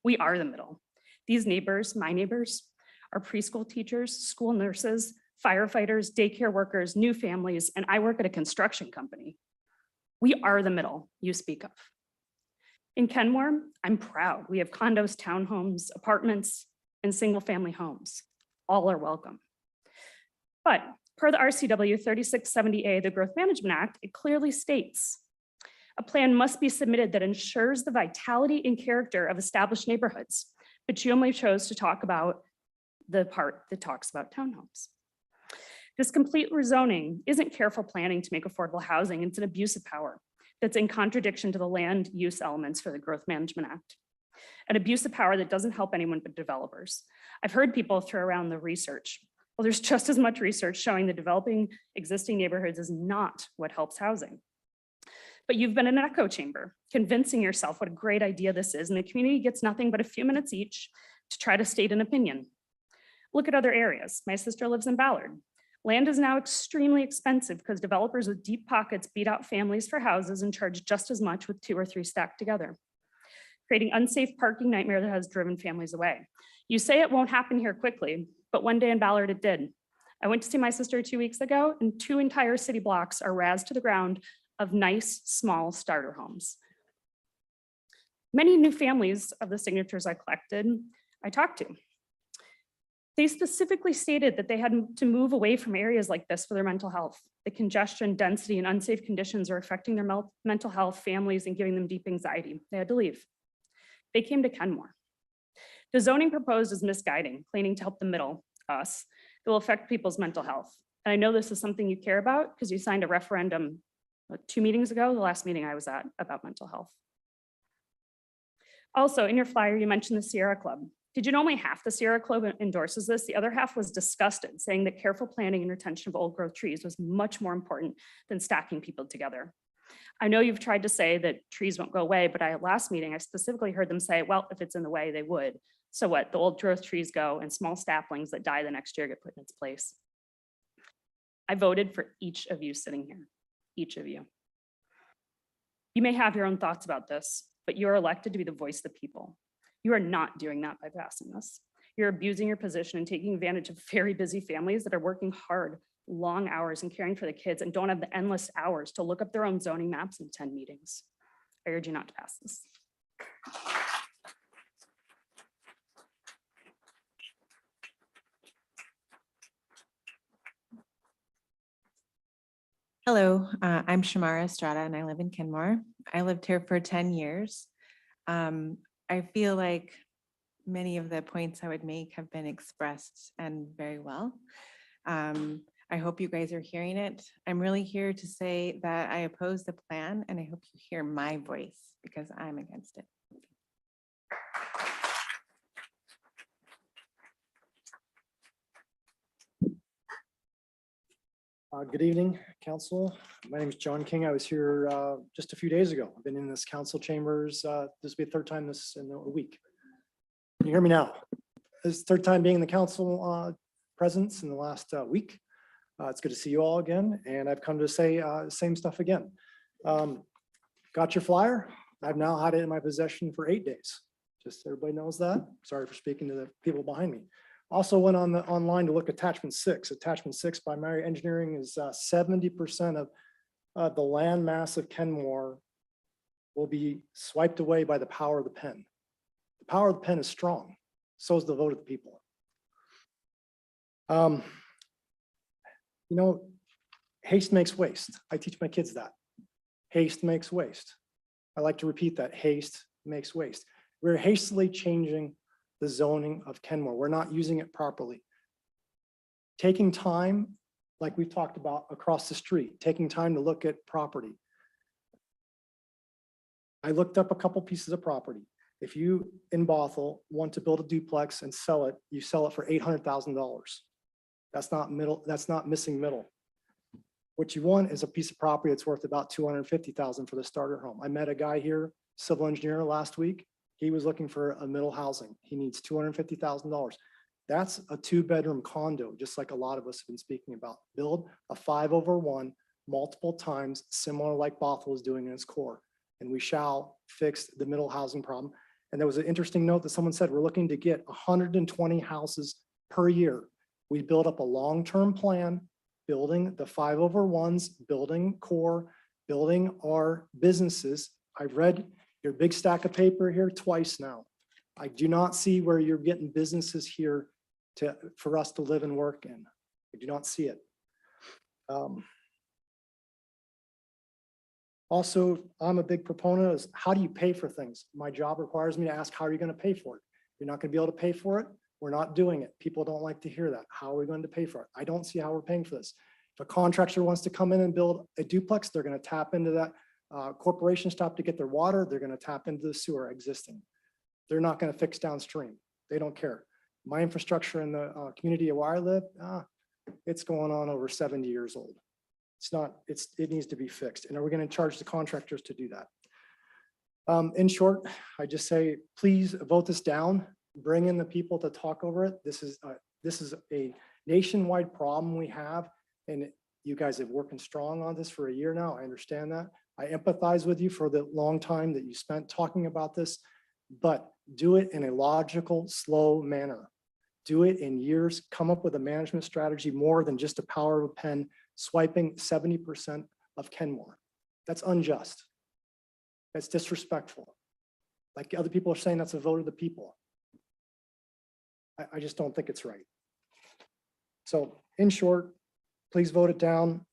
We are the middle. These neighbors, my neighbors, are preschool teachers, school nurses, firefighters, daycare workers, new families, and I work at a construction company. We are the middle you speak of. In Kenmore, I'm proud. We have condos, townhomes, apartments, and single-family homes. All are welcome. But per the RCW 3670A, the Growth Management Act, it clearly states a plan must be submitted that ensures the vitality and character of established neighborhoods, but you only chose to talk about the part that talks about townhomes. This complete rezoning isn't careful planning to make affordable housing. It's an abuse of power that's in contradiction to the land use elements for the Growth Management Act. An abuse of power that doesn't help anyone but developers. I've heard people throw around the research. Well, there's just as much research showing that developing existing neighborhoods is not what helps housing. But you've been in an echo chamber, convincing yourself what a great idea this is, and the community gets nothing but a few minutes each to try to state an opinion. Look at other areas. My sister lives in Ballard. Land is now extremely expensive because developers with deep pockets beat out families for houses and charge just as much with 2 or 3 stacked together, creating unsafe parking nightmare that has driven families away. You say it won't happen here quickly, but one day in Ballard it did. I went to see my sister 2 weeks ago, and 2 entire city blocks are razed to the ground of nice, small starter homes. Many new families of the signatures I collected, I talked to. They specifically stated that they had to move away from areas like this for their mental health. The congestion, density, and unsafe conditions are affecting their mental health, families, and giving them deep anxiety. They had to leave. They came to Kenmore. The zoning proposed is misguiding, claiming to help the middle, us, that will affect people's mental health. And I know this is something you care about because you signed a referendum 2 meetings ago, the last meeting I was at, about mental health. Also, in your flyer, you mentioned the Sierra Club. Did you know only half the Sierra Club endorses this? The other half was disgusted, saying that careful planning and retention of old growth trees was much more important than stacking people together. I know you've tried to say that trees won't go away, but at last meeting, I specifically heard them say, well, if it's in the way, they would. So what, the old growth trees go and small saplings that die the next year get put in its place. I voted for each of you sitting here, each of you. You may have your own thoughts about this, but you're elected to be the voice of the people. You are not doing that by passing this. You're abusing your position and taking advantage of very busy families that are working hard, long hours and caring for the kids and don't have the endless hours to look up their own zoning maps and attend meetings. I urge you not to pass this. Hello, I'm Shamara Estrada and I live in Kenmore. I lived here for 10 years. I feel like many of the points I would make have been expressed and very well. I hope you guys are hearing it. I'm really here to say that I oppose the plan and I hope you hear my voice because I'm against it. Good evening, council. My name is John King. I was here just a few days ago. I've been in this council chambers. This will be the 3rd time in a week. Can you hear me now? This is the 3rd time being in the council presence in the last week. It's good to see you all again. And I've come to say same stuff again. Got your flyer. I've now had it in my possession for 8 days. Just so everybody knows that. Sorry for speaking to the people behind me. Also went online to look at attachment 6. Attachment 6 by Mary Engineering is 70% of the land mass of Kenmore will be swiped away by the power of the pen. The power of the pen is strong. So is the vote of the people. You know, haste makes waste. I teach my kids that. Haste makes waste. I like to repeat that. Haste makes waste. We're hastily changing the zoning of Kenmore. We're not using it properly. Taking time, like we've talked about across the street, taking time to look at property. I looked up a couple pieces of property. If you in Bothell want to build a duplex and sell it, you sell it for $800,000. That's not middle, that's not missing middle. What you want is a piece of property that's worth about 250,000 for the starter home. I met a guy here, civil engineer last week. He was looking for a middle housing. He needs $250,000. That's a 2-bedroom condo, just like a lot of us have been speaking about. Build a 5/1 multiple times, similar like Bothell is doing in its core. And we shall fix the middle housing problem. And there was an interesting note that someone said, we're looking to get 120 houses per year. We build up a long-term plan, building the 5/1s, building core, building our businesses. I've read your big stack of paper here twice now. I do not see where you're getting businesses here for us to live and work in. I do not see it. Also, I'm a big proponent of how do you pay for things? My job requires me to ask, how are you going to pay for it? You're not going to be able to pay for it. We're not doing it. People don't like to hear that. How are we going to pay for it? I don't see how we're paying for this. If a contractor wants to come in and build a duplex, they're going to tap into that corporation stop to get their water. They're going to tap into the sewer existing. They're not going to fix downstream. They don't care. My infrastructure in the community where I live, it's going on over 70 years old. It's not, it needs to be fixed. And are we going to charge the contractors to do that? In short, I just say, please vote this down. Bring in the people to talk over it. This is a nationwide problem we have. And you guys have working strong on this for a year now. I understand that. I empathize with you for the long time that you spent talking about this, but do it in a logical, slow manner. Do it in years. Come up with a management strategy more than just a power of a pen swiping 70% of Kenmore. That's unjust. That's disrespectful. Like other people are saying, that's a vote of the people. I just don't think it's right. So in short, please vote it down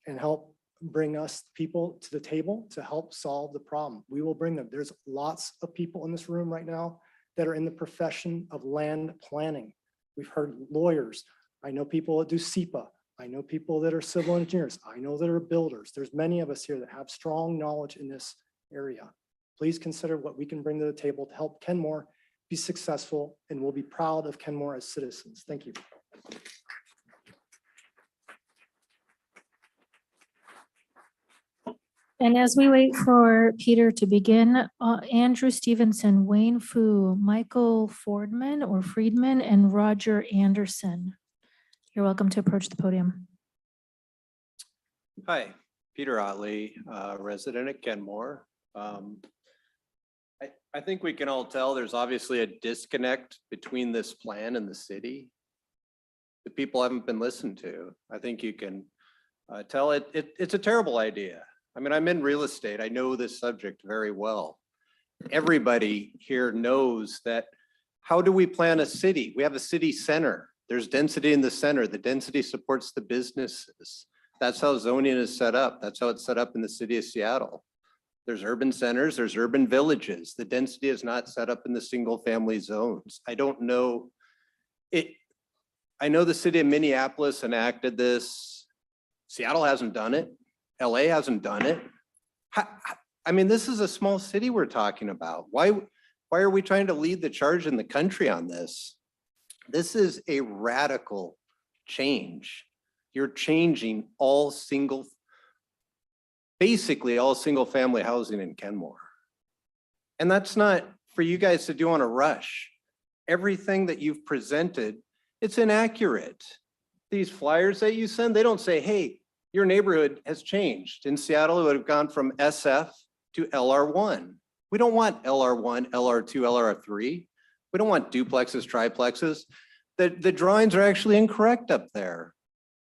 and help bring us people to the table to help solve the problem. We will bring them. There's lots of people in this room right now that are in the profession of land planning. We've heard lawyers. I know people that do SEPA. I know people that are civil engineers. I know that are builders. There's many of us here that have strong knowledge in this area. Please consider what we can bring to the table to help Kenmore be successful, and we'll be proud of Kenmore as citizens. Thank you. And as we wait for Peter to begin, Andrew Stevenson, Wayne Fu, Michael Friedman, and Roger Anderson. You're welcome to approach the podium. Hi, Peter Otley, resident at Kenmore. I think we can all tell there's obviously a disconnect between this plan and the city. The people haven't been listened to. I think you can tell it's a terrible idea. I mean, I'm in real estate. I know this subject very well. Everybody here knows that. How do we plan a city? We have a city center. There's density in the center. The density supports the businesses. That's how zoning is set up. That's how it's set up in the city of Seattle. There's urban centers, there's urban villages. The density is not set up in the single family zones. I don't know it. I know the city of Minneapolis enacted this. Seattle hasn't done it. LA hasn't done it. I mean, this is a small city we're talking about. Why are we trying to lead the charge in the country on this? This is a radical change. You're changing basically all single family housing in Kenmore. And that's not for you guys to do on a rush. Everything that you've presented, it's inaccurate. These flyers that you send, they don't say, hey, your neighborhood has changed. In Seattle, it would have gone from SF to LR1. We don't want LR1, LR2, LR3. We don't want duplexes, triplexes. The drawings are actually incorrect up there.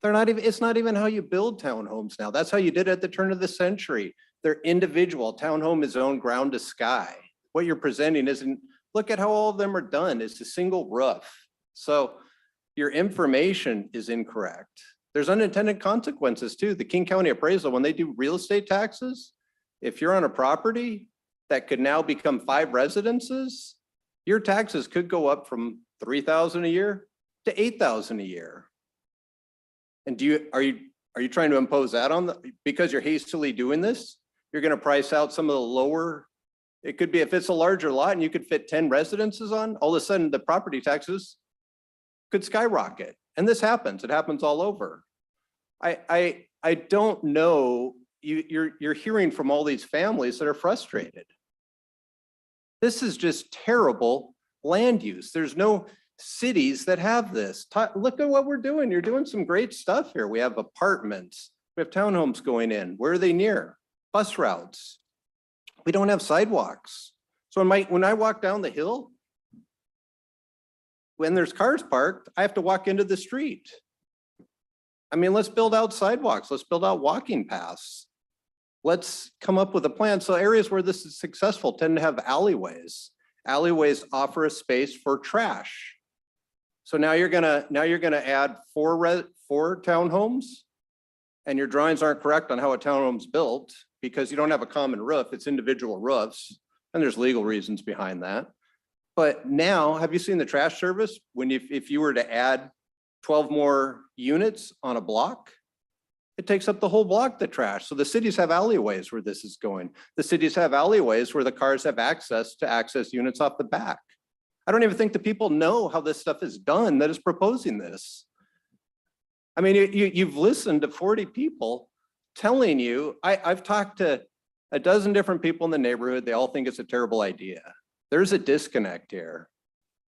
They're not even, it's not even how you build townhomes now. That's how you did it at the turn of the century. They're individual. Townhome is owned ground to sky. What you're presenting isn't, look at how all of them are done. It's a single roof. So your information is incorrect. There's unintended consequences too. The King County appraisal, when they do real estate taxes, if you're on a property that could now become 5 residences, your taxes could go up from $3,000 a year to $8,000 a year. And are you trying to impose that on because you're hastily doing this? You're going to price out some of the lower. It could be if it's a larger lot and you could fit 10 residences on, all of a sudden the property taxes could skyrocket. And this happens. It happens all over. I I don't know, you're hearing from all these families that are frustrated. This is just terrible land use. There's no cities that have this. Look at what we're doing. You're doing some great stuff here. We have apartments, we have townhomes going in. Where are they near? Bus routes. We don't have sidewalks. So when I walk down the hill, when there's cars parked, I have to walk into the street. I mean, let's build out sidewalks. Let's build out walking paths. Let's come up with a plan. So areas where this is successful tend to have alleyways. Alleyways offer a space for trash. So now you're gonna add four townhomes, and your drawings aren't correct on how a townhome's built because you don't have a common roof. It's individual roofs, and there's legal reasons behind that. But now, have you seen the trash service? If you were to add 12 more units on a block, it takes up the whole block, the trash. So the cities have alleyways where this is going. The cities have alleyways where the cars have access to access units off the back. I don't even think the people know how this stuff is done that is proposing this. I mean, you've listened to 40 people telling you, I've talked to a dozen different people in the neighborhood. They all think it's a terrible idea. There's a disconnect here.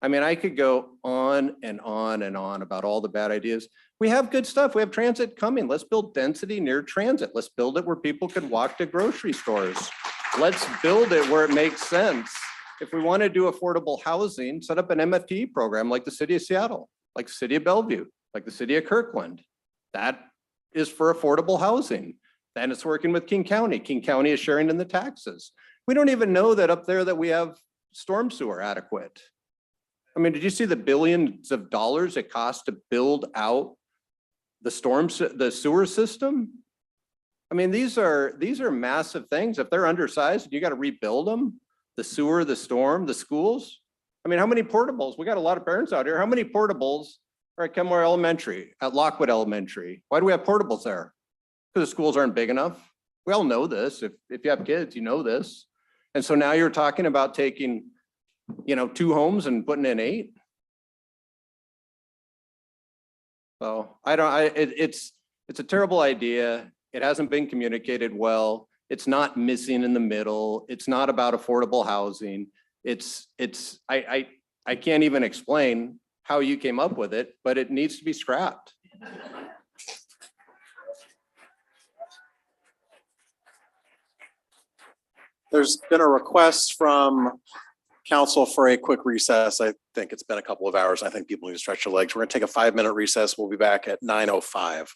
I mean, I could go on and on and on about all the bad ideas. We have good stuff. We have transit coming. Let's build density near transit. Let's build it where people can walk to grocery stores. Let's build it where it makes sense. If we want to do affordable housing, set up an MFT program like the city of Seattle, like the city of Bellevue, like the city of Kirkland. That is for affordable housing. Then it's working with King County. King County is sharing in the taxes. We don't even know that up there that we have storm sewer adequate. I mean, did you see the billions of dollars it costs to build out the sewer system? I mean, these are massive things. If they're undersized, you got to rebuild them. The sewer, the storm, the schools. I mean, how many portables? We got a lot of parents out here. How many portables are at Kenmore Elementary, at Lockwood Elementary? Why do we have portables there? Because the schools aren't big enough. We all know this. If you have kids, you know this. And so now you're talking about taking, 2 homes and putting in 8. So it's a terrible idea. It hasn't been communicated well. It's not missing in the middle. It's not about affordable housing. I can't even explain how you came up with it, but it needs to be scrapped. There's been a request from council for a quick recess. I think it's been a couple of hours. I think people need to stretch their legs. We're going to take a 5-minute recess. We'll be back at 9:05.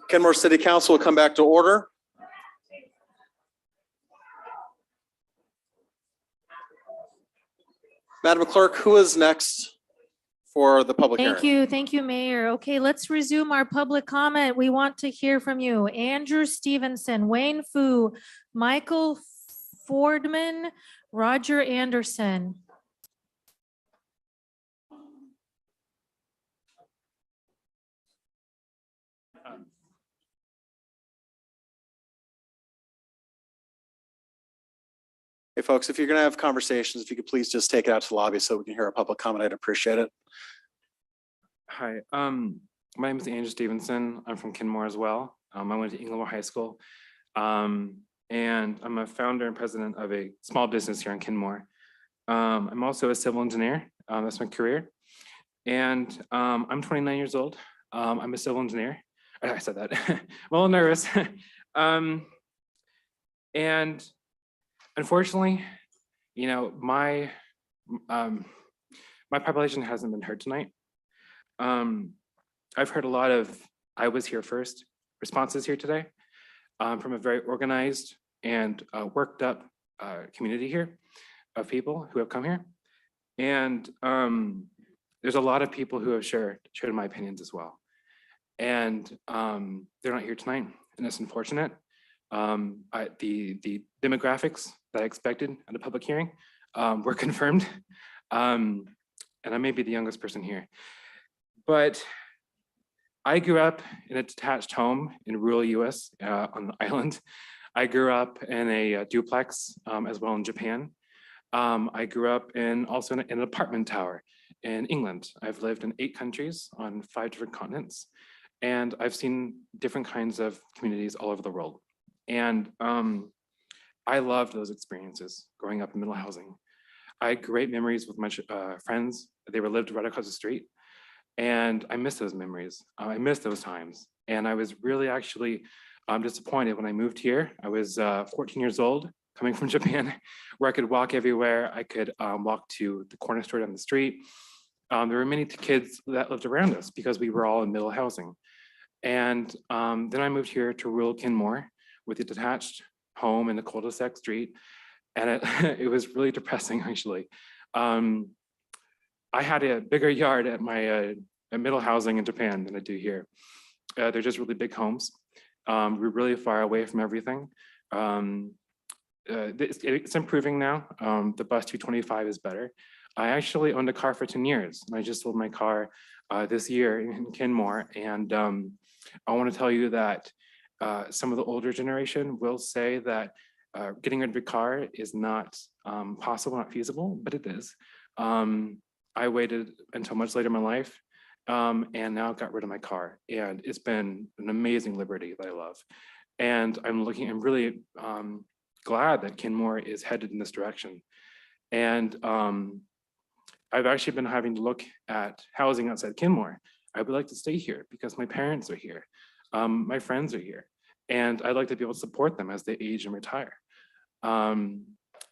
Kenmore City Council will come back to order. Madam Clerk, who is next for the public hearing? Thank you, Mayor. Okay, let's resume our public comment. We want to hear from you. Andrew Stevenson, Wayne Fu, Michael Fordman, Roger Anderson. Hey, folks, if you're going to have conversations, if you could please just take it out to the lobby so we can hear a public comment, I'd appreciate it. Hi, my name is Andrew Stevenson. I'm from Kenmore as well. I went to Inglewood High School. And I'm a founder and president of a small business here in Kenmore. I'm also a civil engineer. That's my career. And I'm 29 years old. I'm a civil engineer. I said that. I'm a little nervous. And unfortunately, you know, my population hasn't been heard tonight. I've heard a lot of "I was here first" responses here today from a very organized and worked up community here of people who have come here. And there's a lot of people who have shared my opinions as well. And they're not here tonight, and it's unfortunate. The demographics that I expected at a public hearing were confirmed. And I may be the youngest person here. But I grew up in a detached home in rural US on the island. I grew up in a duplex as well in Japan. I grew up also in an apartment tower in England. I've lived in 8 countries on 5 different continents. And I've seen different kinds of communities all over the world. And I loved those experiences growing up in middle housing. I had great memories with my friends. They were lived right across the street. And I miss those memories. I miss those times. And I was really actually disappointed when I moved here. I was 14 years old, coming from Japan, where I could walk everywhere. I could walk to the corner store down the street. There were many kids that lived around us because we were all in middle housing. And then I moved here to rural Kenmore with a detached home in the cul-de-sac street. And it was really depressing, actually. I had a bigger yard at my at middle housing in Japan than I do here. They're just really big homes. We're really far away from everything. It's improving now. The bus 225 is better. I actually owned a car for 10 years, and I just sold my car this year in Kenmore. And I want to tell you that some of the older generation will say that getting rid of your car is not possible, not feasible, but it is. I waited until much later in my life, and now got rid of my car. And it's been an amazing liberty that I love. And I'm really glad that Kenmore is headed in this direction. And I've actually been having to look at housing outside Kenmore. I would like to stay here because my parents are here. My friends are here. And I'd like to be able to support them as they age and retire.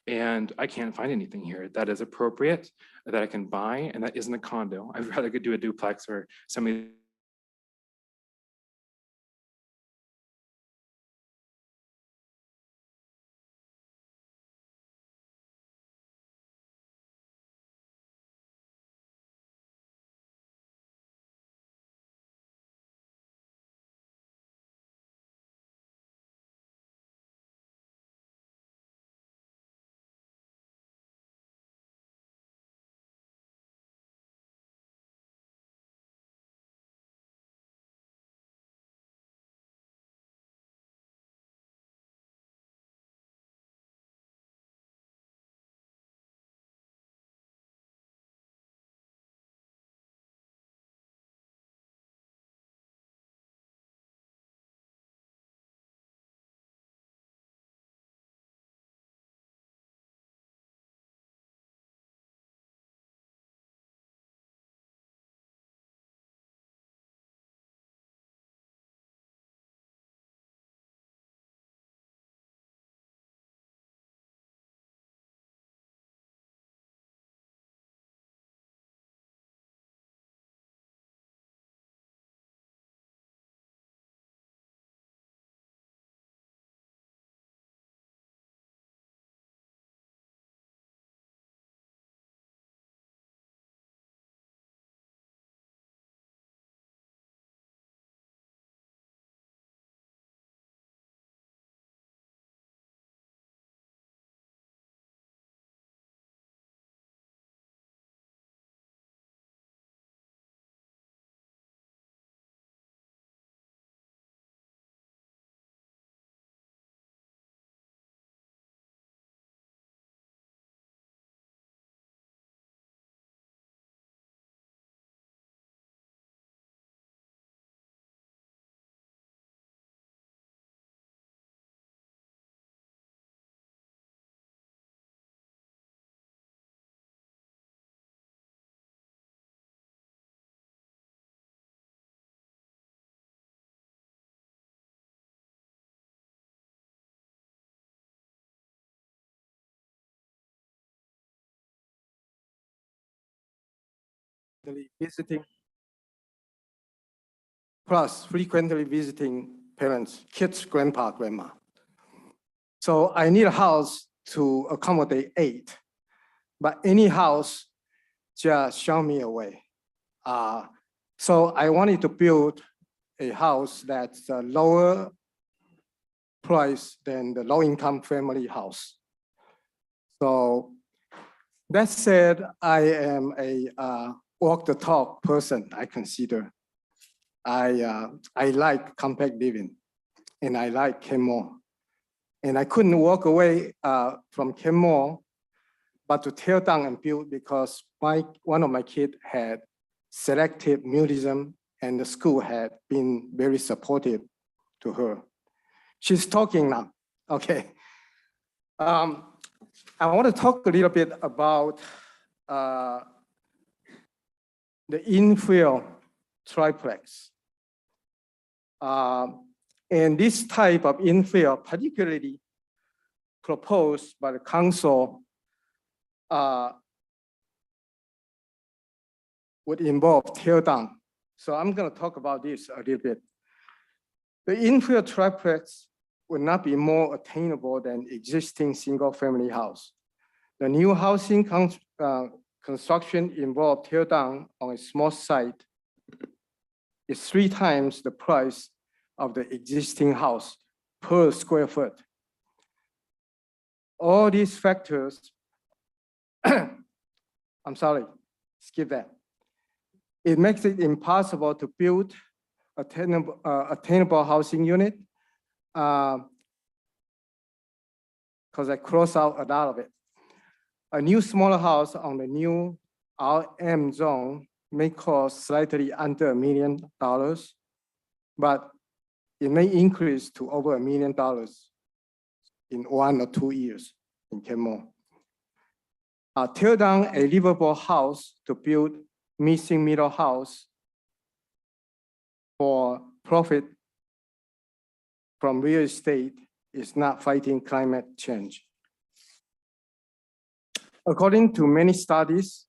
And I can't find anything here that is appropriate, that I can buy, and that isn't a condo. I'd rather go do a duplex or somebody. Visiting, plus frequently visiting parents, kids, grandpa, grandma. So I need a house to accommodate 8, but any house just show me away. So I wanted to build a house that's a lower price than the low-income family house. So that said, I am a walk the talk person, I consider. I like compact living, and I like Kenmore. And I couldn't walk away from Kenmore, but to tear down and build because one of my kids had selective mutism, and the school had been very supportive to her. She's talking now, okay. I want to talk a little bit about the infill triplex. And this type of infill, particularly proposed by the council, would involve tear down. So I'm going to talk about this a little bit. The infill triplex will not be more attainable than existing single-family house. The new housing construction involved tear down on a small site is 3 times the price of the existing house per square foot. All these factors, I'm sorry, skip that. It makes it impossible to build attainable housing unit because I cross out a lot of it. A new smaller house on the new RM zone may cost slightly under $1 million, but it may increase to over $1 million in 1 or 2 years in Kenmore. Tear down a livable house to build missing middle house for profit from real estate is not fighting climate change. According to many studies,